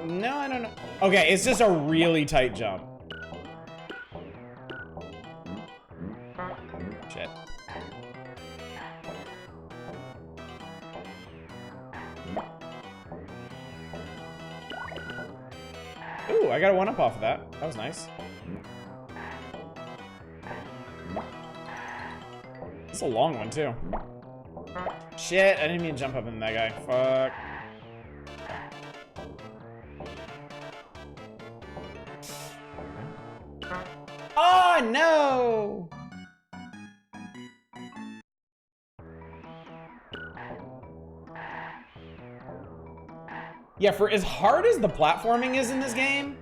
No, I don't know. Okay, it's just a really tight jump. Shit. Ooh, I got a 1-up off of that. That was nice. It's a long one, too. Shit, I didn't mean to jump up in that guy. Fuck. Oh, no! Yeah, for as hard as the platforming is in this game,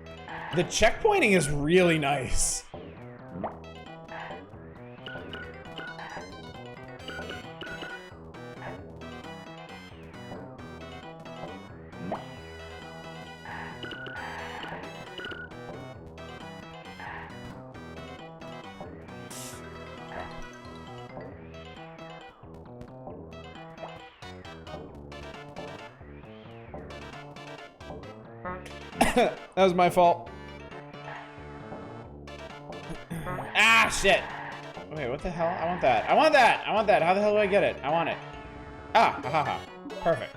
the checkpointing is really nice. That was my fault. Ah, shit. Wait, what the hell? I want that. I want that. I want that. How the hell do I get it? I want it. Ah, haha. Perfect.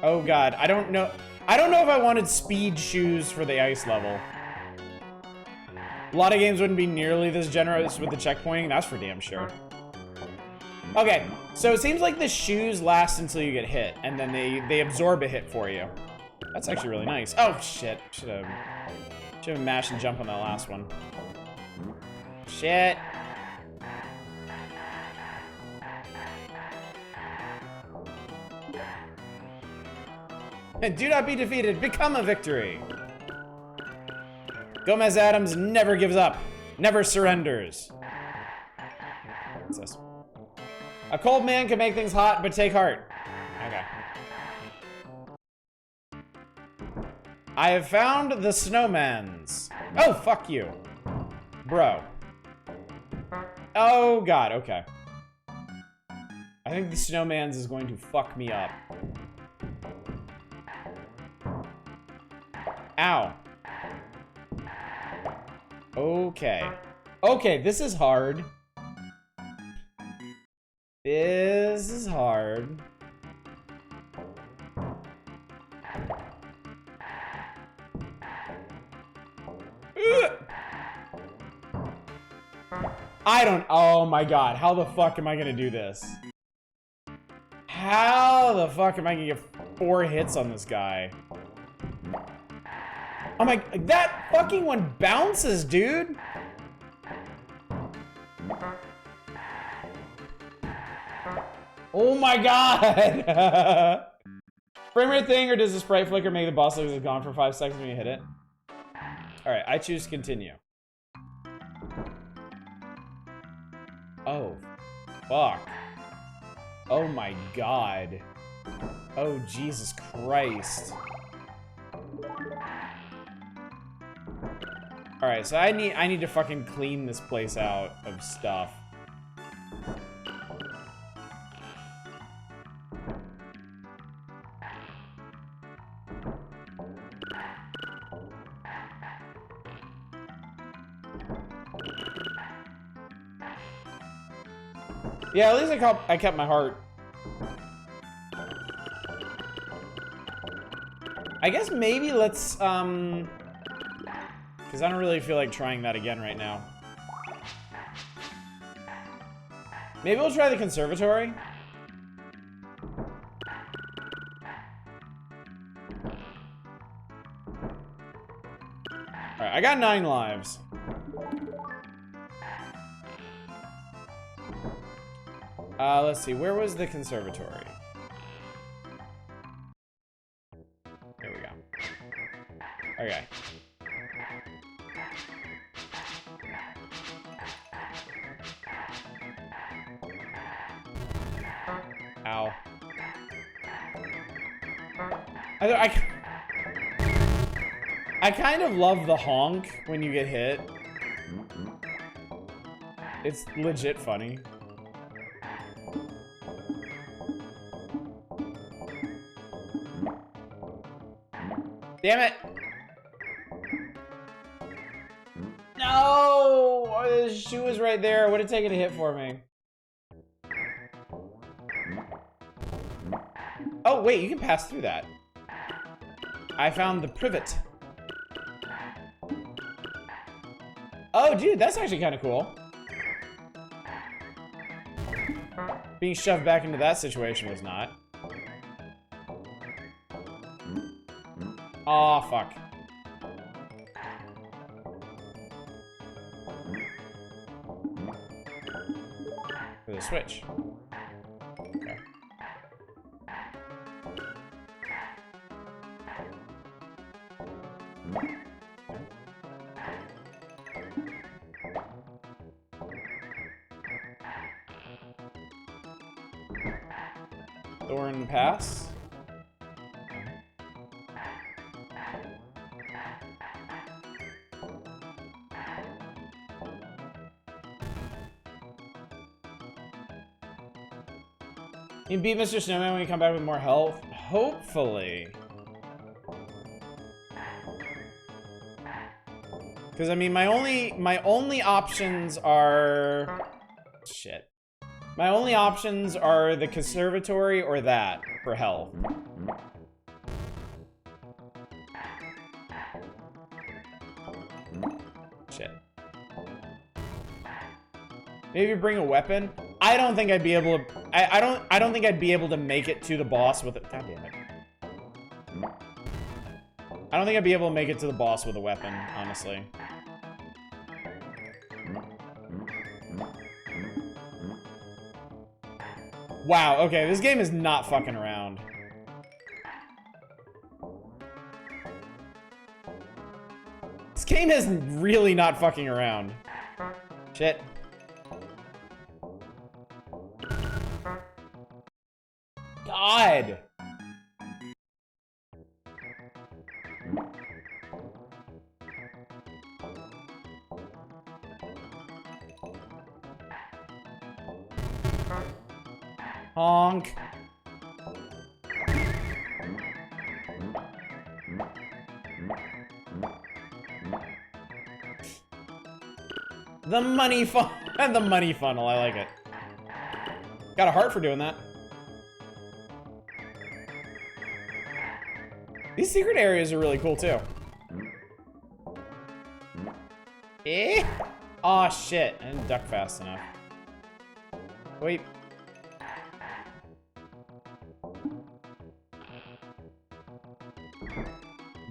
Oh god, I don't know. I don't know if I wanted speed shoes for the ice level. A lot of games wouldn't be nearly this generous with the checkpointing. That's for damn sure. Okay, so it seems like the shoes last until you get hit, and then they absorb a hit for you. That's actually really nice. Oh shit! Should have mashed and jump on that last one. Shit. Do not be defeated. Become a victory. Gomez Adams never gives up. Never surrenders. What's this? A cold man can make things hot, but take heart. Okay. I have found the snowmans. Oh, fuck you. Bro. Oh, God, okay. I think the snowmans is going to fuck me up. Ow. Okay. Okay, this is hard. This is hard. I don't, oh my god, how the fuck am I gonna do this? How the fuck am I gonna get 4 hits on this guy? Oh my, that fucking one bounces, dude! Oh my god! Frame rate thing, or does the sprite flicker make the boss look like it's gone for 5 seconds when you hit it? Alright, I choose continue. Oh. Fuck. Oh my god. Oh, Jesus Christ. Alright, so I need to fucking clean this place out of stuff. Yeah, at least I kept my heart. I guess maybe let's, because I don't really feel like trying that again right now. Maybe we'll try the conservatory. Alright, I got 9 lives. Let's see, where was the conservatory? Here we go. Okay. Ow. I kind of love the honk when you get hit. It's legit funny. Damn it! No! Oh, the shoe was right there. Would have taken a hit for me. Oh, wait, you can pass through that. I found the privet. Oh, dude, that's actually kind of cool. Being shoved back into that situation was not. Aw, fuck. For the switch. Okay. Thorn pass. You can beat Mr. Snowman when you come back with more health? Hopefully. Because, I mean, my only options are... Shit. My only options are the conservatory or that for health. Shit. Maybe bring a weapon? I don't think I'd be able to... I don't think I'd be able to make it to the boss with it. God damn it. I don't think I'd be able to make it to the boss with a weapon, honestly. Wow, okay, this game is not fucking around. This game is really not fucking around. Shit. God! Honk. The money funnel. The money funnel, I like it. Got a heart for doing that. These secret areas are really cool too. Eh? Aw, shit. I didn't duck fast enough. Wait.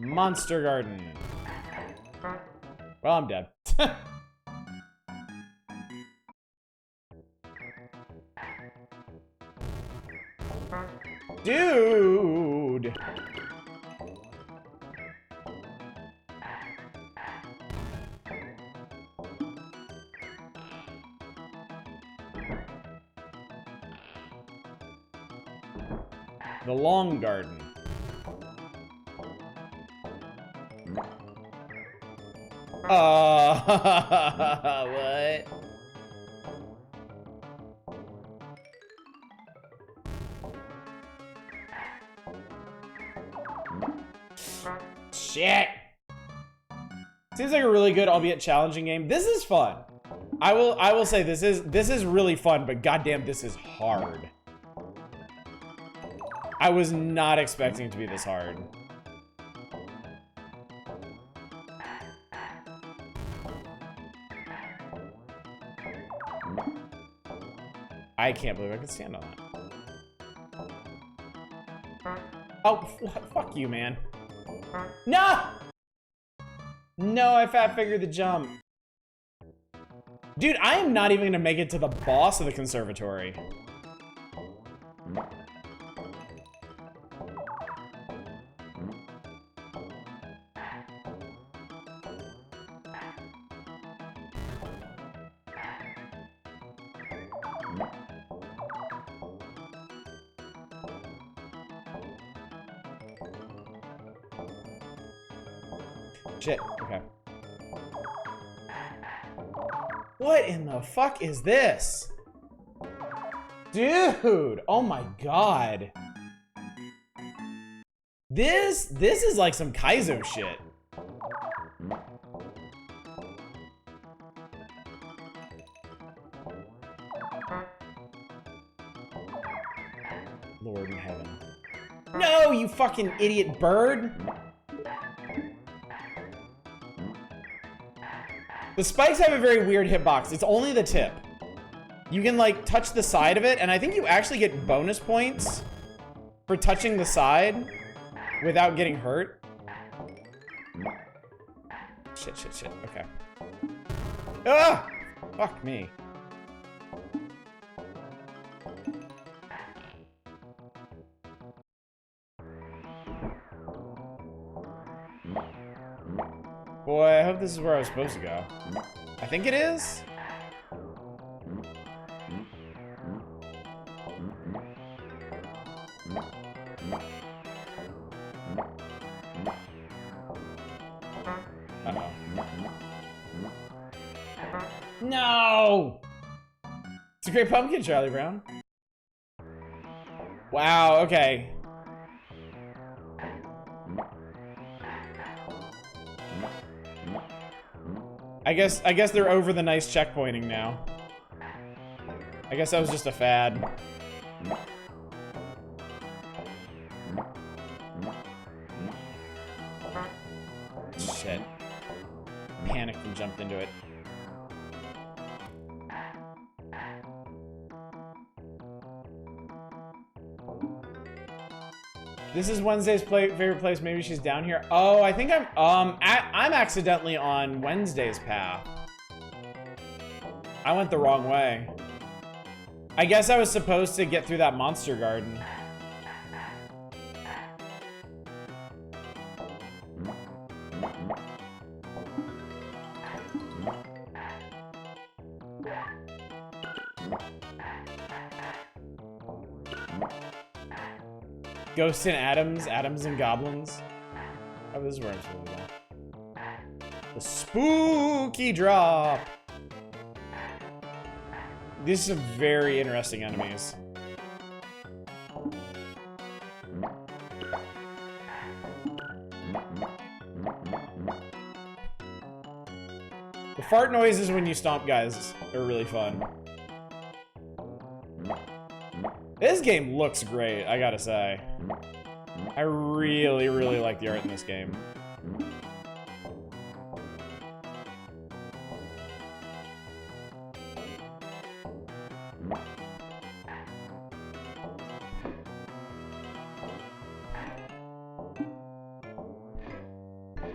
Monster Garden. Well, I'm dead. Dude! The Long Garden. What? Shit! Seems like a really good, albeit challenging game. This is fun. I will say this is really fun, but goddamn, this is hard. I was not expecting it to be this hard. I can't believe I could stand on that. Oh, fuck you, man. No! No, I fat figured the jump. Dude, I am not even gonna make it to the boss of the conservatory. Shit, okay. What in the fuck is this? Dude, oh my god. This is like some Kaizo shit. Lord in heaven. No, you fucking idiot bird! The spikes have a very weird hitbox. It's only the tip. You can, like, touch the side of it, and I think you actually get bonus points for touching the side without getting hurt. Shit, shit, shit. Okay. Ah! Fuck me. Boy, I hope this is where I was supposed to go. I think it is. Uh-oh. No! It's a great pumpkin, Charlie Brown. Wow, okay. I guess they're over the nice checkpointing now. I guess that was just a fad. Shit. Panicked and jumped into it. This is Wednesday's favorite place. Maybe she's down here. Oh, I think I'm accidentally on Wednesday's path. I went the wrong way. I guess I was supposed to get through that monster garden. Ghosts and Atoms, Atoms and Goblins. Oh, this is where I'm supposed to go. The spooky drop. These are some very interesting enemies. The fart noises when you stomp guys are really fun. This game looks great, I gotta say. I really, really like the art in this game.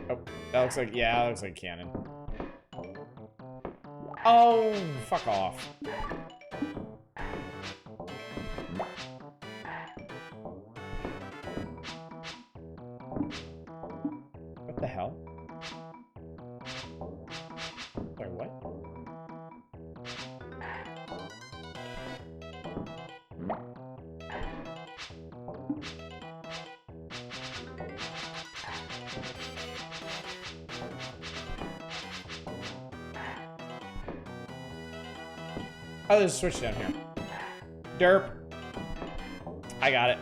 Oh, that looks like, yeah, that looks like cannon. Oh, fuck off. Oh, there's a switch down here. Derp. I got it.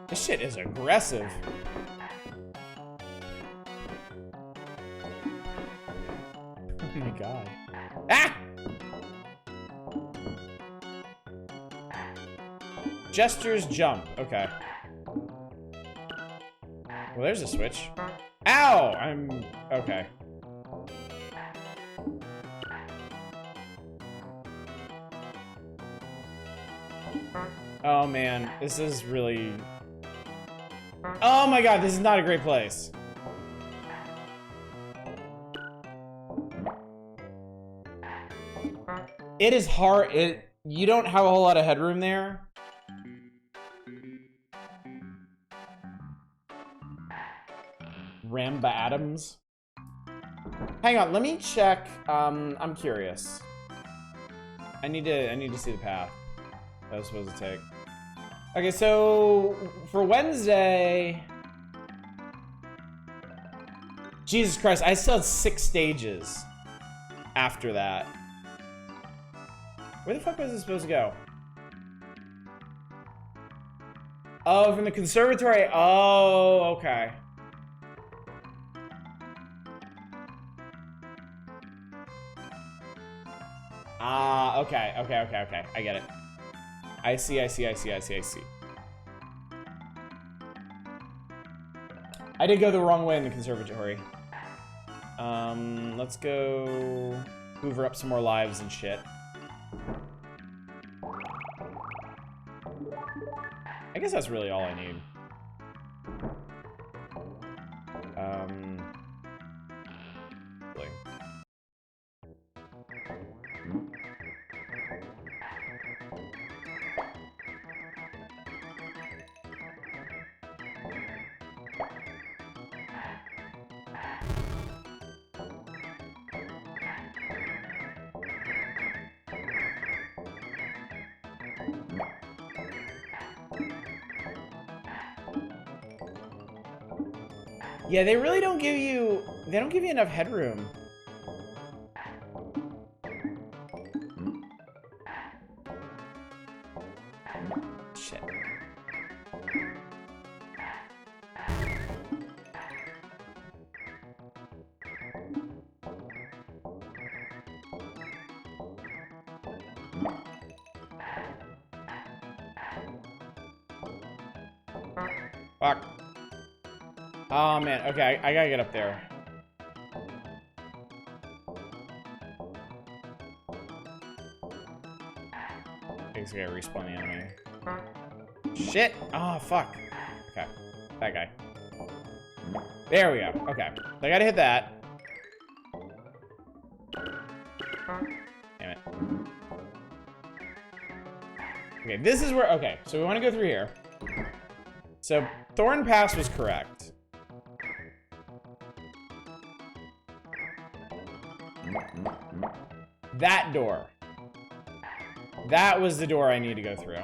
This shit is aggressive. Oh my god. Ah! Gestures jump. Okay. Well, there's a switch. Ow! I'm... Okay. Oh man, this is really... Oh my god, this is not a great place. It is hard. You don't have a whole lot of headroom there. Ramba Adams. Hang on, let me check. I'm curious. I need to see the path that I was supposed to take. Okay, so for Wednesday, Jesus Christ, I still had 6 stages after that. Where the fuck was it supposed to go? Oh, from the conservatory. Oh, okay. Ah, okay. I get it. I see. I did go the wrong way in the conservatory. Let's go hoover up some more lives and shit. I guess that's really all I need. Really. Yeah, they really don't give you... They don't give you enough headroom. Shit. Fuck. Oh man, okay, I gotta get up there. I guess I gotta respawn the enemy. Shit! Oh, fuck. Okay, that guy. There we go, okay. I gotta hit that. Damn it. Okay, this is where, okay, so we wanna go through here. So, Thorn Pass was correct. That door. That was the door I need to go through.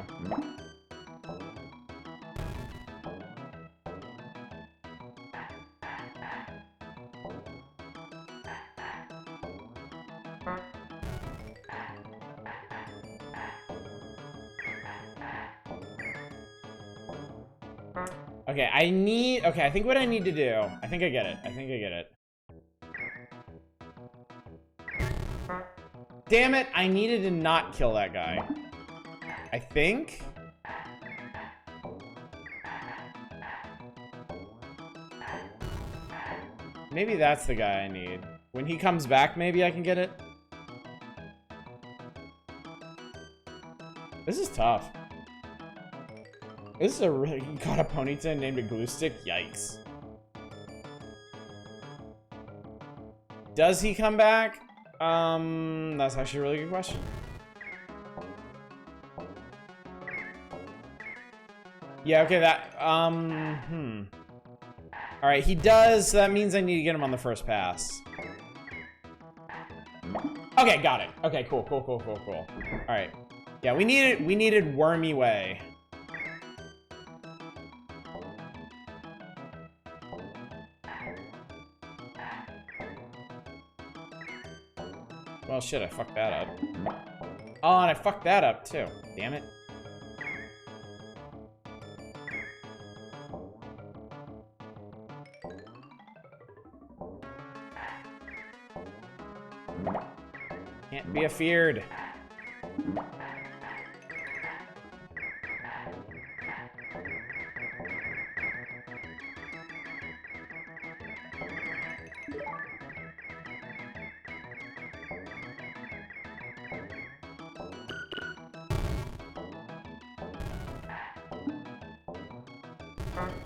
Okay, okay, I think what I need to do, I think I get it. Damn it, I needed to not kill that guy. I think? Maybe that's the guy I need. When he comes back, maybe I can get it. This is tough. This is a really... Got a Ponyta named a glue stick? Yikes. Does he come back? That's actually a really good question. Yeah, okay, that, All right, he does, so that means I need to get him on the first pass. Okay, got it. Okay, cool. All right. Yeah, we needed Wormy Way. Well, shit, I fucked that up. Oh, and I fucked that up, too. Damn it. Can't be afeared.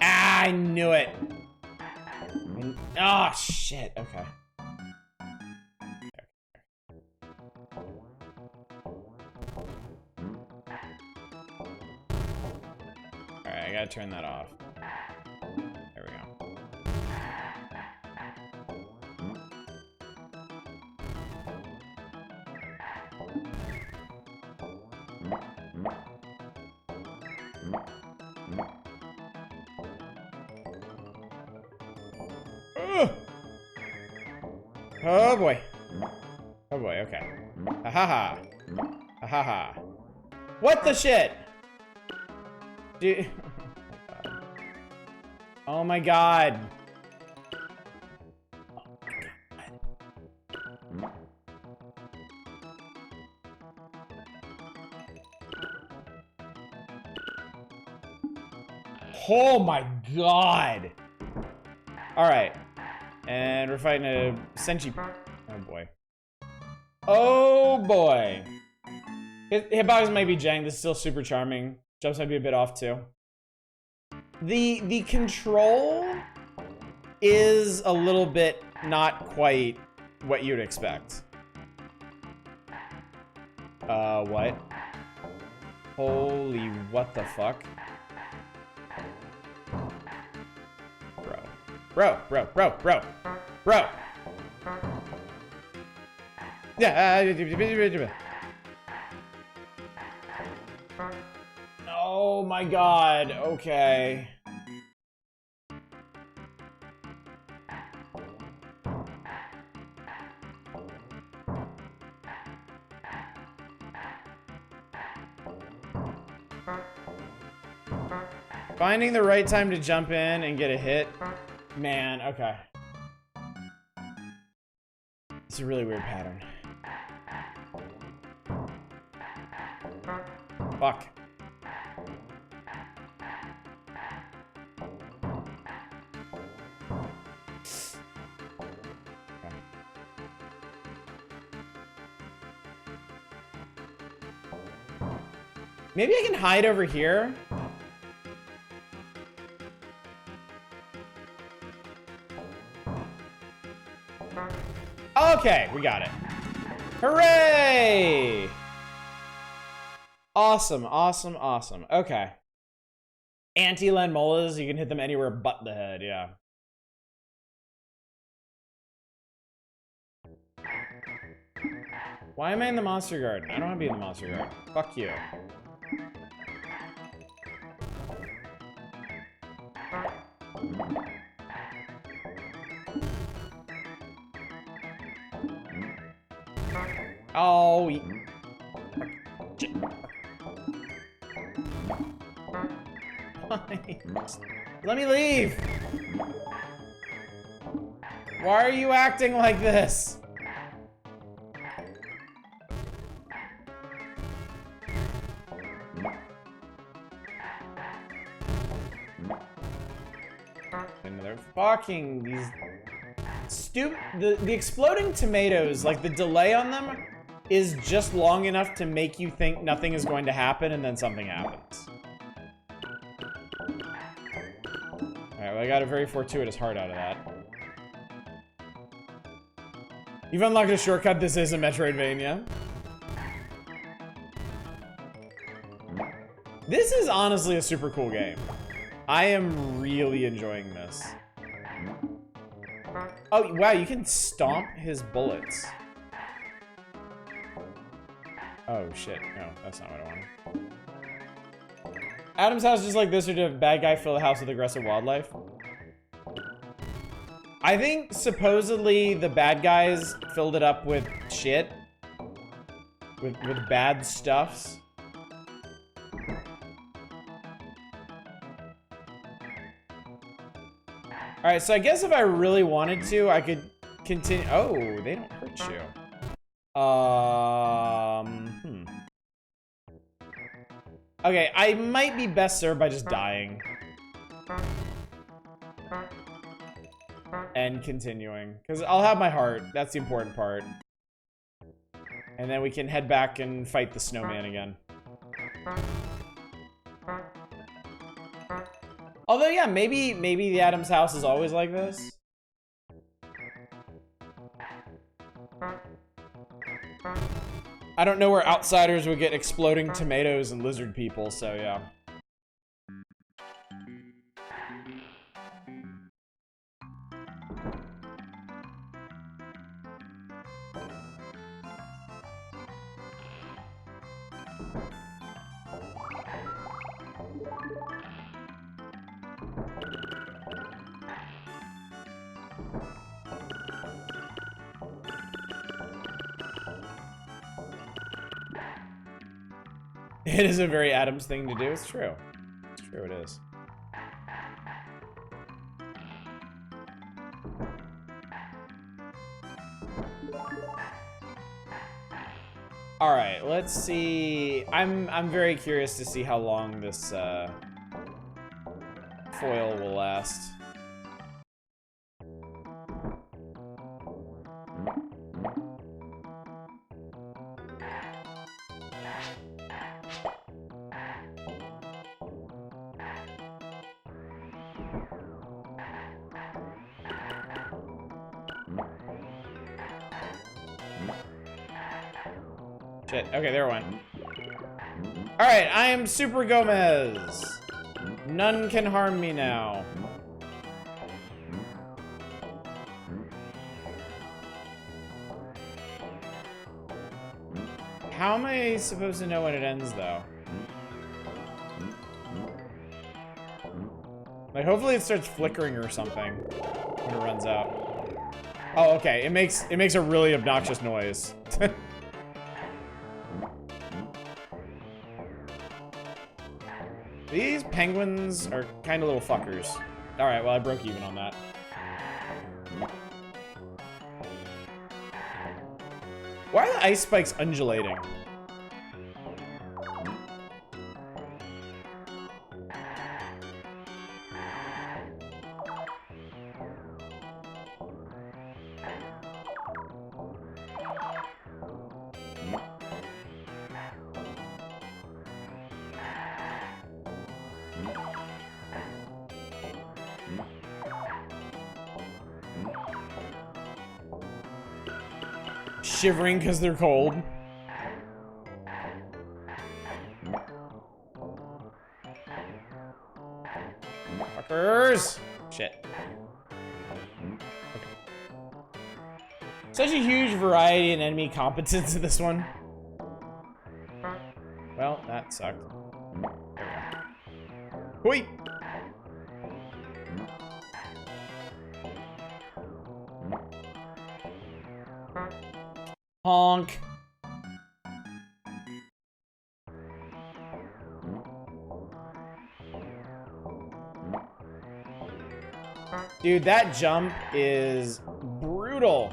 Ah, I knew it. Oh, shit. Okay. Alright, I gotta turn that off. There we go. Ugh. Oh boy. Oh boy, okay. Ha ha ha. Ha ha ha. What the shit? Dude. Oh my god. Oh my god. Alright. And we're fighting a Senshi. Oh boy. Oh boy. Hitbox might be jank. This is still super charming. Jumps might be a bit off too. The control is a little bit not quite what you'd expect. What? Holy what the fuck? Bro. Yeah. Oh my god. Okay. Finding the right time to jump in and get a hit. Man, okay. It's a really weird pattern. Fuck. Maybe I can hide over here. Okay, we got it. Hooray! Awesome. Okay. Anti-Len Molas, you can hit them anywhere but the head, yeah. Why am I in the Monster Garden? I don't want to be in the Monster Garden. Fuck you. Oh, let me leave. Why are you acting like this? Another fucking these stupid the exploding tomatoes, like the delay on them is just long enough to make you think nothing is going to happen and then something happens. Alright, well I got a very fortuitous heart out of that. You've unlocked a shortcut. This is a Metroidvania. This is honestly a super cool game. I am really enjoying this. Oh, wow, you can stomp his bullets. Oh, shit. No, that's not what I wanted. Adam's house just like this, or did a bad guy fill the house with aggressive wildlife? I think supposedly the bad guys filled it up with shit. With bad stuffs. Alright, so I guess if I really wanted to, I could continue. Oh, they don't hurt you. Okay, I might be best served by just dying. And continuing. Because I'll have my heart. That's the important part. And then we can head back and fight the snowman again. Although, yeah, maybe the Adams house is always like this. I don't know where outsiders would get exploding tomatoes and lizard people, so yeah. It is a very Adams thing to do. It's true. It's true, it is. All right, let's see. I'm very curious to see how long this foil will last. Shit. Okay, there went. Alright, I am Super Gomez. None can harm me now. How am I supposed to know when it ends, though? Like, hopefully it starts flickering or something when it runs out. Oh, okay. It makes a really obnoxious noise. These penguins are kind of little fuckers. Alright, well, I broke even on that. Why are the ice spikes undulating? Shivering because they're cold. Fuckers! Shit. Okay. Such a huge variety in enemy competence in this one. Well, that sucked. There we go. Hoi! Honk. Dude, that jump is brutal.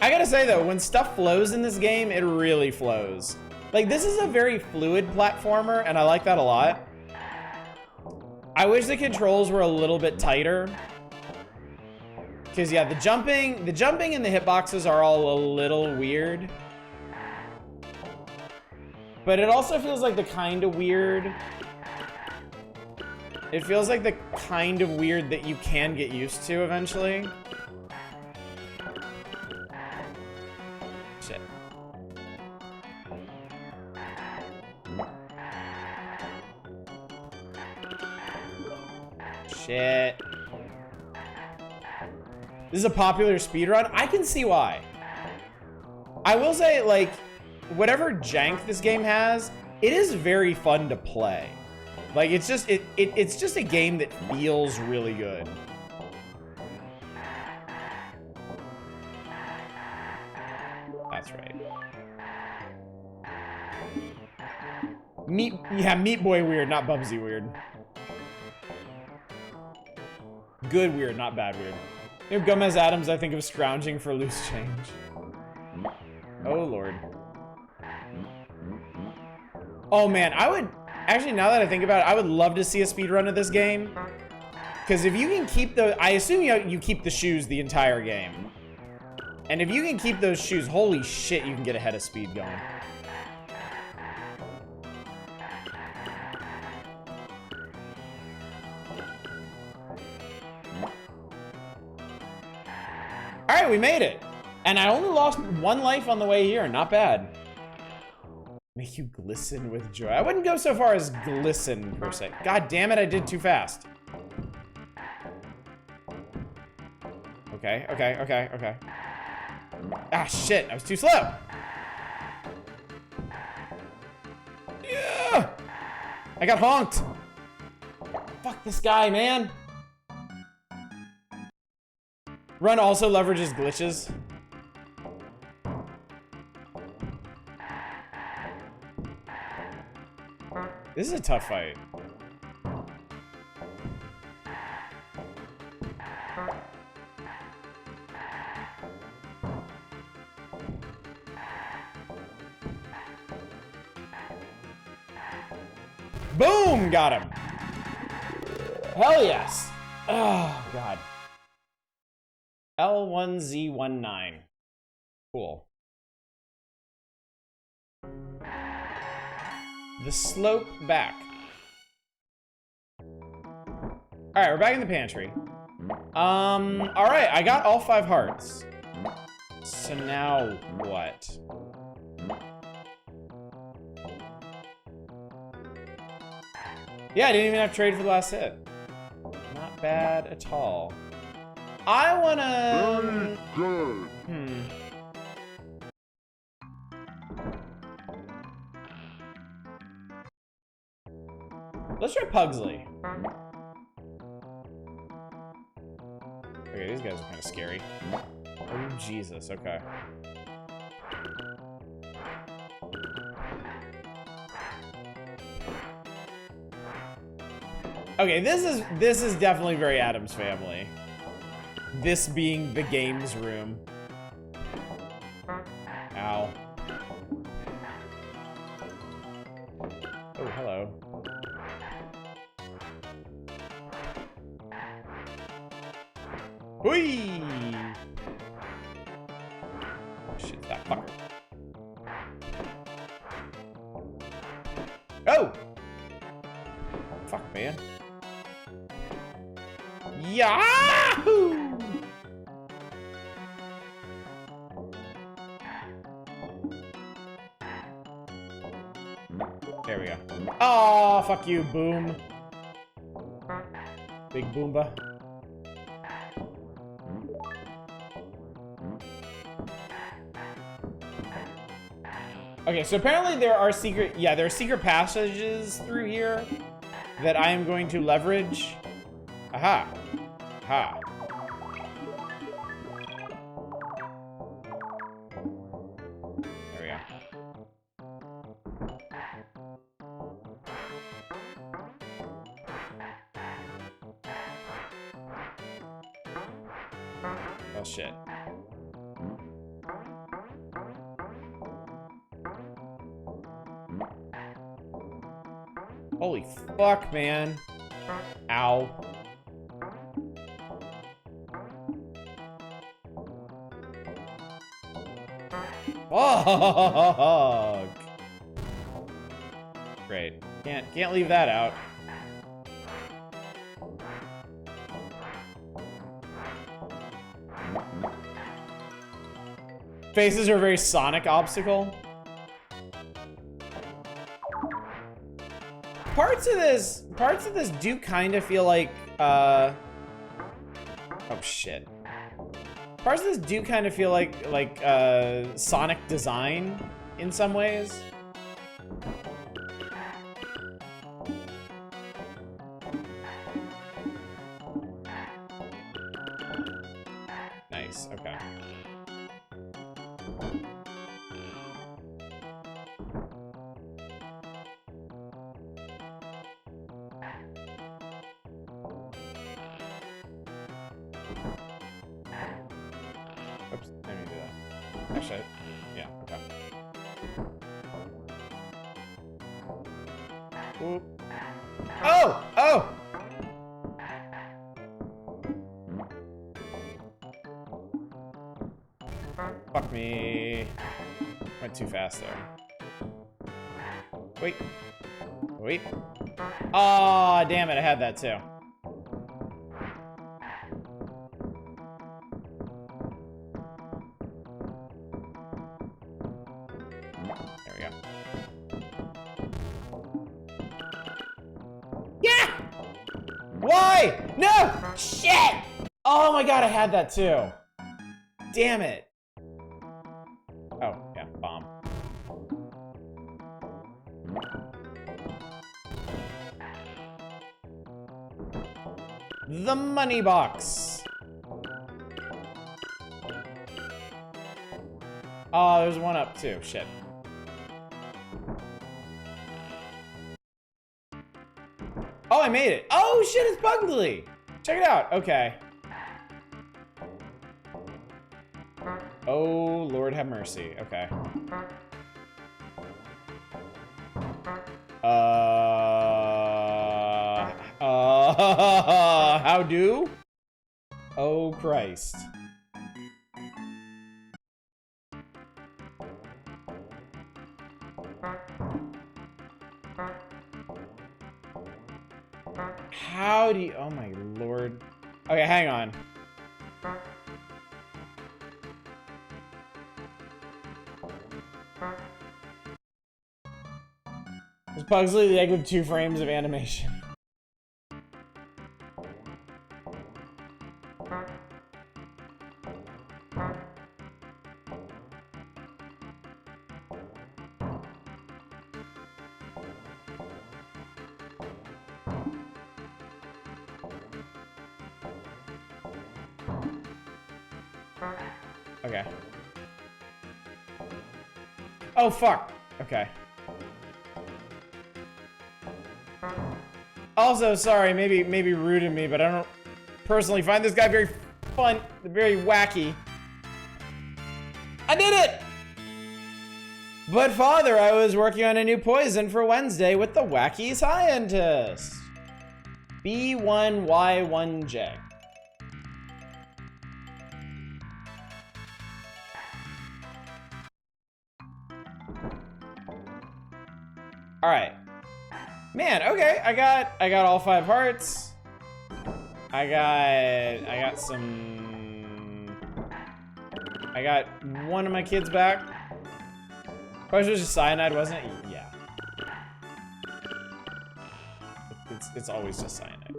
I gotta say though, when stuff flows in this game, it really flows. Like, this is a very fluid platformer, and I like that a lot. I wish the controls were a little bit tighter. Because, yeah, the jumping and the hitboxes are all a little weird. But it also feels like the kind of weird. It feels like the kind of weird that you can get used to eventually. shit. Shit. This is a popular speedrun. I can see why. I will say, like, whatever jank this game has, it is very fun to play. Like, it's just it's just a game that feels really good. That's right. Meat Boy weird, not Bubsy weird. Good weird, not bad weird. If Gomez Adams, I think of scrounging for loose change. Oh lord. Oh man, I would actually, now that I think about it, I would love to see a speedrun of this game. Because if you can keep the, I assume you keep the shoes the entire game. And if you can keep those shoes, holy shit, you can get ahead of speed going. Alright, we made it. And I only lost 1 life on the way here. Not bad. Make you glisten with joy. I wouldn't go so far as glisten, per se. God damn it, I did too fast. Okay. Ah, shit, I was too slow. Yeah! I got honked. Fuck this guy, man. Run also leverages glitches. This is a tough fight. Boom! Got him. Hell yes. Oh, God. L1Z19. Cool. The slope back. Alright, we're back in the pantry. Alright, I got all 5 hearts. So now what? Yeah, I didn't even have to trade for the last hit. Not bad at all. I wanna... Let's try Pugsley. Okay, these guys are kind of scary. Oh, Jesus, okay. Okay, this is definitely very Addams Family. This being the games room. Ow. Oh, hello. Whee! Shit, that fucker. Oh! Fuck, man. Yahoo! There we go. Oh, fuck you, Boom. Big Boomba. Okay, so apparently there are secret passages through here that I am going to leverage. Aha. Aha. There we go. Oh, shit. Holy fuck, man. Ow. Fuck. Great. Can't leave that out. Faces are a very Sonic obstacle. Parts of this do kind of feel like, oh shit. Parts of this do kind of feel like Sonic design in some ways. Nice, okay. Oops, let me do that. Actually, yeah, okay. Ooh. Oh! Oh! Fuck me. Went too fast there. Wait. Wait. Aw, damn it, I had that too. There we go. Yeah! Why? No! Shit! Oh my god, I had that too. Damn it. Oh, yeah, bomb. The money box. Oh, there's one up too. Shit. Oh, I made it. Oh, shit, it's Bugly. Check it out. Okay. Oh, Lord have mercy. Okay. How do? Oh, Christ. How do you, oh my Lord. Okay, hang on. Is Pugsley the egg with 2 frames of animation? Okay. Oh, fuck. Okay. Also, sorry, maybe rude of me, but I don't personally find this guy very fun, very wacky. I did it! But father, I was working on a new poison for Wednesday with the wacky scientist. B1Y1J. All right. Man, okay, I got all 5 hearts. I got one of my kids back. Probably was just cyanide, wasn't it? Yeah. It's always just cyanide.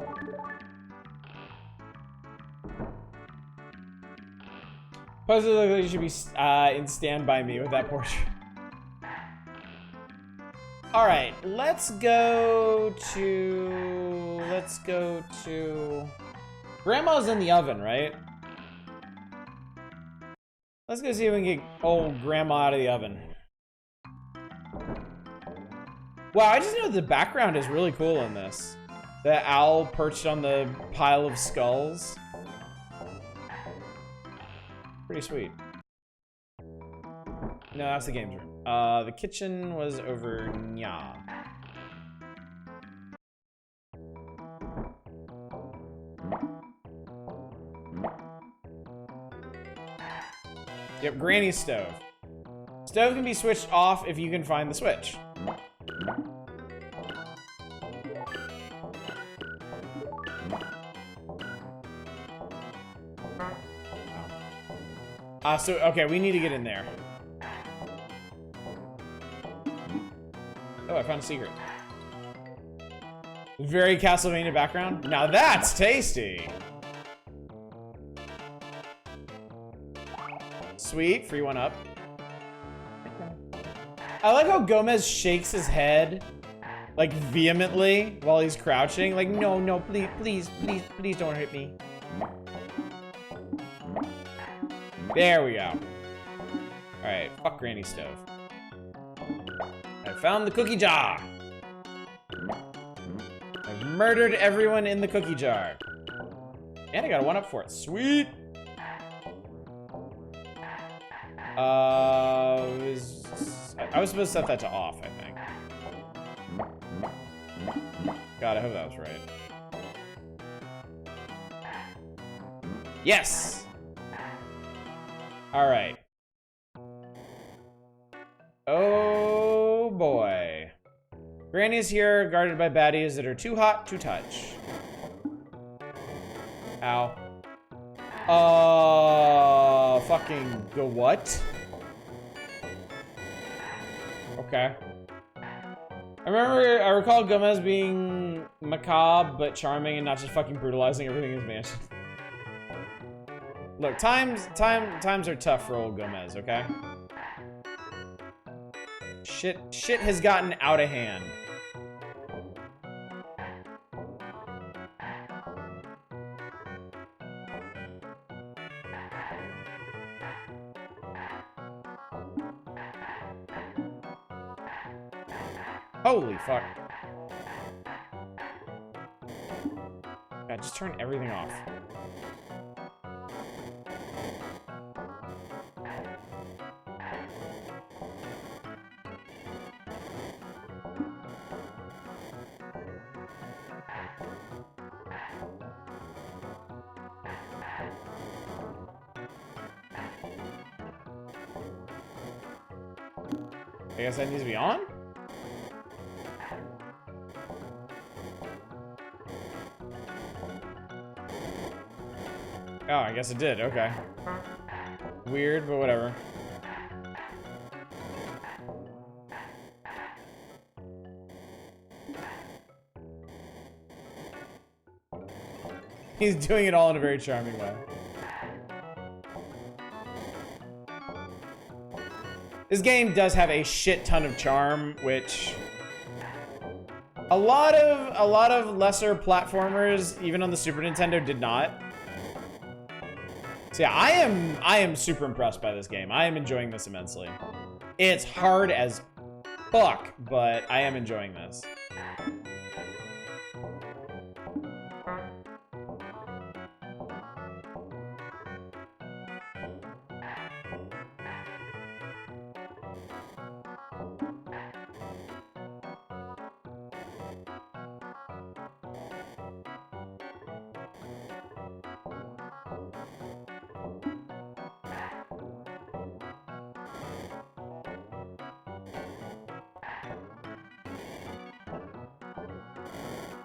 Supposedly look like you should be in Stand By Me with that portrait. All right, let's go to Grandma's in the oven, right? Let's go see if we can get old Grandma out of the oven. Wow, I just know the background is really cool in this. The owl perched on the pile of skulls. Pretty sweet. No, that's the games room. The kitchen was over nya. Yep, Granny's stove. Stove can be switched off if you can find the switch. So, okay, we need to get in there. Oh, I found a secret. Very Castlevania background. Now that's tasty. Sweet, free one up. I like how Gomez shakes his head, like, vehemently while he's crouching. Like, no, no, please, please, please, please don't hit me. There we go. Alright, fuck Granny Stove. I found the cookie jar. I've murdered everyone in the cookie jar. And I got a 1-up for it. Sweet! I was supposed to set that to off, I think. God, I hope that was right. Yes! Alright. Oh boy. Granny's here, guarded by baddies that are too hot to touch. Ow. Fucking go what? Okay. I recall Gomez being macabre but charming and not just fucking brutalizing everything in his mansion. Look, times are tough for old Gomez, okay? Shit has gotten out of hand. Holy fuck. God, just turn everything off. I guess that needs to be on? Oh, I guess it did. Okay. Weird, but whatever. He's doing it all in a very charming way. This game does have a shit ton of charm, which a lot of lesser platformers, even on the Super Nintendo, did not. So yeah, I am super impressed by this game. I am enjoying this immensely. It's hard as fuck, but I am enjoying this.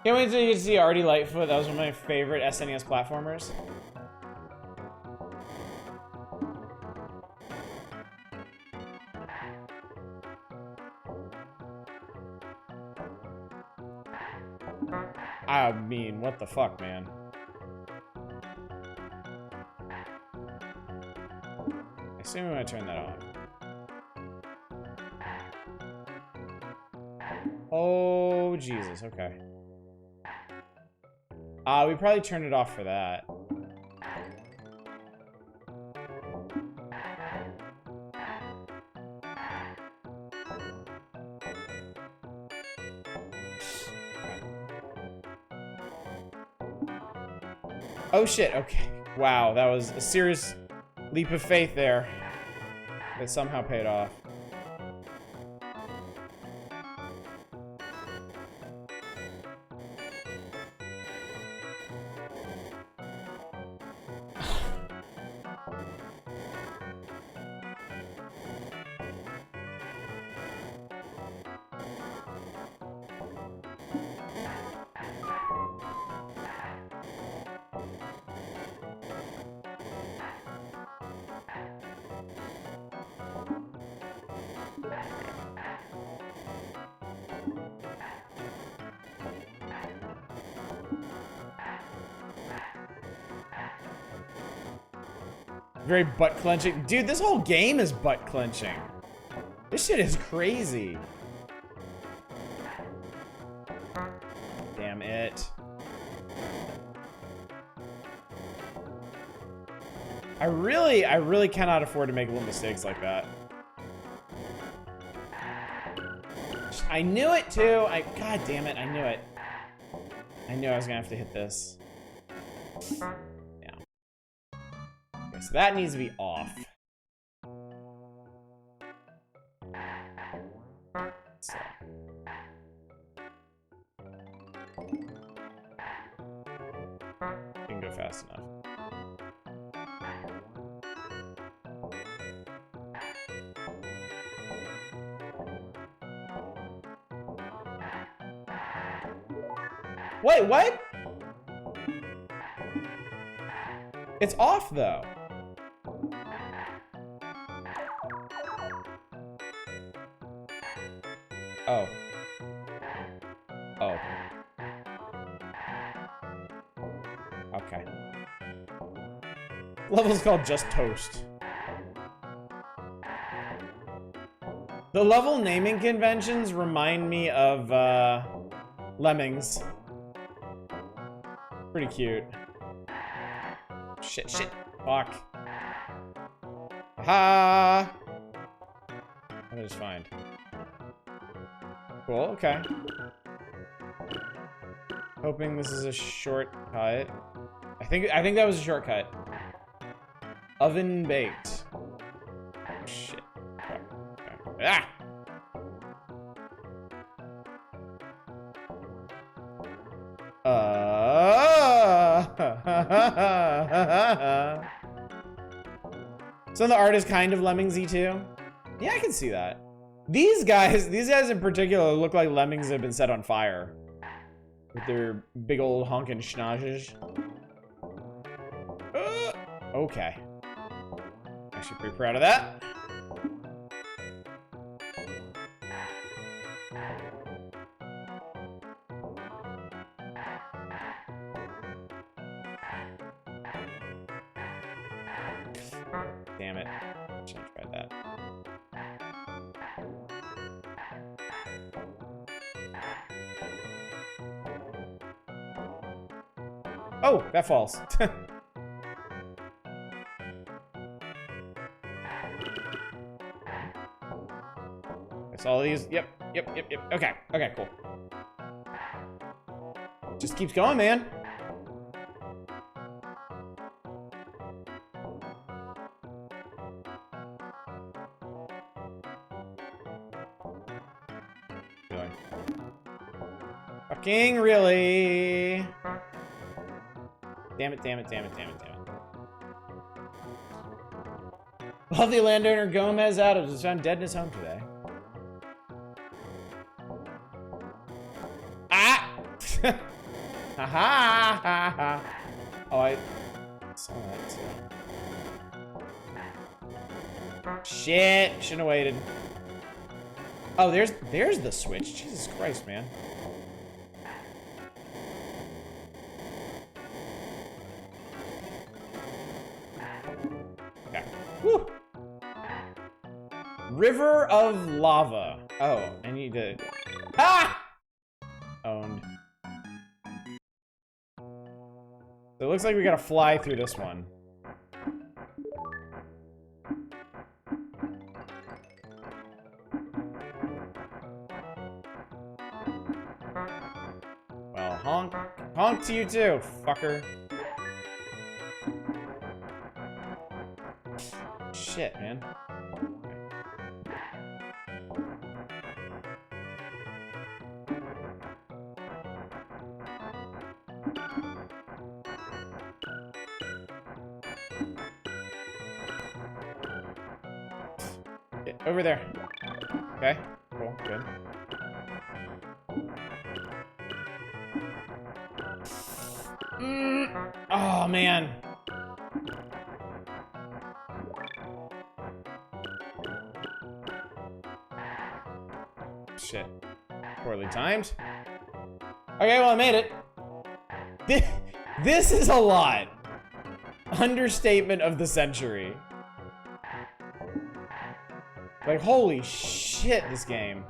Can't wait until you get to see Artie Lightfoot. That was one of my favorite SNES platformers. I mean, what the fuck, man? I assume I'm gonna turn that on. Oh, Jesus, okay. We probably turned it off for that. Oh shit, okay. Wow, that was a serious leap of faith there. That somehow paid off. Very butt clenching. Dude, this whole game is butt clenching. This shit is crazy. Damn it. I really cannot afford to make little mistakes like that. I knew it too. God damn it, I knew it. I knew I was gonna have to hit this. Yeah. Okay, so that needs to be off. So. Didn't go fast enough. Wait, what? It's off, though. Oh. Oh. Okay. Level's called Just Toast. The level naming conventions remind me of, Lemmings. Pretty cute. Shit, shit. Fuck. Aha! That is fine. Cool, okay. Hoping this is a shortcut. I think that was a shortcut. Oven baked. Shit. Okay. Ah! So the art is kind of Lemmingsy too. Yeah, I can see that. These guys in particular look like lemmings that have been set on fire. With their big old honkin' schnozzes. Okay. Actually pretty proud of that. Damn it. Should have tried that. Oh, that falls. That's all these. Yep. Okay. Okay, cool. Just keeps going, man. Fucking really? Damn it. Wealthy landowner Gomez Adams was found dead in his home today. Ah! Ha ha ha ha. Oh, I saw that too. Shit! Shouldn't have waited. Oh, there's the switch. Jesus Christ, man. Okay. Woo! River of lava. Oh, I need to. Ah! Owned. So it looks like we gotta fly through this one. Well, honk. Honk to you too, fucker. Shit, man. Get over there. Okay, cool, good. Oh, man. Shit. Poorly timed. Okay, well, I made it. This is a lot. Understatement of the century. Like, holy shit, this game.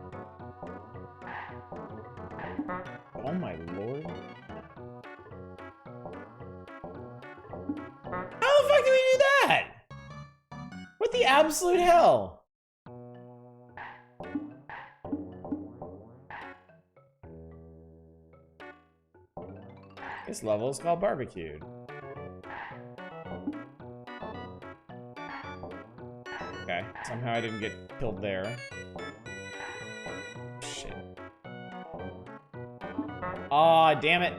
Oh my lord. How the fuck do we do that? What the absolute hell? This level is called Barbecued. Okay, somehow I didn't get killed there. Shit. Aw, damn it.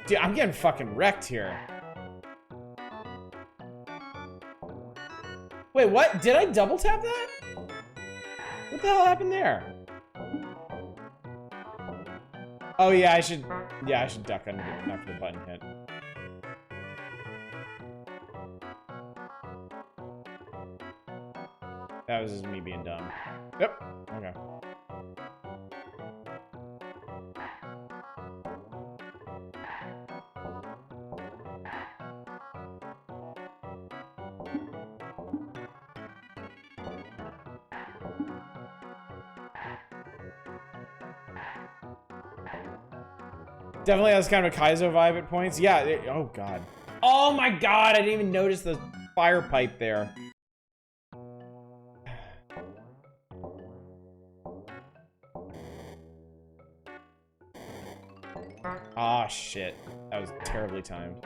Dude, I'm getting fucking wrecked here. Wait, what? Did I double tap that? What the hell happened there? Oh yeah, I should duck under after the button hit. That was just me being dumb. Yep. Okay. Definitely has kind of a Kaizo vibe at points. Yeah. Oh god. Oh my god! I didn't even notice the fire pipe there. Ah, shit. That was terribly timed.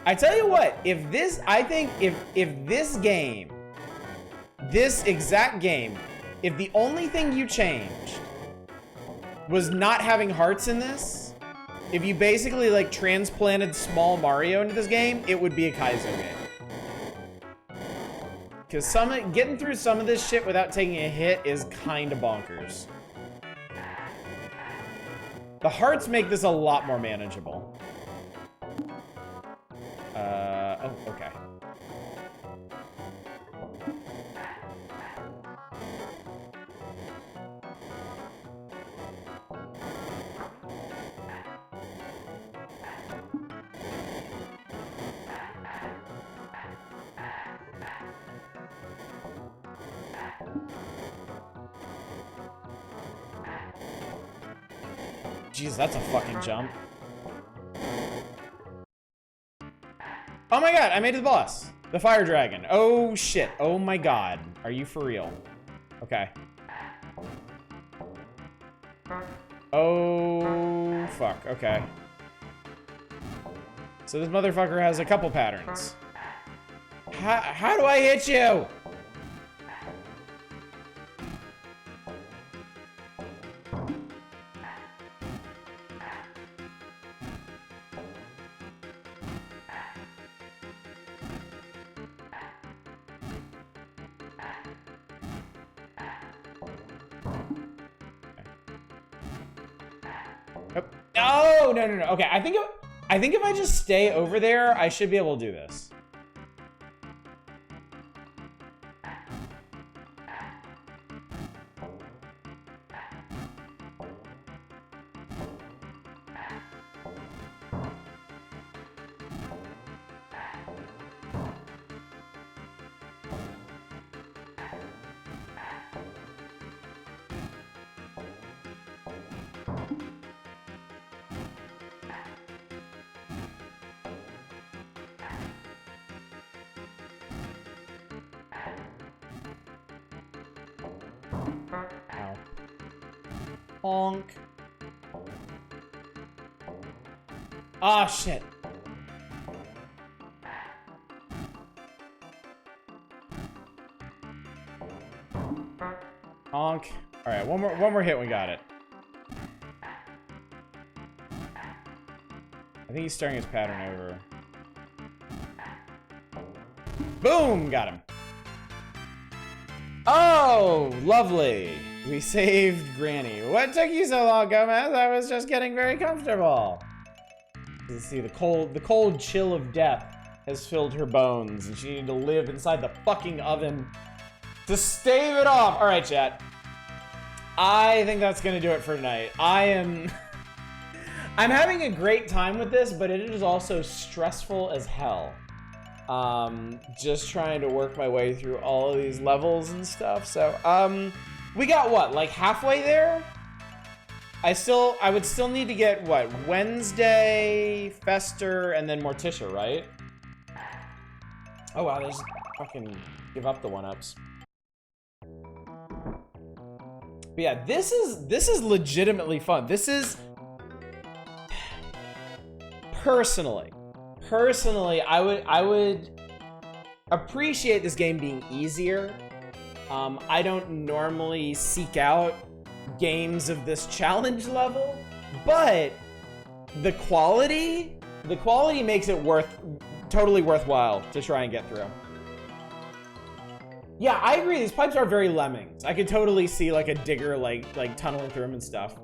I tell you what, if this, I think if this game, this exact game, if the only thing you changed was not having hearts in this, if you basically like transplanted small Mario into this game, it would be a Kaizo game. Because getting through some of this shit without taking a hit is kind of bonkers. The hearts make this a lot more manageable. Oh, okay. Jeez, that's a fucking jump. Oh my god, I made it to the boss. The fire dragon. Oh shit. Oh my god. Are you for real? Okay. Oh fuck. Okay. So this motherfucker has a couple patterns. How do I hit you? Oh, no. Okay, I think if I just stay over there, I should be able to do this. Honk. Ah, shit. Honk. All right, one more hit, we got it. I think he's starting his pattern over. Boom, got him. Oh, lovely. We saved Granny. What took you so long, Gomez? I was just getting very comfortable. You see, the cold chill of death has filled her bones, and she needed to live inside the fucking oven To stave it off. All right, chat. I think that's gonna do it for tonight. I'm having a great time with this, but it is also stressful as hell. Just trying to work my way through all of these levels and stuff. So, we got what, like halfway there? I would still need to get what, Wednesday, Fester, and then Morticia, right? Oh wow, there's fucking give up the one-ups. But yeah, this is legitimately fun. This is personally, I would appreciate this game being easier. I don't normally seek out games of this challenge level, but the quality makes it totally worthwhile to try and get through. Yeah, I agree. These pipes are very Lemmings. I could totally see like a digger like tunneling through them and stuff.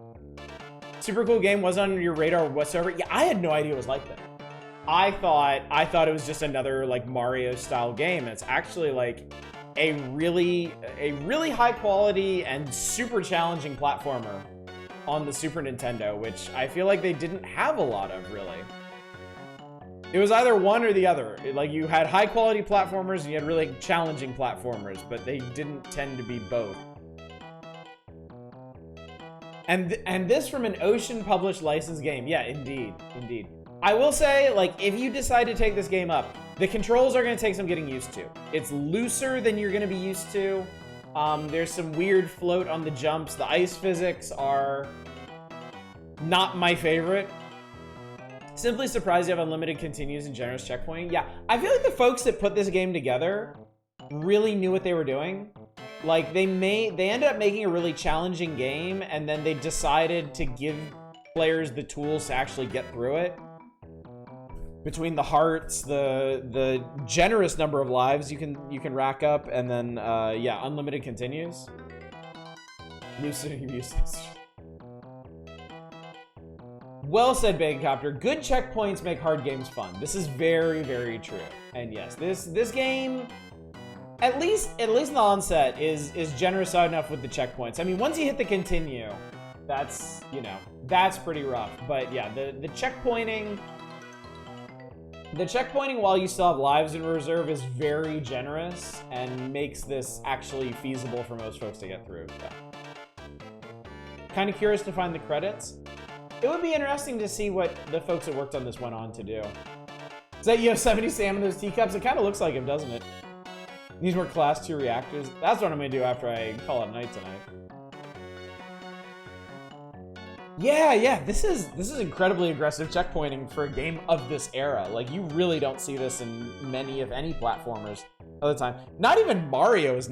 Super cool game. Was on your radar whatsoever? Yeah, I had no idea it was like that. I thought it was just another like Mario style game. It's actually like a really high quality and super challenging platformer on the Super Nintendo, which I feel like they didn't have a lot of, really. It was either one or the other. Like, you had high quality platformers and you had really challenging platformers, but they didn't tend to be both. And this from an Ocean published licensed game. Yeah, indeed. I will say, like, if you decide to take this game up, the controls are going to take some getting used to. It's looser than you're going to be used to. There's some weird float on the jumps. The ice physics are not my favorite. Simply surprised you have unlimited continues and generous checkpointing. Yeah, I feel like the folks that put this game together really knew what they were doing. Like, they ended up making a really challenging game, and then they decided to give players the tools to actually get through it. Between the hearts, the generous number of lives you can rack up, and then yeah, unlimited continues. Useless. Well said, Baconcopter. Good checkpoints make hard games fun. This is very, very true. And yes, this game, at least in the onset, is generous enough with the checkpoints. I mean, once you hit the continue, that's, you know, that's pretty rough. But yeah, the checkpointing while you still have lives in reserve is very generous and makes this actually feasible for most folks to get through. So. Kind of curious to find the credits. It would be interesting to see what the folks that worked on this went on to do. Is that Yosemite Sam in those teacups? It kind of looks like him, doesn't it? These were class 2 reactors. That's what I'm going to do after I call it night tonight. Yeah, this is incredibly aggressive checkpointing for a game of this era. Like, you really don't see this in many, if any, platformers of the time. Not even Mario is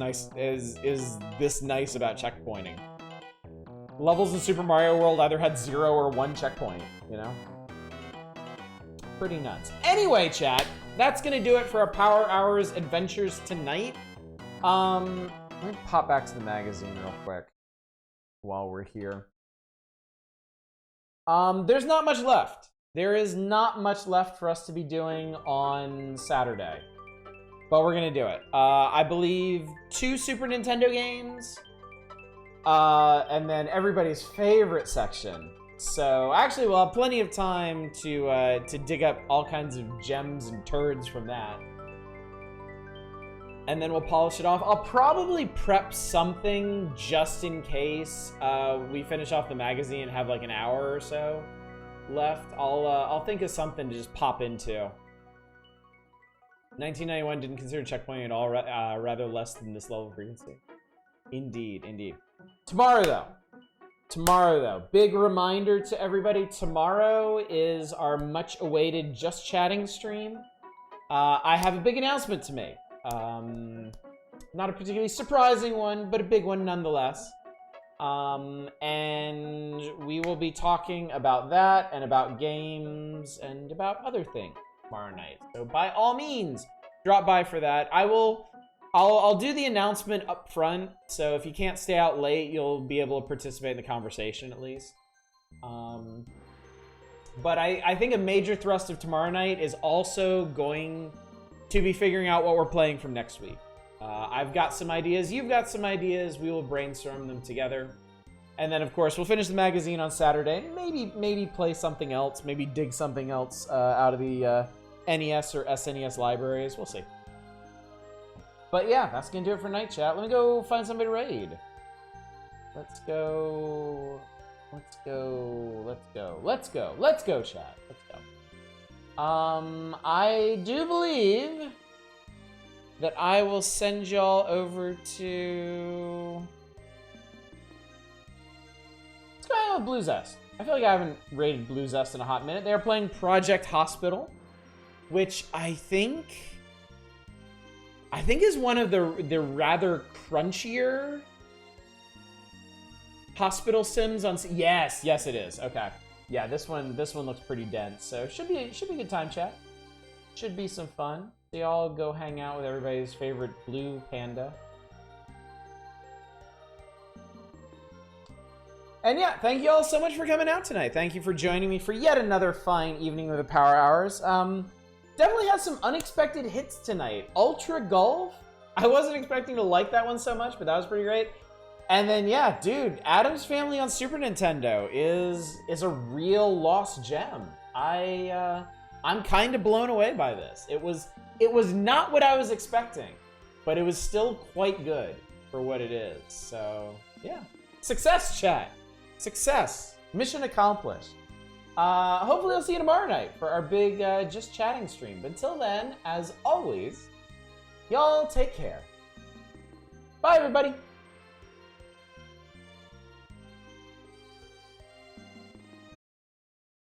this nice about checkpointing. Levels in Super Mario World either had 0 or 1 checkpoint, you know? Pretty nuts. Anyway, chat, that's gonna do it for our Power Hours adventures tonight. Let me pop back to the magazine real quick while we're here. There's not much left. There is not much left for us to be doing on Saturday, but we're gonna do it. I believe 2 Super Nintendo games, and then everybody's favorite section. So actually, we'll have plenty of time to dig up all kinds of gems and turds from that. And then we'll polish it off. I'll probably prep something just in case we finish off the magazine and have like an hour or so left. I'll think of something to just pop into. 1991 didn't consider checkpointing at all, rather less than this level of frequency. Indeed. Tomorrow though, big reminder to everybody, tomorrow is our much awaited Just Chatting stream. I have a big announcement to make. Not a particularly surprising one, but a big one nonetheless. And we will be talking about that and about games and about other things tomorrow night. So by all means, drop by for that. I'll do the announcement up front, so if you can't stay out late, you'll be able to participate in the conversation at least. But I think a major thrust of tomorrow night is also going to be figuring out what we're playing from next week. I've got some ideas. You've got some ideas. We will brainstorm them together. And then, of course, we'll finish the magazine on Saturday. Maybe play something else. Maybe dig something else out of the NES or SNES libraries. We'll see. But yeah, that's going to do it for Night Chat. Let me go find somebody to raid. Let's go, chat. Let's go. I do believe that I will send y'all over to... Let's go hang out with Blue Zest. I feel like I haven't rated Blue Zest in a hot minute. They're playing Project Hospital, which I think is one of the rather crunchier hospital sims on... Yes, it is. Okay. Yeah, this one looks pretty dense. So should be a good time, chat. Should be some fun. So y'all go hang out with everybody's favorite blue panda. And yeah, thank you all so much for coming out tonight. Thank you for joining me for yet another fine evening with the Power Hours. Definitely had some unexpected hits tonight. Ultra Golf. I wasn't expecting to like that one so much, but that was pretty great. And then yeah, dude, Addams Family on Super Nintendo is a real lost gem. I'm kind of blown away by this. It was not what I was expecting, but it was still quite good for what it is. So yeah, success, chat. Success. Mission accomplished. Hopefully I'll see you tomorrow night for our big Just Chatting stream. But until then, as always, y'all take care. Bye, everybody.